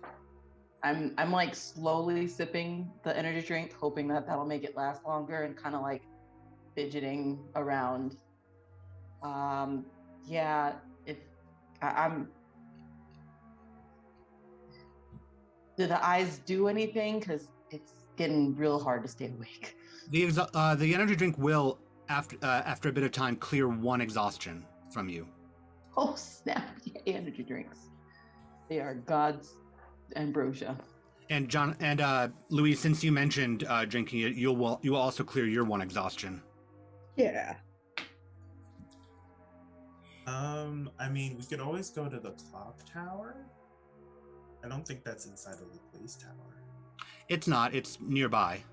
I'm like slowly sipping the energy drink, hoping that that'll make it last longer, and kind of like fidgeting around. Yeah, if I'm. Do the eyes do anything? Because it's getting real hard to stay awake. The energy drink will, after a bit of time, clear one exhaustion from you. Oh snap! Yay, energy drinks. They are God's ambrosia. And John and Louise, since you mentioned drinking it, you will also clear your one exhaustion. Yeah. I mean, we could always go to the clock tower. I don't think that's inside of the police tower. It's not. It's nearby.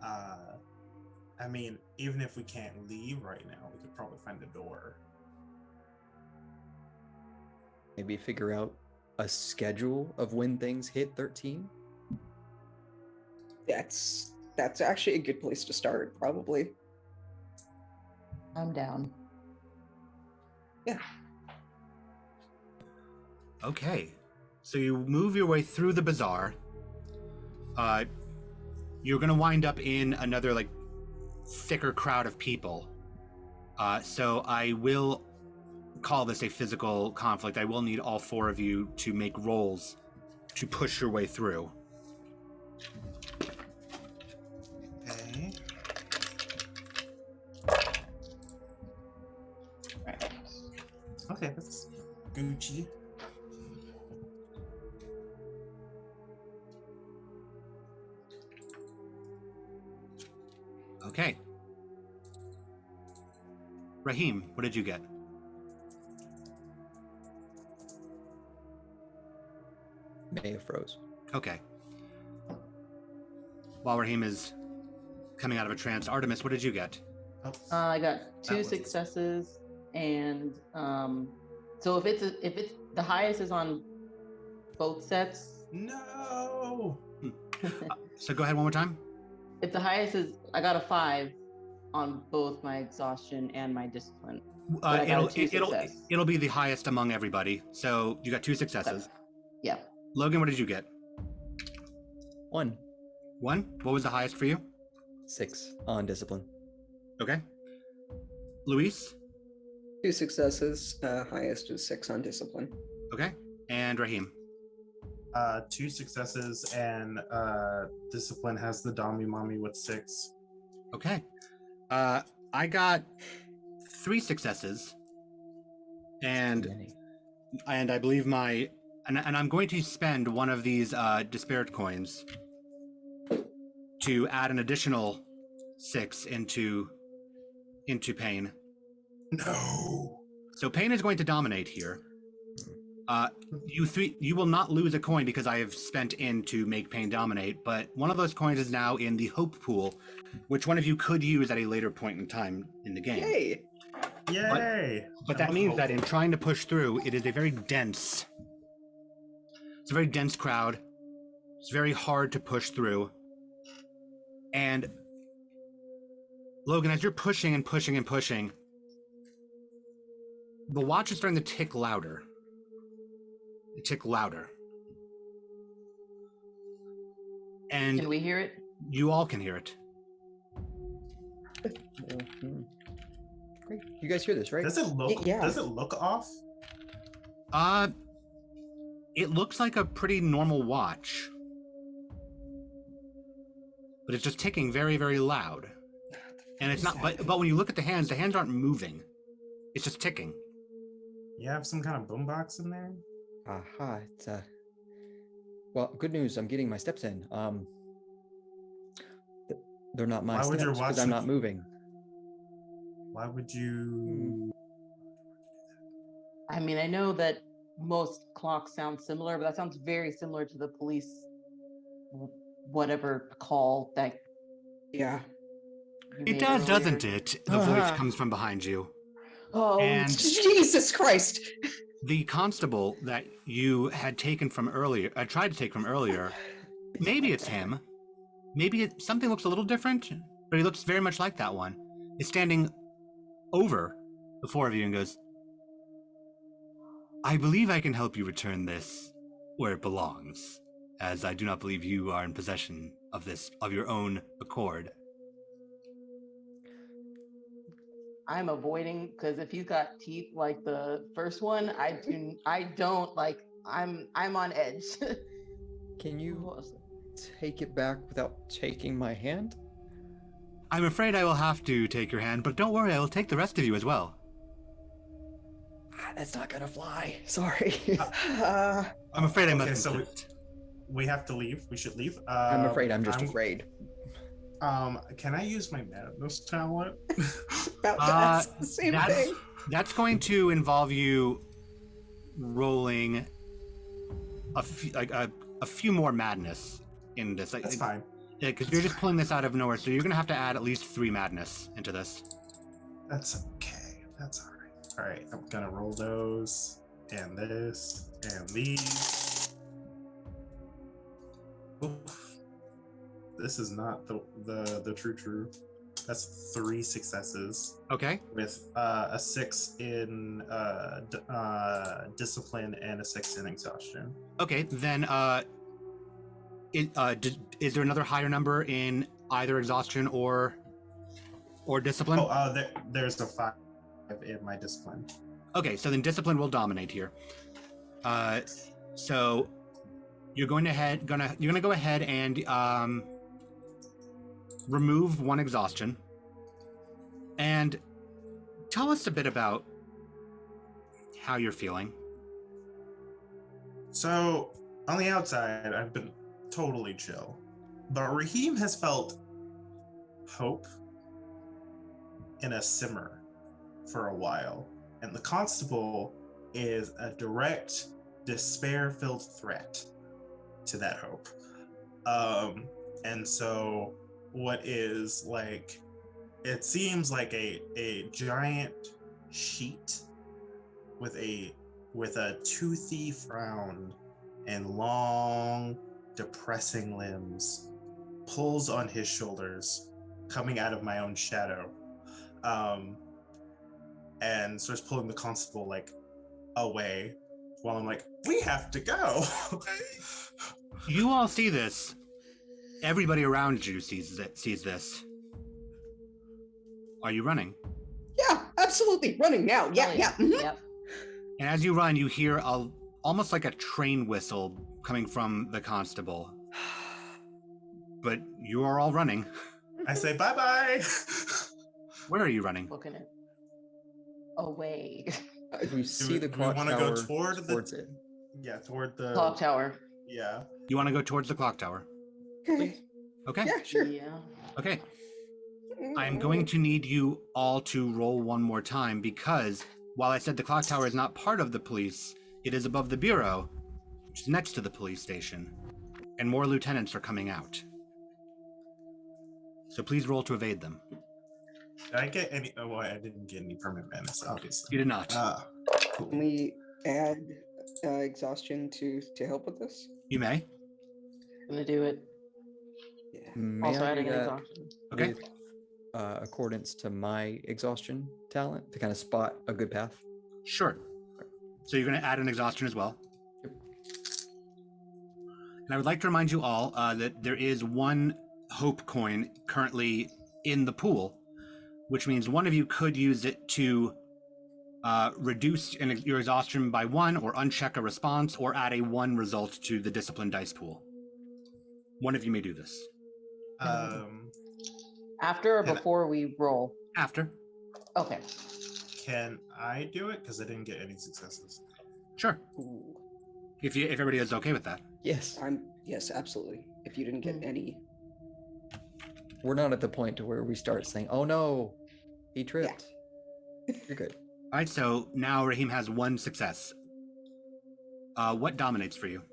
I mean, even if we can't leave right now, we could probably find a door. Maybe figure out a schedule of when things hit 13. That's actually a good place to start, probably. I'm down. Yeah. Okay. So you move your way through the bazaar. You're going to wind up in another, like, thicker crowd of people. So I will call this a physical conflict. I will need all four of you to make rolls to push your way through. Okay. Right. Okay, that's Gucci. Okay. Raheem, what did you get? May have froze. Okay. While Raheem is coming out of a trance, Artemis, what did you get? Oh, I got That two was- successes, and so if it's the highest is on both sets. no! So go ahead one more time. If the highest is, I got a 5 on both my exhaustion and my discipline. But I got a 2 success. It'll be the highest among everybody. So you got 2 successes. Yeah. Logan, what did you get? 1. 1? What was the highest for you? 6 on discipline. Okay. Luis? 2 successes. Highest is 6 on discipline. Okay. And Raheem? 2 successes, and discipline has the Dami Mommy with 6. Okay. I got 3 successes. And I believe and I'm going to spend one of these disparate coins to add an additional 6 into Pain. No! So Pain is going to dominate here. You will not lose a coin because I have spent in to make Pain dominate, but one of those coins is now in the hope pool, which one of you could use at a later point in time in the game. Yay! Yay! But that means that in trying to push through, it's a very dense crowd. It's very hard to push through. And Logan, as you're pushing and pushing and pushing, the watch is starting to tick louder. Tick louder. And Can we hear it? you all can hear it. Great. You guys hear this, right? Does it look? Yeah. Does it look off? It looks like a pretty normal watch. But it's just ticking very, very loud. And it's not, but when you look at the hands aren't moving. It's just ticking. You have some kind of boombox in there? Aha, it's well, good news, I'm getting my steps in. They're not my Why would your steps because watch I'm look- not moving. Why would you? I mean, I know that most clocks sound similar, but that sounds very similar to the police, whatever call that. Yeah. made It does, earlier. doesn't it? The voice comes from behind you. Oh, And Jesus Christ! the constable that you had taken from earlier, tried to take from earlier, maybe it's him. Maybe something looks a little different, but he looks very much like that one. Is standing over the four of you and goes, I believe I can help you return this where it belongs, as I do not believe you are in possession of this of your own accord. I'm avoiding because if he's got teeth like the first one, I don't like. I'm on edge. Can you take it back without taking my hand? I'm afraid I will have to take your hand, but don't worry, I will take the rest of you as well. That's not gonna fly. Sorry. I'm afraid I okay, must so insist. we have to leave. We should leave. I'm afraid I'm just afraid. Can I use my madness talent? About to ask the same thing. That's going to involve you rolling a few more madness in this. That's fine. Yeah, because you're just pulling this out of nowhere, so you're going to have to add at least 3 madness into this. That's okay. That's all right. All right, I'm gonna roll those and this and these. Oof. This is not the true. That's 3 successes Okay. with a 6 in discipline and a 6 in exhaustion. Okay, then is there another higher number in either exhaustion or discipline? Oh, there's a 5 in my discipline. Okay, so then discipline will dominate here. So you're going to go ahead and remove 1 exhaustion, and tell us a bit about how you're feeling. So on the outside, I've been totally chill, but Raheem has felt hope in a simmer for a while, and the constable is a direct despair-filled threat to that hope. And so what is like, it seems like a giant sheet with a toothy frown and long depressing limbs pulls on his shoulders, coming out of my own shadow, and starts pulling the constable like away while I'm like, we have to go. You all see this. Everybody around you sees this. Are you running? Yeah, absolutely. Running now. Yeah, yeah. Mhm. Yep. And as you run, you hear almost like a train whistle coming from the constable. But you are all running. I say bye-bye. Where are you running? Looking at away. If we see the we clock wanna tower go towards it. Yeah, toward the Clock tower. Yeah. You want to go towards the clock tower? Okay. Okay. Yeah, sure. Yeah. Okay. I'm going to need you all to roll one more time, because while I said the clock tower is not part of the police, it is above the bureau, which is next to the police station, and more lieutenants are coming out. So please roll to evade them. Did I get any? Oh, well, I didn't get any permanent madness, obviously. You did not. Cool. Can we add exhaustion to help with this? You may. Gonna do it. Yeah. May Also I do adding an that exhaustion. Okay. with accordance to my exhaustion talent to kind of spot a good path? Sure. So you're going to add an exhaustion as well. Yep. And I would like to remind you all that there is 1 hope coin currently in the pool, which means one of you could use it to reduce your exhaustion by 1, or uncheck a response, or add a 1 result to the discipline dice pool. One of you may do this. After or Can I- before we roll? After. Okay. Can I do it? Because I didn't get any successes. Sure. Ooh. If everybody is okay with that. Yes. Yes, absolutely. If you didn't get any. We're not at the point to where we start saying, oh no, he tripped. You're good. All right, so now Raheem has 1 success. What dominates for you?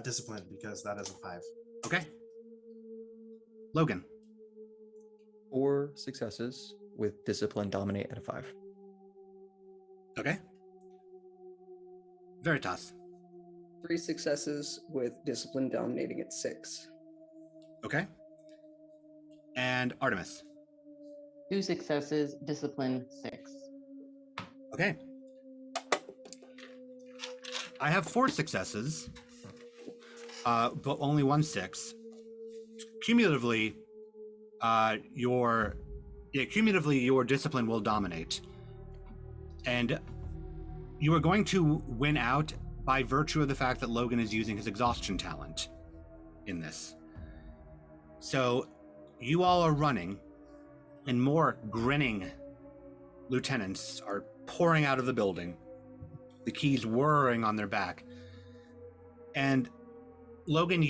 Discipline, because that is a 5. Okay. Logan. 4 successes with discipline dominate at a 5. Okay. Veritas. 3 successes with discipline dominating at 6. Okay. And Artemis. 2 successes, discipline 6. Okay. I have 4 successes, but only 1 6. Cumulatively, your discipline will dominate, and you are going to win out by virtue of the fact that Logan is using his exhaustion talent in this. So, you all are running, and more grinning lieutenants are pouring out of the building, the keys whirring on their back. And Logan,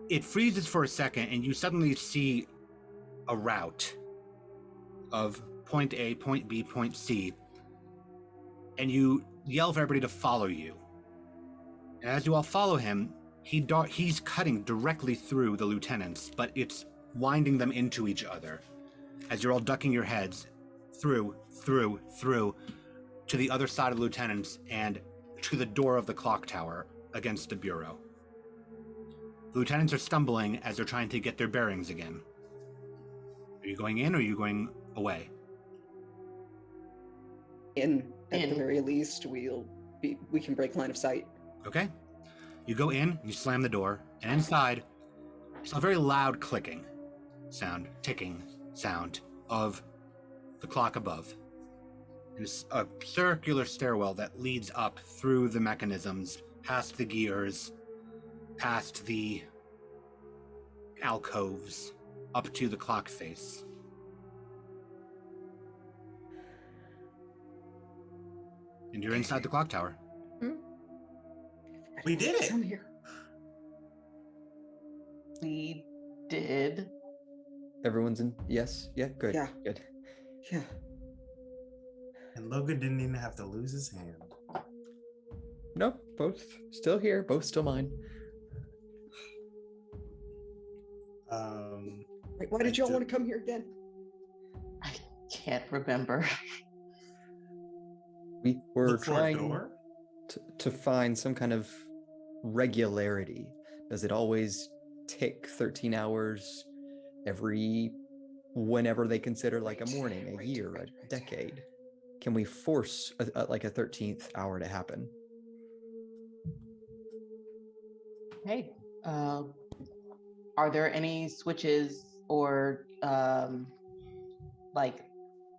it freezes for a second, and you suddenly see a route of point A, point B, point C, and you yell for everybody to follow you. And as you all follow him, he's cutting directly through the lieutenants, but it's winding them into each other as you're all ducking your heads through, to the other side of the lieutenants and to the door of the clock tower against the bureau. The lieutenants are stumbling as they're trying to get their bearings again. Are you going in or are you going away? At the In. very least, we can break line of sight. Okay. You go in, you slam the door, and inside, you saw a very loud clicking sound, ticking sound of the clock above. It's a circular stairwell that leads up through the mechanisms, past the gears, past the alcoves, up to the clock face. And you're inside the clock tower. We did it. Come here. We did. Everyone's in? Yes? Yeah, good. Yeah. Good. Yeah. And Logan didn't even have to lose his hand. Nope, both still here, both still mine. Wait, why did y'all want to come here again? I can't remember. We were Look for a trying door. to find some kind of regularity. Does it always tick 13 hours whenever they consider like a morning, a year, a decade? Can we force like a 13th hour to happen? Hey, are there any switches or like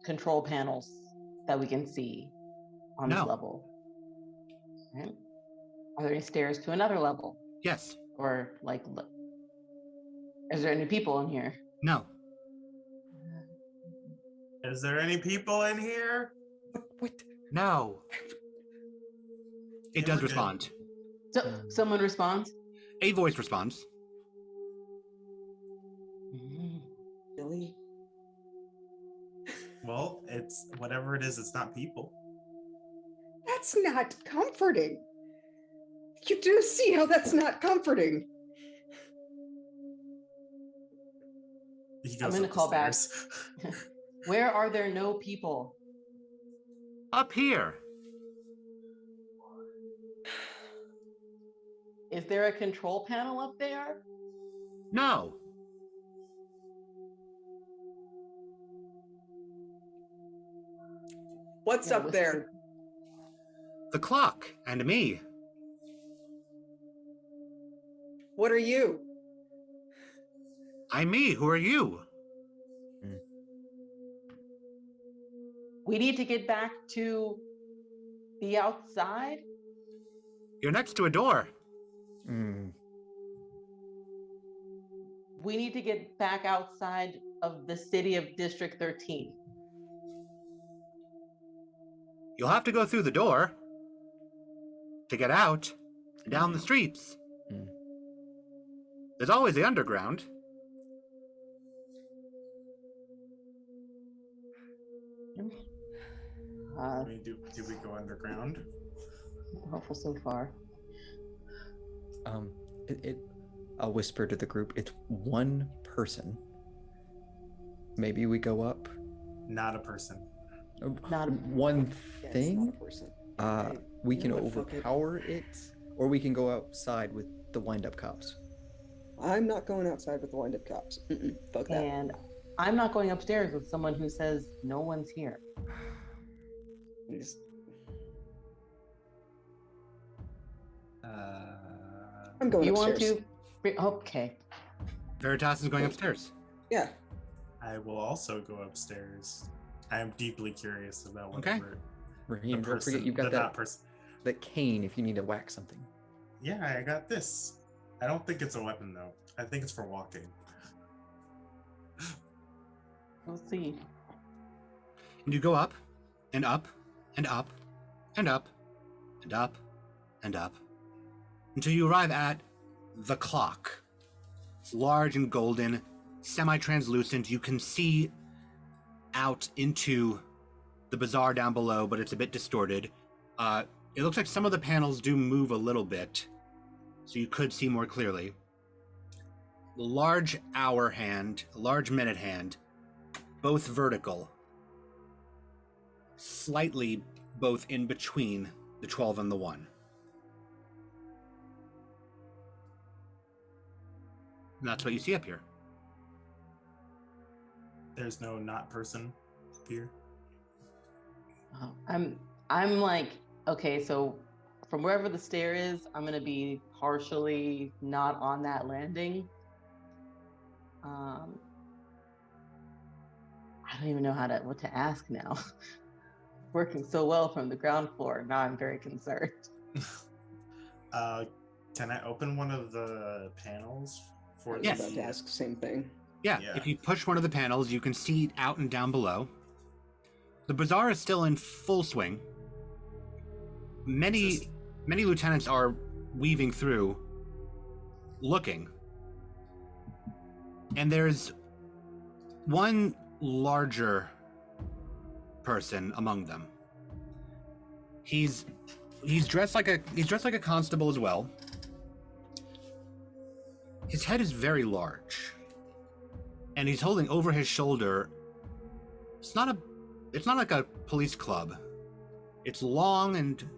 control panels that we can see on this No. level? Right. Are there any stairs to another level? Yes. Or like, is there any people in here? No. Is there any people in here? What? No. It Yeah, does we're good. respond. So someone responds. A voice responds. Really? Well, it's whatever it is. It's not people. That's not comforting. You do see how that's not comforting. He I'm goes gonna up the call back. stairs. Where are there no people? Up here. Is there a control panel up there? No. What's Yeah, up there? whisper. The clock and me. What are you? I'm me. Who are you? We need to get back to the outside. You're next to a door. We need to get back outside of the city of District 13. You'll have to go through the door to get out and down the streets. There's always the underground. I mean, do we go underground? Hopeful so far. I'll whisper to the group. It's one person maybe we go up. Not a person. Not a- One Yeah, it's thing. not a person. We You can know what, fuck it. overpower it, or we can go outside with the wind-up cops. I'm not going outside with the wind-up cops. Fuck that. And I'm not going upstairs with someone who says no one's here. Just- Uh, I'm going You upstairs. want to? Okay. Veritas is going upstairs. Yeah. I will also go upstairs. I am deeply curious about Okay. whatever Raheem, the don't forget you've got the that, not person. that cane if you need to whack something. Yeah, I got this. I don't think it's a weapon though. I think it's for walking. We'll see. And you go up, and up, and up, and up, and up, and up, until you arrive at the clock. It's large and golden, semi-translucent. You can see out into the bazaar down below, but it's a bit distorted. It looks like some of the panels do move a little bit, so you could see more clearly. The large hour hand, large minute hand, both vertical, slightly both in between the 12 and the 1. And that's what you see up here. There's no not person here. Oh, I'm like, okay, so from wherever the stair is, I'm gonna be partially not on that landing. I don't even know what to ask now. Working so well from the ground floor, now I'm very concerned. Can I open one of the panels I for was Yes. about to ask the same thing. Yeah, Yeah. if you push one of the panels, you can see out and down below. The bazaar is still in full swing. Many Just- lieutenants are weaving through, looking. And there's one larger person among them. He's dressed like a constable as well. His head is very large. And he's holding over his shoulder. It's not like a police club. It's long and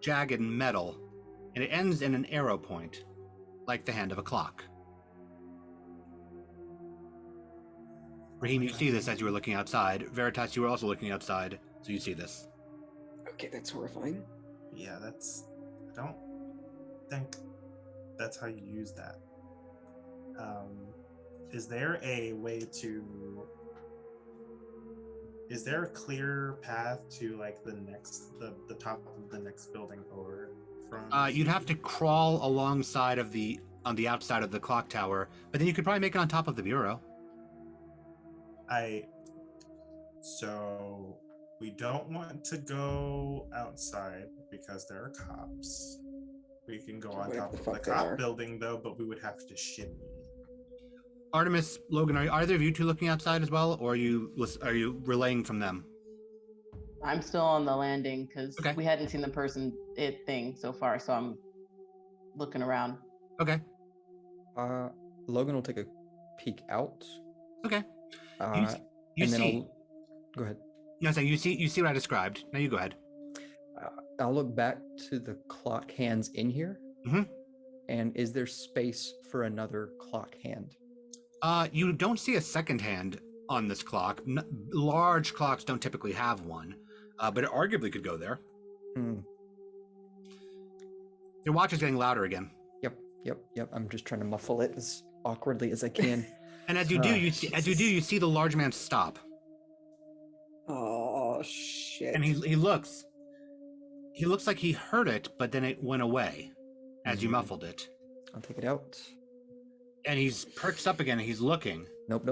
jagged metal, and it ends in an arrow point, like the hand of a clock. Raheem, you see this as you were looking outside. Veritas, you were also looking outside, so you see this. Okay, that's horrifying. Yeah, I don't think that's how you use that. Is there a way to? Is there a clear path to like the top of the next building over from? You'd have to crawl alongside of on the outside of the clock tower, but then you could probably make it on top of the bureau. So we don't want to go outside because there are cops. We can go on Whatever top the of the fuck they cop are. building though, but we would have to shimmy. Artemis, Logan, are either of you two looking outside as well, or are you relaying from them? I'm still on the landing because Okay. we hadn't seen the person thing so far, so I'm looking around. Okay. Logan will take a peek out. Okay. Uh, You and then see. I'll go ahead. No, so you see what I described. Now you go ahead. I'll look back to the clock hands in here. Mhm. And is there space for another clock hand? You don't see a second hand on this clock. Large clocks don't typically have one, but it arguably could go there. Hmm. Your watch is getting louder again. Yep. I'm just trying to muffle it as awkwardly as I can. And as you do, you see the large man stop, Oh shit. and he looks. He looks like he heard it, but then it went away as you Mhm. muffled it. I'll take it out. And he's perched up again, and he's looking. Nope.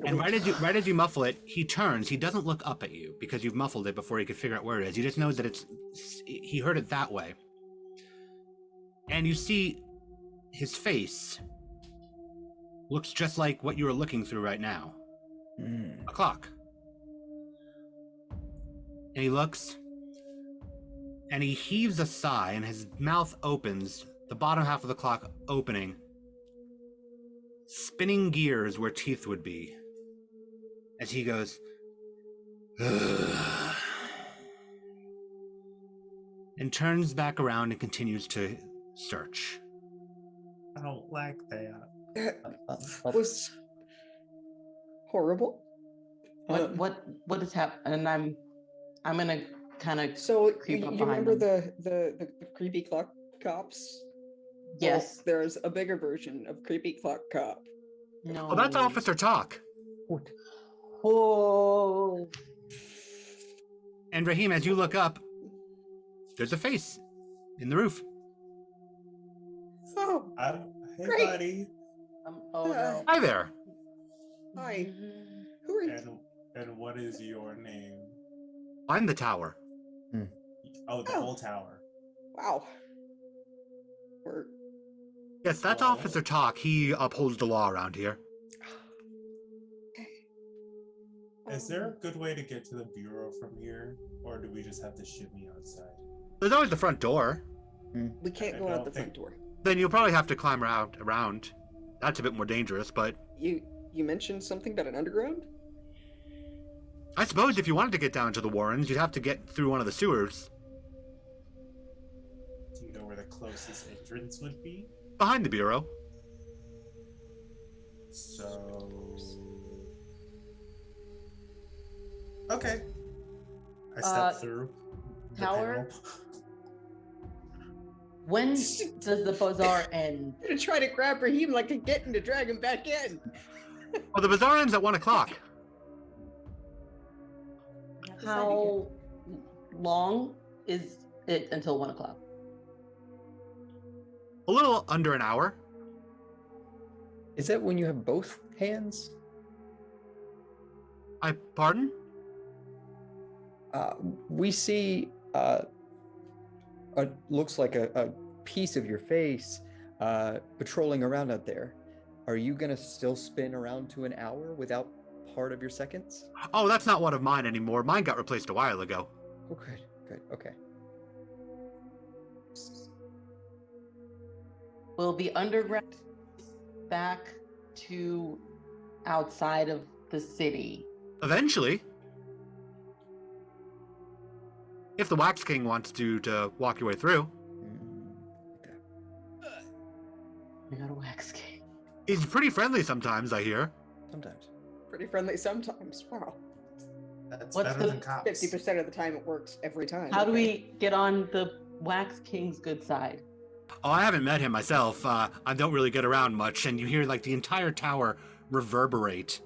And right as you muffle it, he turns. He doesn't look up at you because you've muffled it before he could figure out where it is. He just knows that he heard it that way. And you see his face looks just like what you are looking through right now. Hmm. A clock. And he looks, and he heaves a sigh, and his mouth opens, the bottom half of the clock opening, spinning gears where teeth would be. as he goes, and turns back around and continues to search. I don't like that. That was horrible. What has happened? And I'm gonna kind of So creep up you behind remember them. the creepy clock cops? Yes. Well, there's a bigger version of creepy clock cop. No. Oh, that's Officer Talk. Oh. And Raheem, as you look up, there's a face in the roof. Oh, Hey, Great. buddy. Oh no. Hi there. hi. Who are you? And what is your name? I'm the tower. Oh, the Oh. whole tower. Wow. We're Yes, that's Well- Officer Talk. He upholds the law around here. Is there a good way to get to the bureau from here, or do we just have to shimmy outside? There's always the front door. we can't I go out don't the front think- door. Then you'll probably have to climb around. That's a bit more dangerous, but You mentioned something about an underground? I suppose if you wanted to get down to the Warrens, you'd have to get through one of the sewers Do you know where the closest entrance would be? behind the bureau. So. Okay. I step through the Tower? panel. When does the bazaar end? I'm gonna try to grab Raheem like a kitten to drag him back in. Well, the bazaar ends at 1 o'clock. How long is it until 1 o'clock? A little under an hour. Is that when you have both hands? Pardon? We see looks like a piece of your face patrolling around out there. Are you gonna still spin around to an hour without part of your seconds? Oh, that's not one of mine anymore. Mine got replaced a while ago. Oh, good, okay. Will the underground back to outside of the city? Eventually. If the Wax King wants to walk your way through. Okay. We got a wax king. He's pretty friendly sometimes, I hear. Sometimes. Pretty friendly sometimes. Wow. That's What's better the- than cops. 50% of the time it works every time. How do Okay. we get on the wax king's good side? Oh, I haven't met him myself. I don't really get around much, and you hear like the entire tower reverberate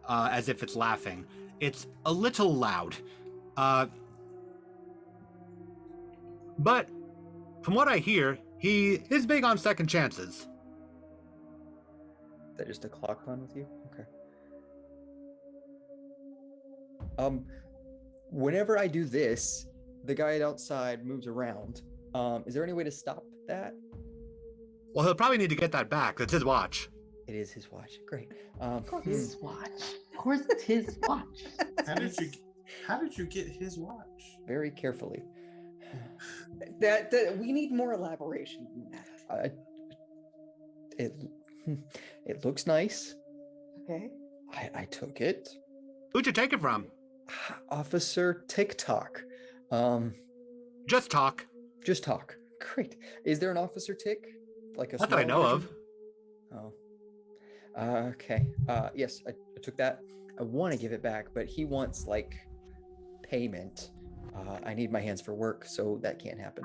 as if it's laughing. It's a little loud. But from what I hear, he is big on second chances. Is that just a clock on with you? Okay. Whenever I do this, the guy outside moves around. Is there any way to stop that? Well, he'll probably need to get that back. That's his watch. It is his watch. Great. His watch. Of course, it's his watch. How did you get his watch? Very carefully. That we need more elaboration than that. It looks nice. Okay. I took it. Who'd you take it from? Officer TikTok. Just talk. Just talk. Great. Is there an Officer Tick? Like a Not that I small know version? of. Oh. Okay. Yes, I took that. I want to give it back, but he wants like payment. I need my hands for work, so that can't happen.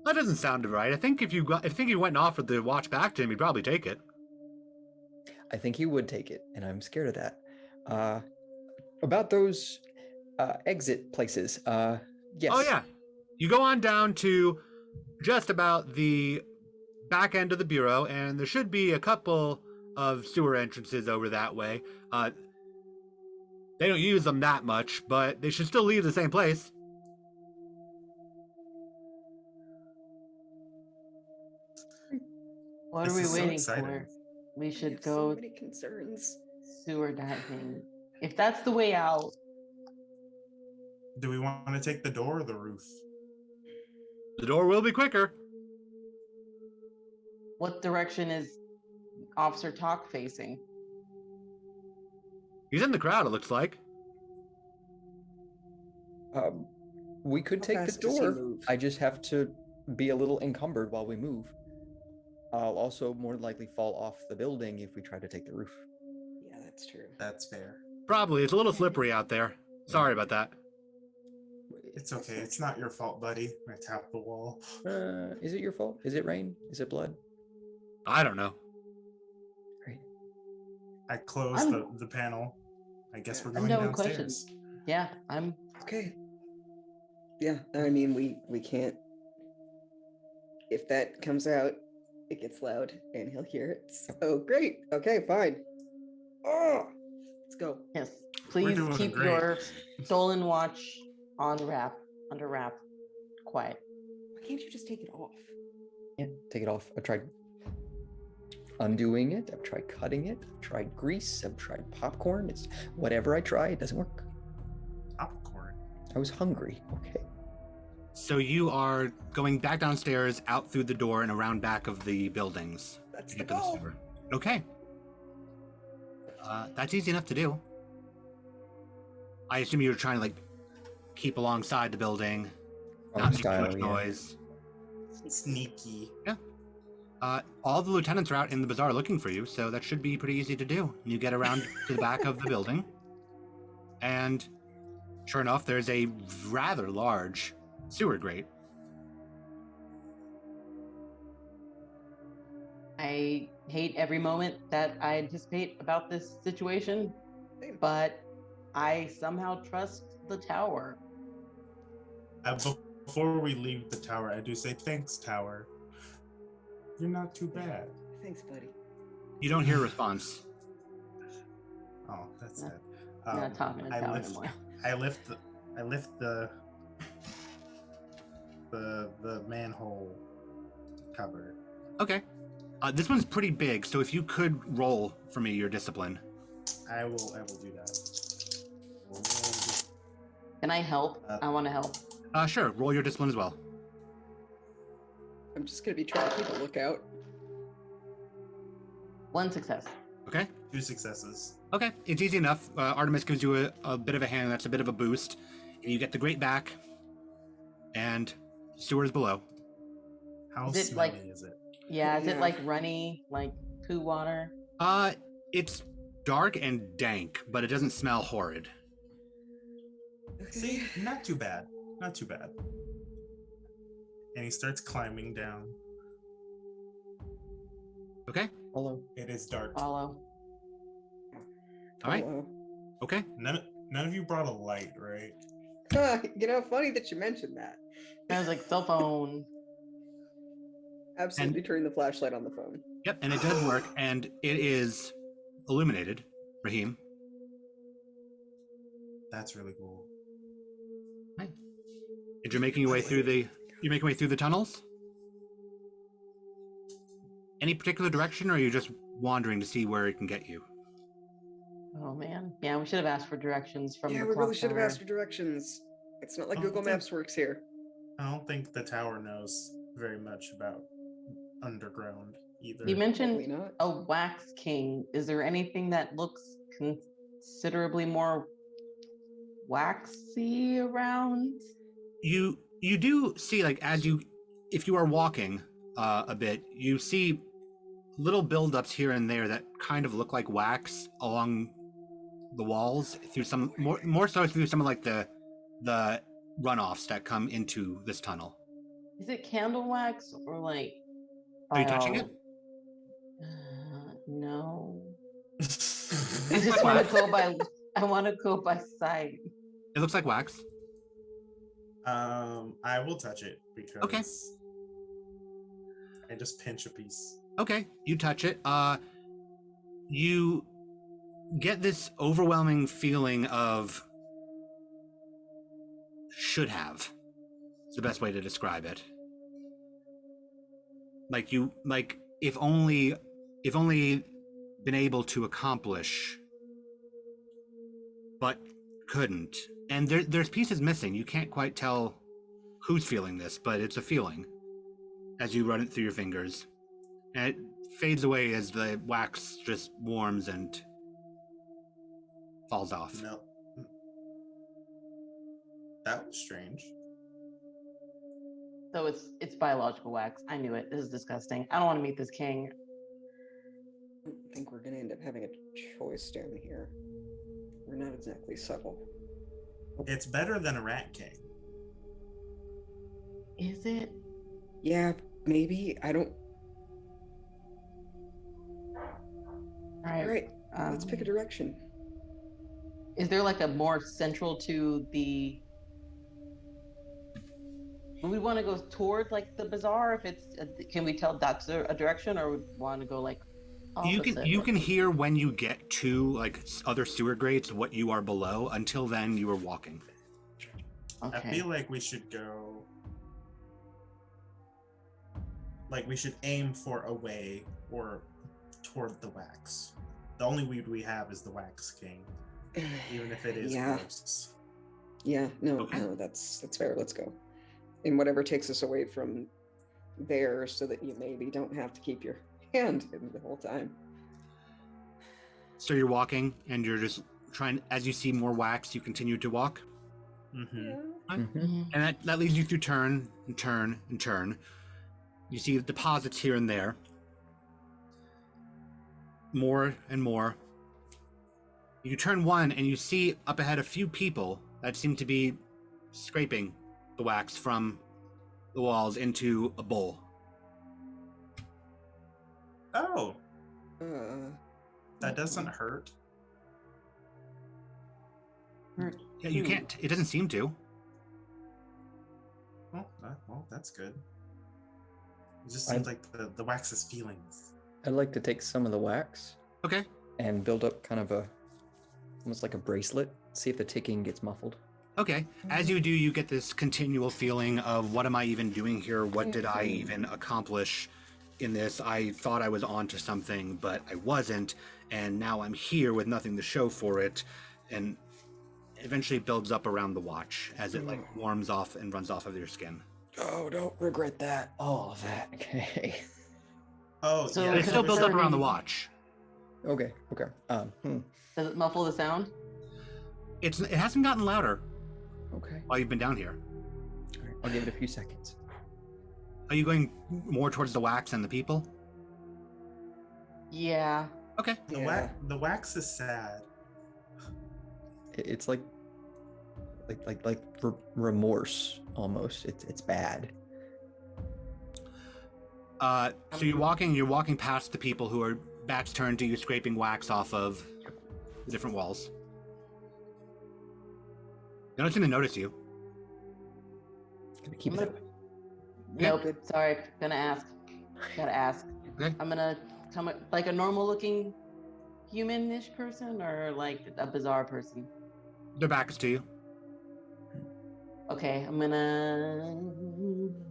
That doesn't sound right. I think if you went and offered the watch back to him, he'd probably take it. I think he would take it, and I'm scared of that. About those exit places. Yes. Oh yeah. You go on down to just about the back end of the bureau, and there should be a couple of sewer entrances over that way. They don't use them that much, but they should still lead the same place. What This are we is so waiting exciting. for? We I should have so go many concerns. sewer diving. If that's the way out, Do we want to take the door or the roof? The door will be quicker. what direction is Officer Talk facing? He's in the crowd, it looks like. We could How take the fast does he door. move? I just have to be a little encumbered while we move. I'll also more likely fall off the building if we try to take the roof. Yeah, that's true. That's fair. Probably. It's a little slippery out there. Sorry about that. It's okay. It's not your fault, buddy. I tapped the wall. Is it your fault? Is it rain? Is it blood? I don't know. Great. I closed the panel. I guess we're going no downstairs. questions. Yeah, I'm. Okay. Yeah, I mean, we can't. If that comes out, it gets loud, and he'll hear it. So great. Okay, fine. Oh, let's go. Yes. Please doing keep great. your stolen watch under wrap, quiet. Why can't you just take it off? Yeah, take it off. I've tried undoing it. I've tried cutting it. I've tried grease. I've tried popcorn. It's whatever I try, it doesn't work. Popcorn. I was hungry. Okay. So you are going back downstairs, out through the door, and around back of the buildings. That's to the get to the goal. sewer. Okay. That's easy enough to do. I assume you're trying to like keep alongside the building, not make too much noise. Sneaky. All the lieutenants are out in the bazaar looking for you, so that should be pretty easy to do. You get around to the back of the building, and sure enough, there's a rather large sewer grate. I hate every moment that I anticipate about this situation, Same. but I somehow trust the tower. Before we leave the tower, I do say thanks, tower. You're not too bad. Thanks, buddy. You don't hear a response. Oh, that's Yeah. it. Not talking to I tower lift, anymore. I lift the manhole cover. Okay. This one's pretty big, so if you could roll for me your discipline. I will do that. Can I help? I want to help. Sure, roll your discipline as well. I'm just gonna be trying to keep a lookout. 1 success. Okay? 2 successes. Okay, it's easy enough. Artemis gives you a bit of a hand, that's a bit of a boost. And you get the grate back, and sewers below. How Is it smelly like- is it? Yeah, is Yeah. it like runny, like poo water? It's dark and dank, but it doesn't smell horrid. See, not too bad. Not too bad. And he starts climbing down. Okay? Hello. It is dark. Follow. Alright. Hello. Okay. None of you brought a light, right? You know, funny that you mentioned that. I was like, cell phone. Absolutely turn the flashlight on the phone. Yep, and it does work, and it is illuminated, Raheem. That's really cool. And you're making your way through the tunnels? Any particular direction, or are you just wandering to see where it can get you? Oh man. Yeah, we should have asked for directions from Yeah, the we clock really should have tower. asked for directions. It's not like Oh, Google thank- Maps works here. I don't think the tower knows very much about underground either. You mentioned Probably not. a wax king. Is there anything that looks considerably more waxy around? You do see, like, if you are walking a bit, you see little buildups here and there that kind of look like wax along the walls through some more so through some of like the runoffs that come into this tunnel. Is it candle wax or like? Are you touching it? No. It I looks just like want wax. to go by. I want to go by sight. It looks like wax. I will touch it because Okay. I just pinch a piece. Okay, you touch it. You get this overwhelming feeling of should have. It's the best way to describe it. Like if only been able to accomplish, but couldn't. And there's pieces missing. You can't quite tell who's feeling this, but it's a feeling as you run it through your fingers. And it fades away as the wax just warms and falls off. No. That was strange. So it's biological wax. I knew it. This is disgusting. I don't want to meet this king. I don't think we're going to end up having a choice down here. We're not exactly subtle. It's better than a rat king. Is it? Yeah, maybe. I don't. All right. All right, let's pick a direction. Is there like a more central to the? Do we want to go toward like the bazaar? If it's, can we tell that's a direction, or we want to go like? Opposite? You can hear when you get to like other sewer grates what you are below. Until then, you are walking. Okay. I feel like we should go. Like we should aim for away or toward the wax. The only weed we have is the Wax King, even if it is Yeah. gross. Yeah, no, Okay. no, that's fair. Let's go. And whatever takes us away from there so that you maybe don't have to keep your hand in the whole time. So you're walking, and you're just trying. As you see more wax, you continue to walk, Mm-hmm. Mhm. and that leads you through turn and turn and turn. You see deposits here and there, more and more. You turn one, and you see up ahead a few people that seem to be scraping the wax from the walls into a bowl. Oh, Uh, that doesn't hurt. Yeah, you can't. It doesn't seem to. Well, that's good. It just seems like the wax's feelings. I'd like to take some of the wax Okay. and build up kind of almost like a bracelet. See if the ticking gets muffled. Okay. As you do, you get this continual feeling of what am I even doing here? What did I even accomplish in this? I thought I was onto something, but I wasn't, and now I'm here with nothing to show for it, and eventually it builds up around the watch as it like warms off and runs off of your skin. Oh, don't regret that. All of that. Okay. Oh, So- yeah. And it still builds up Sure. around the watch. Okay. Does it muffle the sound? It hasn't gotten louder Okay. while you've been down here. All right. I'll give it a few seconds. Are you going more towards the wax and the people? Yeah. Okay. The wax is sad. It's like remorse almost. It's bad. So you're walking past the people who are backs turned to you, scraping wax off of the different walls. They don't seem to notice you. Gonna keep I'm it. gonna- Nope. Sorry. Gonna ask. Gotta ask. Okay. I'm gonna come like a normal looking human-ish person or like a bizarre person. Their backs to you. Okay, I'm gonna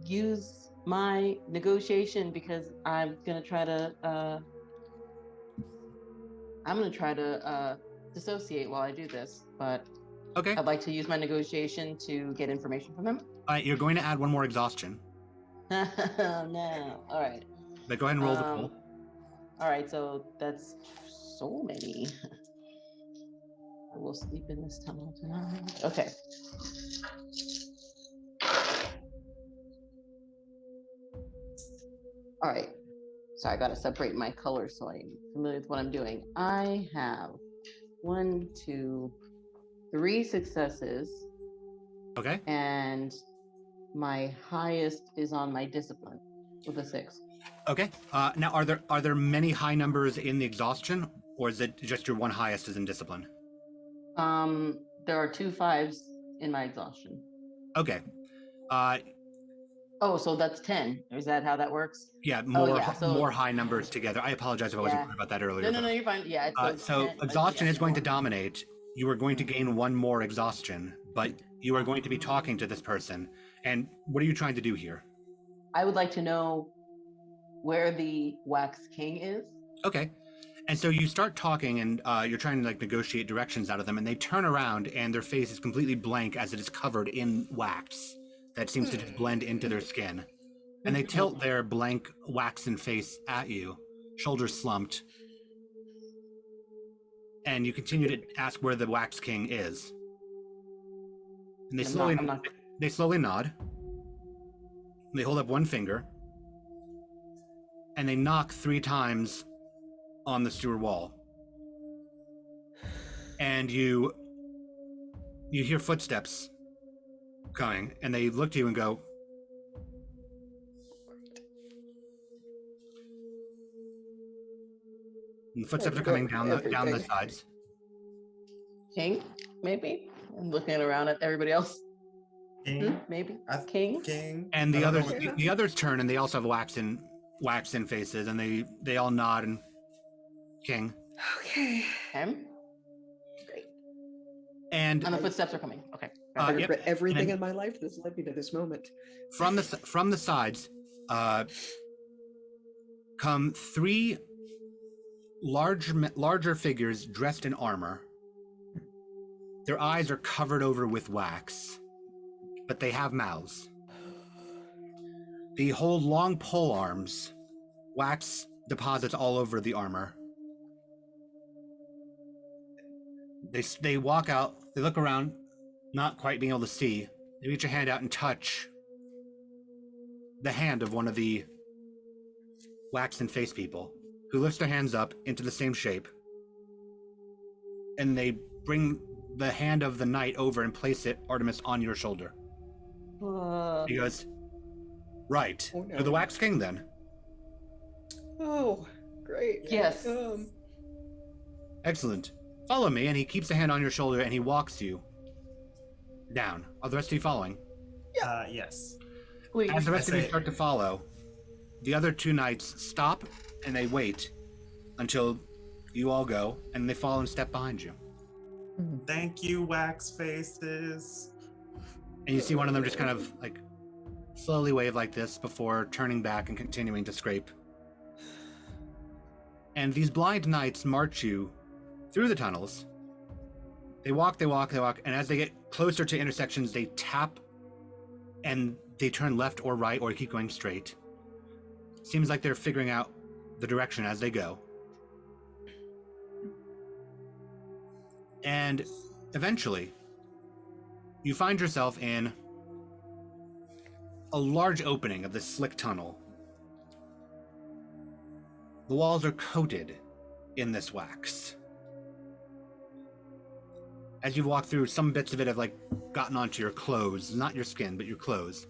use my negotiation because I'm gonna try to dissociate while I do this, but Okay. I'd like to use my negotiation to get information from him. You're going to add one more exhaustion, No. All right. but go ahead and roll the pool. All right, so that's so many. I will sleep in this tunnel tonight. Okay. All right. So I gotta separate my colors so I'm familiar with what I'm doing. I have 1, 2, 3 successes, Okay. and my highest is on my discipline with a 6. Okay. Now, are there many high numbers in the exhaustion, or is it just your one highest is in discipline? There are 2 5s in my exhaustion. Okay. Oh, so that's 10. Is that how that works? Yeah, more yeah, so- more high numbers together. I apologize if I wasn't Yeah. clear about that earlier. No, you're fine. Yeah, it's So 10, exhaustion yeah, is going to more. dominate. You are going to gain one more exhaustion, but you are going to be talking to this person. And what are you trying to do here? I would like to know where the Wax King is. Okay. And so you start talking, and you're trying to like negotiate directions out of them, and they turn around, and their face is completely blank as it is covered in wax that seems to just blend into their skin. And they tilt their blank waxen face at you, shoulders slumped. And you continue to ask where the Wax King is. And they I'm not. slowly nod. They hold up one finger. And they knock 3 times on the sewer wall. And you hear footsteps coming, and they look to you and go, and the footsteps are coming down the sides. King, maybe? I'm looking around at everybody else. King? Maybe? I- King? King. And I the don't know others what- the others turn, and they also have waxen faces, and they all nod and King. Okay. Him? And And the footsteps are coming. Okay. I yep. regret everything And- in my life that's led me to this moment. from the sides come 3 larger figures dressed in armor. Their eyes are covered over with wax, but they have mouths. They hold long pole arms, wax deposits all over the armor. They walk out, they look around, not quite being able to see. They reach a hand out and touch the hand of one of the waxen face people, who lifts their hands up into the same shape. And they bring the hand of the knight over and place it, Artemis, on your shoulder. He goes, right. Oh, no. You're the Wax King, then. Oh, great. Yes. Excellent. Follow me, and he keeps a hand on your shoulder, and he walks you down. Are the rest of you following? Yes. Please. As the rest of you say- start to follow, the other 2 knights stop, and they wait until you all go, and they follow and step behind you. Thank you, wax faces. And you see one of them just kind of, like, slowly wave like this before turning back and continuing to scrape. And these blind knights march you through the tunnels. They walk, and as they get closer to intersections, they tap, and they turn left or right, or keep going straight. Seems like they're figuring out the direction as they go. And eventually, you find yourself in a large opening of this slick tunnel. The walls are coated in this wax. As you walk through, some bits of it have like gotten onto your clothes, not your skin, but your clothes.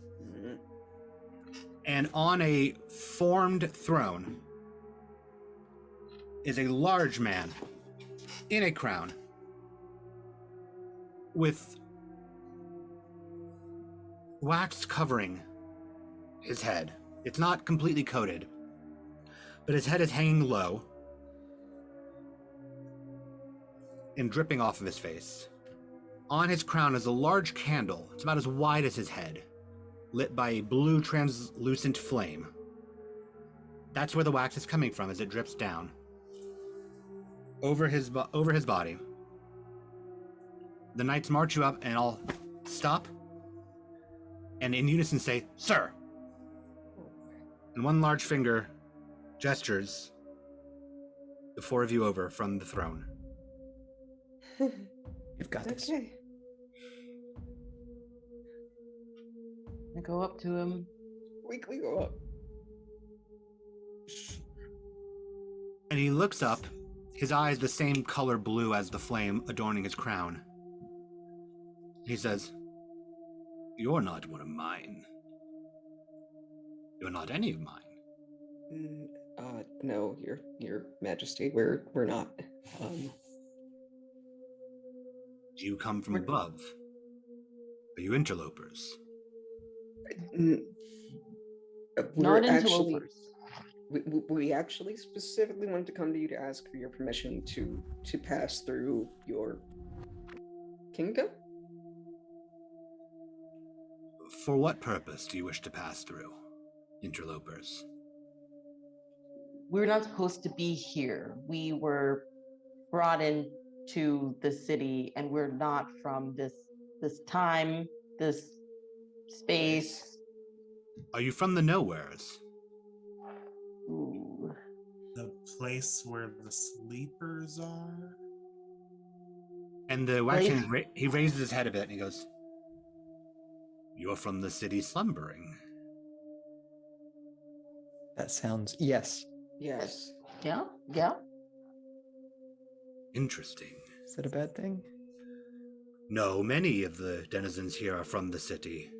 And on a formed throne is a large man in a crown with wax covering his head. It's not completely coated, but his head is hanging low and dripping off of his face. On his crown is a large candle. It's about as wide as his head, lit by a blue translucent flame. That's where the wax is coming from as it drips down over his body. The knights march you up, and I'll stop and in unison say, "Sir." And one large finger gestures the 4 of you over from the throne. You've got this. Okay. I go up to him. We go up. And he looks up, his eyes the same color blue as the flame adorning his crown. He says, "You're not one of mine. You're not any of mine." No, your Majesty, we're not. Do you come from above? Are you interlopers? We're Not actually, interlopers. we actually specifically wanted to come to you to ask for your permission to pass through your kingdom. For what purpose do you wish to pass through, interlopers? We're not supposed to be here. We were brought into the city, and we're not from this time, this space. Are you from the nowheres? Ooh. The place where the sleepers are. And the wax king, he raises his head a bit and he goes, "You're from the city slumbering." That sounds, yes. Yes. Yeah, yeah. Interesting. Is that a bad thing? No, many of the denizens here are from the city.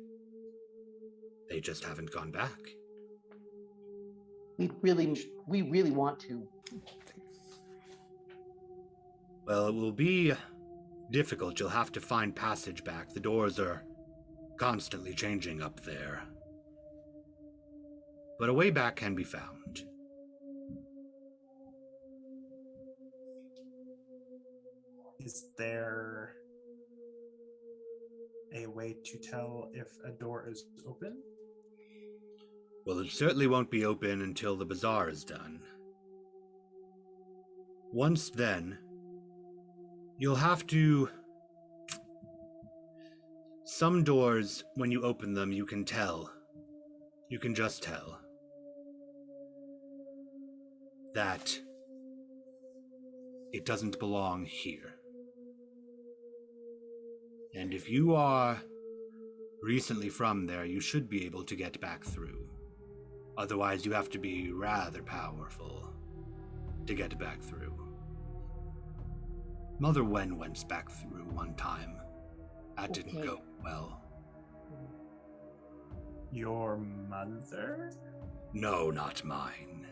They just haven't gone back. We really want to. Well, it will be difficult. You'll have to find passage back. The doors are constantly changing up there. But a way back can be found. Is there a way to tell if a door is open? Well, it certainly won't be open until the bazaar is done. Once then, you'll have to... Some doors, when you open them, you can tell. You can just tell that it doesn't belong here. And if you are recently from there, you should be able to get back through. Otherwise, you have to be rather powerful to get back through. Mother Wen went back through one time. That didn't go well. Your mother? No, not mine.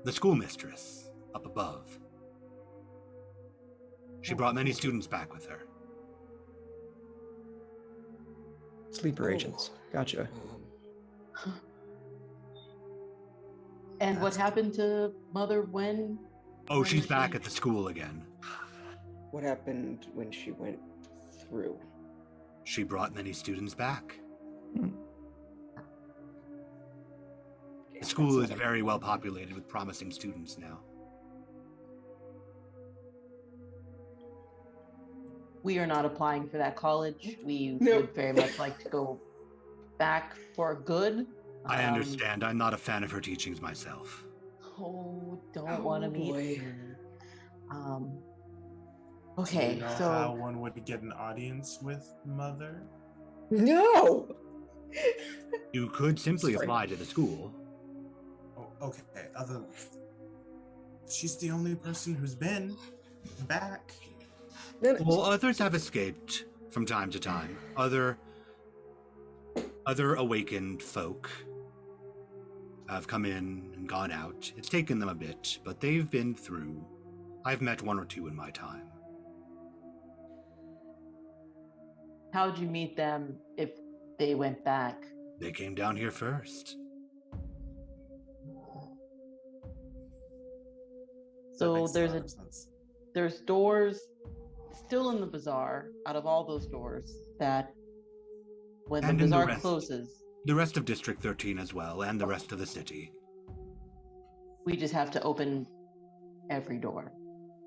The schoolmistress, up above. She brought many students back with her. Sleeper agents. Gotcha. And what happened to Mother when? Oh, she's back at the school again. What happened when she went through? She brought many students back. The school is very well populated with promising students now. We are not applying for that college. We Nope. would very much like to go back for good. I understand. I'm not a fan of her teachings myself. Oh, don't want to Oh, meet boy. her. Do Okay, you know so how one would get an audience with Mother? No! You could simply Sorry. apply to the school. Oh, okay. She's the only person who's been back. Well, others have escaped from time to time. Other awakened folk have come in and gone out. It's taken them a bit, but they've been through. I've met one or two in my time. how'd you meet them if they went back? They came down here first. That So makes a lot of sense. there's doors still in the bazaar out of all those doors that when And the in the bazaar rest. closes, The rest of District 13 as well, and the rest of the city. we just have to open every door.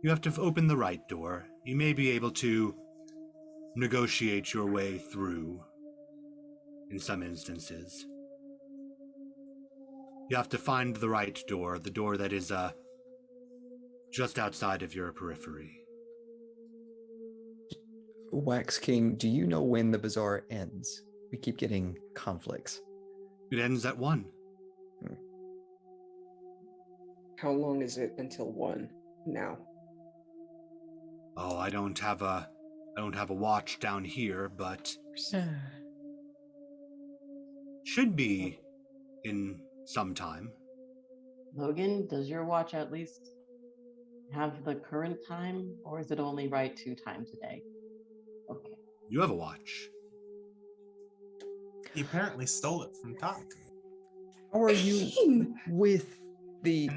You have to open the right door. You may be able to negotiate your way through in some instances. You have to find the right door, the door that is just outside of your periphery. Wax King, do you know when the bazaar ends? We keep getting conflicts. It ends at 1. How long is it until 1 now? Oh, I don't have a watch down here, but should be in some time. Logan, does your watch at least have the current time, or is it only right 2 times a day? Okay. You have a watch. He apparently stole it from Talk. How are you with the?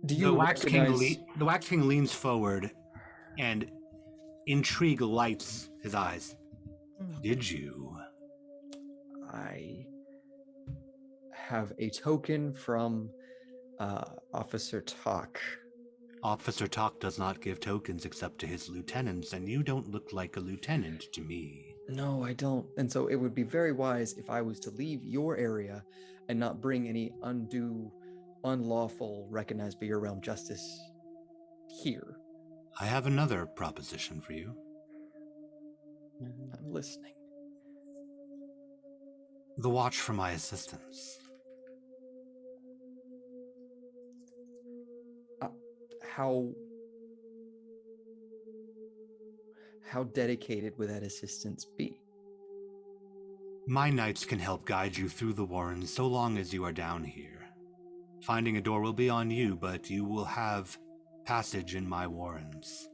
Do you The Wax recognize? King leans forward, and intrigue lights his eyes. Did you? I have a token from Officer Talk. Officer Talk does not give tokens except to his lieutenants, and you don't look like a lieutenant to me. No, I don't. And so it would be very wise if I was to leave your area and not bring any undue, unlawful, recognized by your realm justice here. I have another proposition for you. I'm listening. The watch for my assistance. How dedicated would that assistance be? My knights can help guide you through the warrens so long as you are down here. Finding a door will be on you, but you will have passage in my warrens.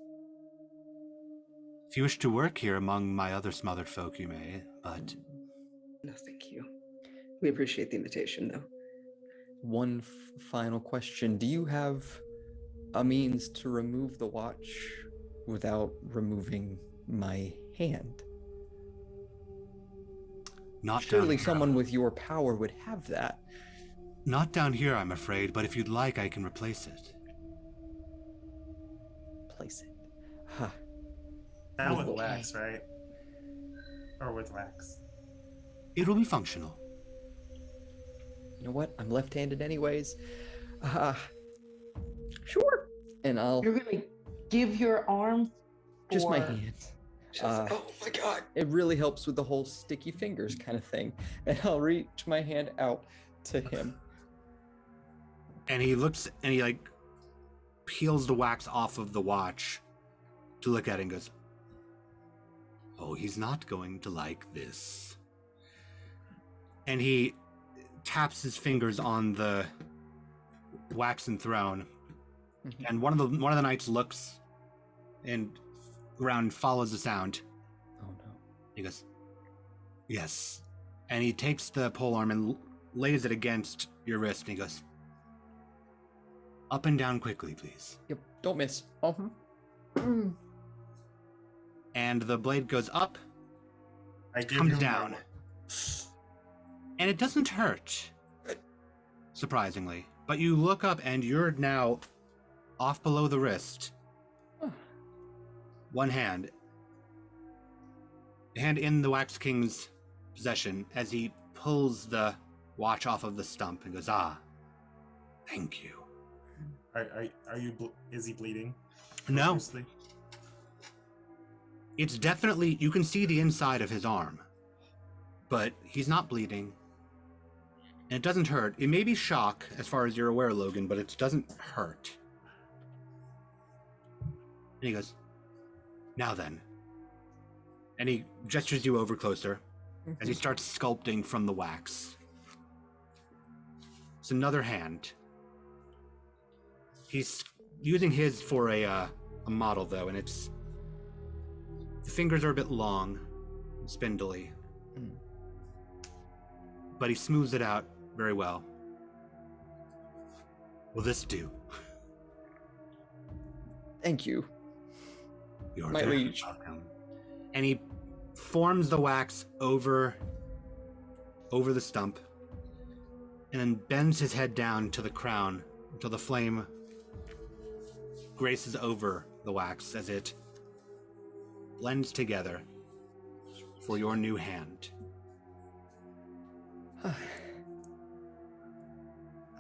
If you wish to work here among my other smothered folk, you may, but... No, thank you. We appreciate the invitation, though. One final question. Do you have a means to remove the watch without removing my hand? Not Surely down here. someone with your power would have that. Not down here, I'm afraid, but if you'd like, I can replace it. Place it. Ha. Not with Okay. wax, right? Or with wax. It will be functional. You know what? I'm left-handed anyways. Sure. And I'll You're gonna give your arm just my for- hand. Oh my god. It really helps with the whole sticky fingers kind of thing. And I'll reach my hand out to him. And he looks, and he, like, peels the wax off of the watch to look at it and goes, oh, he's not going to like this. And he taps his fingers on the waxen throne, and one of the knights looks and around, follows the sound. Oh no. He goes, yes. And he takes the polearm and lays it against your wrist, and he goes, up and down quickly, please. Yep. Don't miss. And the blade goes up, I give comes him down, my- and it doesn't hurt, surprisingly. But you look up, and you're now off below the wrist. One hand in the Wax King's possession, as he pulls the watch off of the stump and goes, ah, thank you. Are you? Is he bleeding? No, Profusely? it's definitely, you can see the inside of his arm, but he's not bleeding, and it doesn't hurt. It may be shock, as far as you're aware, Logan, but it doesn't hurt. And he goes, now then. And he gestures you over closer as he starts sculpting from the wax. It's another hand. He's using his for a model, though, and it's... The fingers are a bit long and spindly. But he smooths it out very well. Will this do? Thank you. You're My very liege. welcome. And he forms the wax over the stump, and then bends his head down to the crown until the flame graces over the wax as it blends together for your new hand.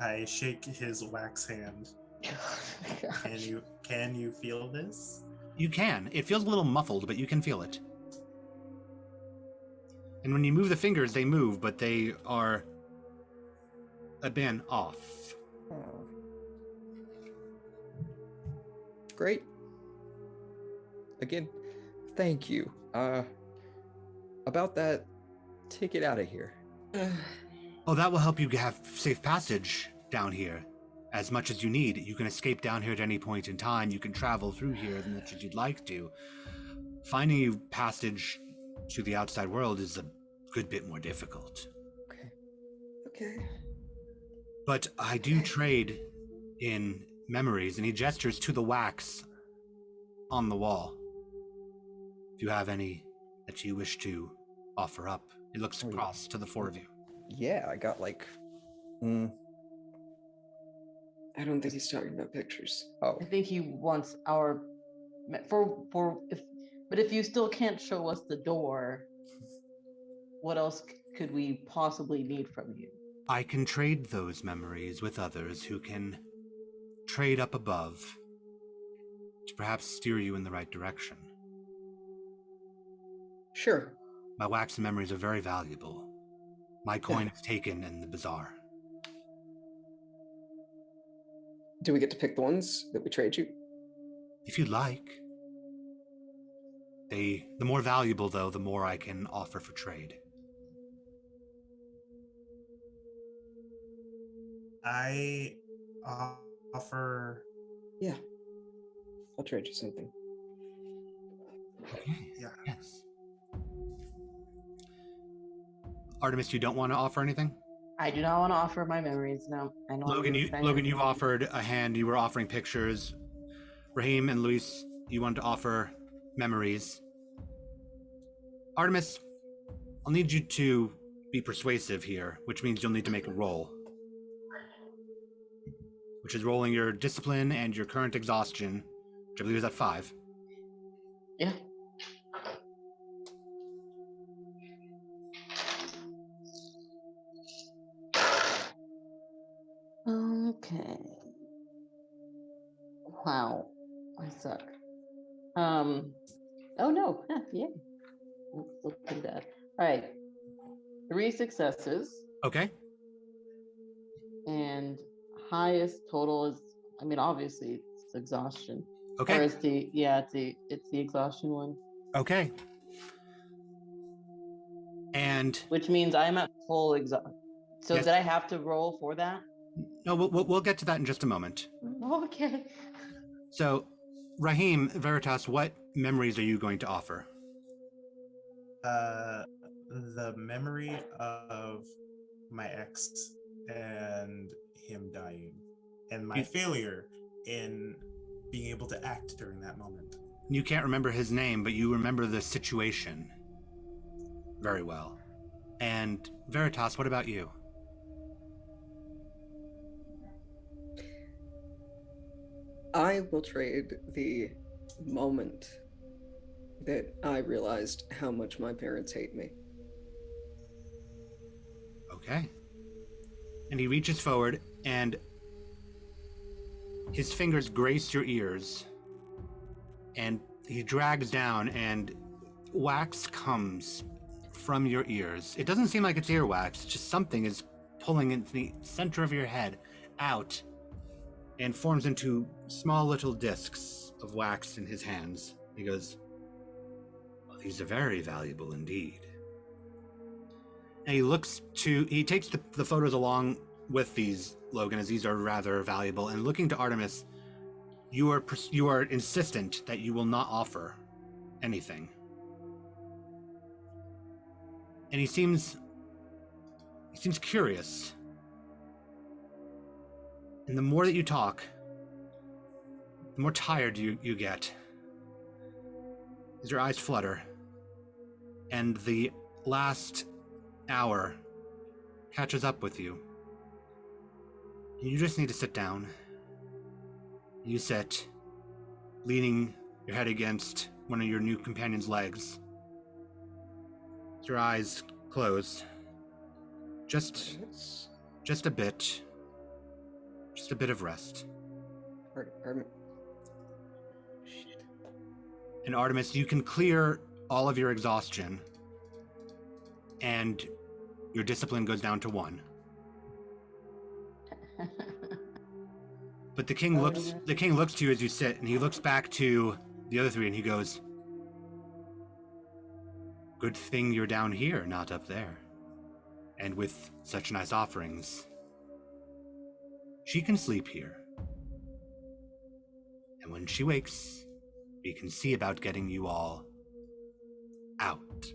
I shake his wax hand. Can you feel this? You can. It feels a little muffled, but you can feel it. And when you move the fingers, they move, but they are a bit off. Great. Again, thank you. About that ticket out of here. Oh, that will help you have safe passage down here. As much as you need. You can escape down here at any point in time. You can travel through here as much as you'd like to. Finding you passage to the outside world is a good bit more difficult. Okay. But I do trade in memories, and he gestures to the wax on the wall. If you have any that you wish to offer up. He looks across to the four of you. Yeah, I got like... I don't think he's talking about pictures. Oh, I think he wants our but if you still can't show us the door, what else could we possibly need from you? I can trade those memories with others who can trade up above to perhaps steer you in the right direction. Sure. My wax memories are very valuable. My coin is taken in the bazaar. Do we get to pick the ones that we trade you? If you'd like. The more valuable, though, the more I can offer for trade. I offer. Yeah. I'll trade you something. Okay. Yeah. Yes. Artemis, you don't want to offer anything? I do not want to offer my memories. No, I don't. Logan, you've offered a hand. You were offering pictures. Raheem and Luis, you wanted to offer memories. Artemis, I'll need you to be persuasive here, which means you'll need to make a roll. Which is rolling your discipline and your current exhaustion, which I believe is at 5. Yeah. Okay. Wow, I suck. Oh no, yeah. Let's look at that. All right. 3 successes Okay. and highest total is, I mean, obviously it's exhaustion. Or Okay. it's the exhaustion one. Okay. And Which means I'm at full exhaustion. So Yes. did I have to roll for that? no, we'll get to that in just a moment. Okay. So, Raheem, Veritas, what memories are you going to offer? The memory of my ex and him dying, and my failure in being able to act during that moment. You can't remember his name, but you remember the situation very well. And Veritas, what about you? I will trade the moment that I realized how much my parents hate me. Okay. And he reaches forward, and his fingers grace your ears, and he drags down, and wax comes from your ears. It doesn't seem like it's earwax, it's just something is pulling into the center of your head out and forms into small little discs of wax in his hands. He goes, well, these are very valuable indeed. And he takes the photos along with these, Logan, as these are rather valuable, and looking to Artemis, you are insistent that you will not offer anything. And he seems curious. And the more that you talk, the more tired you get. As your eyes flutter. And the last hour catches up with you. And you just need to sit down. You sit, leaning your head against one of your new companion's legs. Your eyes close. Just a bit. Just a bit of rest. And Artemis, you can clear all of your exhaustion, and your discipline goes down to 1. But the king looks to you as you sit, and he looks back to the other 3, and he goes, good thing you're down here, not up there. And with such nice offerings, she can sleep here. And when she wakes, we can see about getting you all out.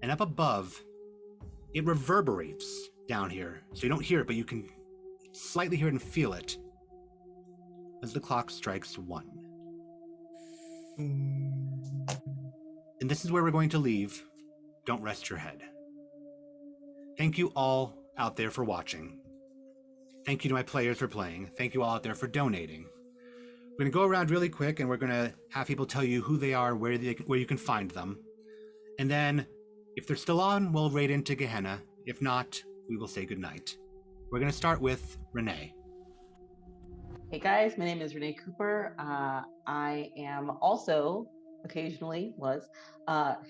And up above, it reverberates down here. So you don't hear it, but you can slightly hear it and feel it as the clock strikes 1. And this is where we're going to leave. Don't rest your head. Thank you all out there for watching. Thank you to my players for playing. Thank you all out there for donating. We're going to go around really quick, and we're going to have people tell you who they are, where you can find them. And then, if they're still on, we'll raid into Gehenna. If not, we will say goodnight. We're going to start with Renee. Hey guys, my name is Renee Cooper. I am also occasionally was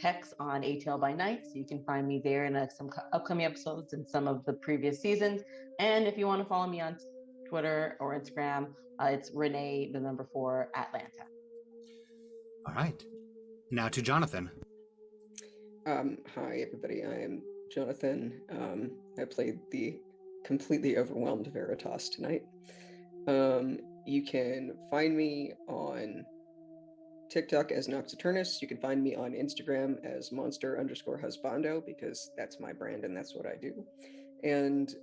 Hex on ATL by Night. So you can find me there in some upcoming episodes and some of the previous seasons. And if you want to follow me on Twitter or Instagram, it's Renee, the number 4, Atlanta. All right. Now to Jonathan. Hi, everybody. I am Jonathan. I played the completely overwhelmed Veritas tonight. You can find me on TikTok as Noxaturnus. You can find me on Instagram as monster_husbando, because that's my brand and that's what I do. And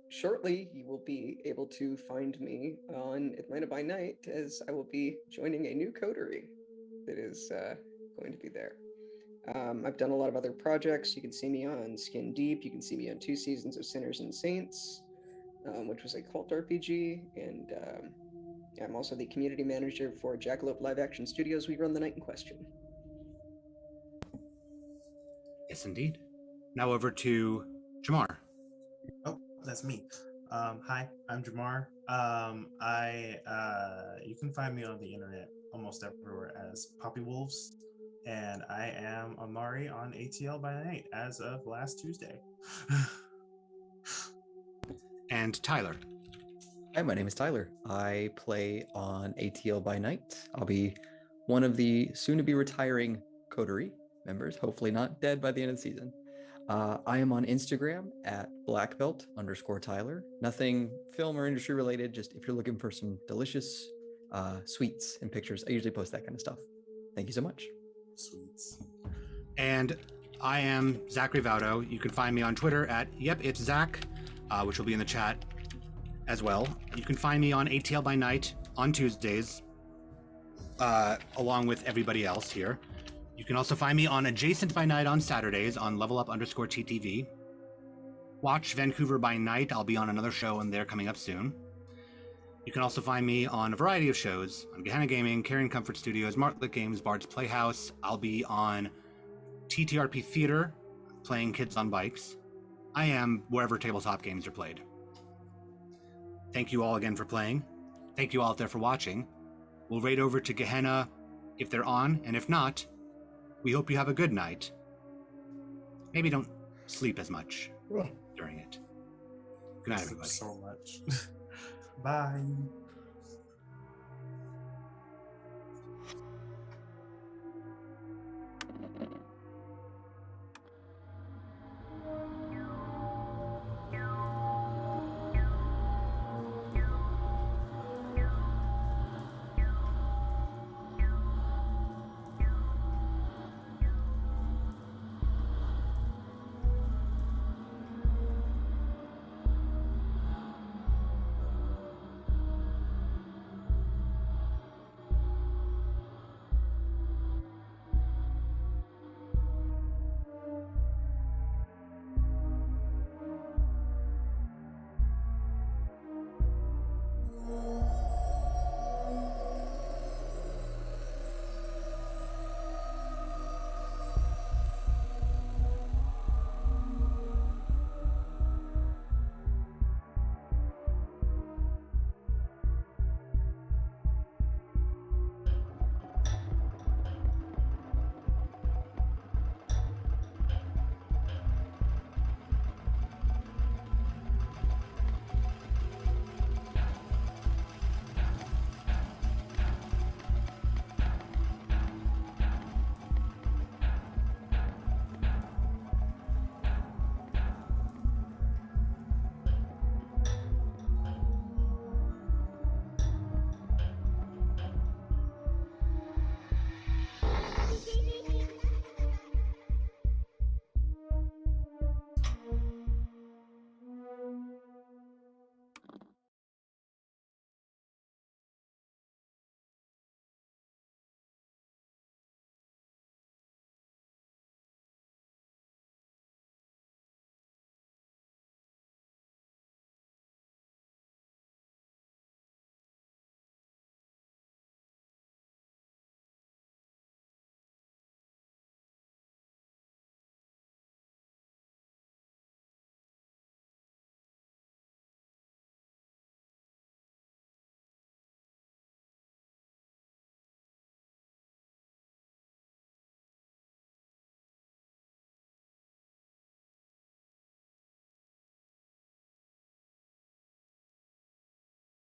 shortly, you will be able to find me on Atlanta by Night, as I will be joining a new coterie that is going to be there. I've done a lot of other projects. You can see me on Skin Deep. You can see me on 2 seasons of Sinners and Saints, which was a cult RPG. And I'm also the community manager for Jackalope Live Action Studios. We run the Night in Question. Yes, indeed. Now over to Jamar. Oh, that's me. Hi, I'm Jamar. You can find me on the internet almost everywhere as Poppy Wolves, and I am Amari on ATL by Night as of last Tuesday. And Tyler. Hi, my name is Tyler. I play on ATL by Night. I'll be one of the soon-to-be retiring coterie members, hopefully not dead by the end of the season. I am on Instagram at blackbelt_Tyler. Nothing film or industry related, just if you're looking for some delicious sweets and pictures, I usually post that kind of stuff. Thank you so much. Sweets. And I am Zachary Vaudo. You can find me on Twitter at YepIt'sZach, which will be in the chat as well. You can find me on ATL by Night on Tuesdays, along with everybody else here. You can also find me on Adjacent by Night on Saturdays on levelup_TTV. Watch Vancouver by Night. I'll be on another show and they're coming up soon. You can also find me on a variety of shows on Gehenna Gaming, Carrion Comfort Studios, Martlet Games, Bard's Playhouse. I'll be on TTRP Theater, playing Kids on Bikes. I am wherever tabletop games are played. Thank you all again for playing. Thank you all out there for watching. We'll raid over to Gehenna if they're on, and if not, we hope you have a good night. Maybe don't sleep as much during it. Good night, everybody. So much. Bye.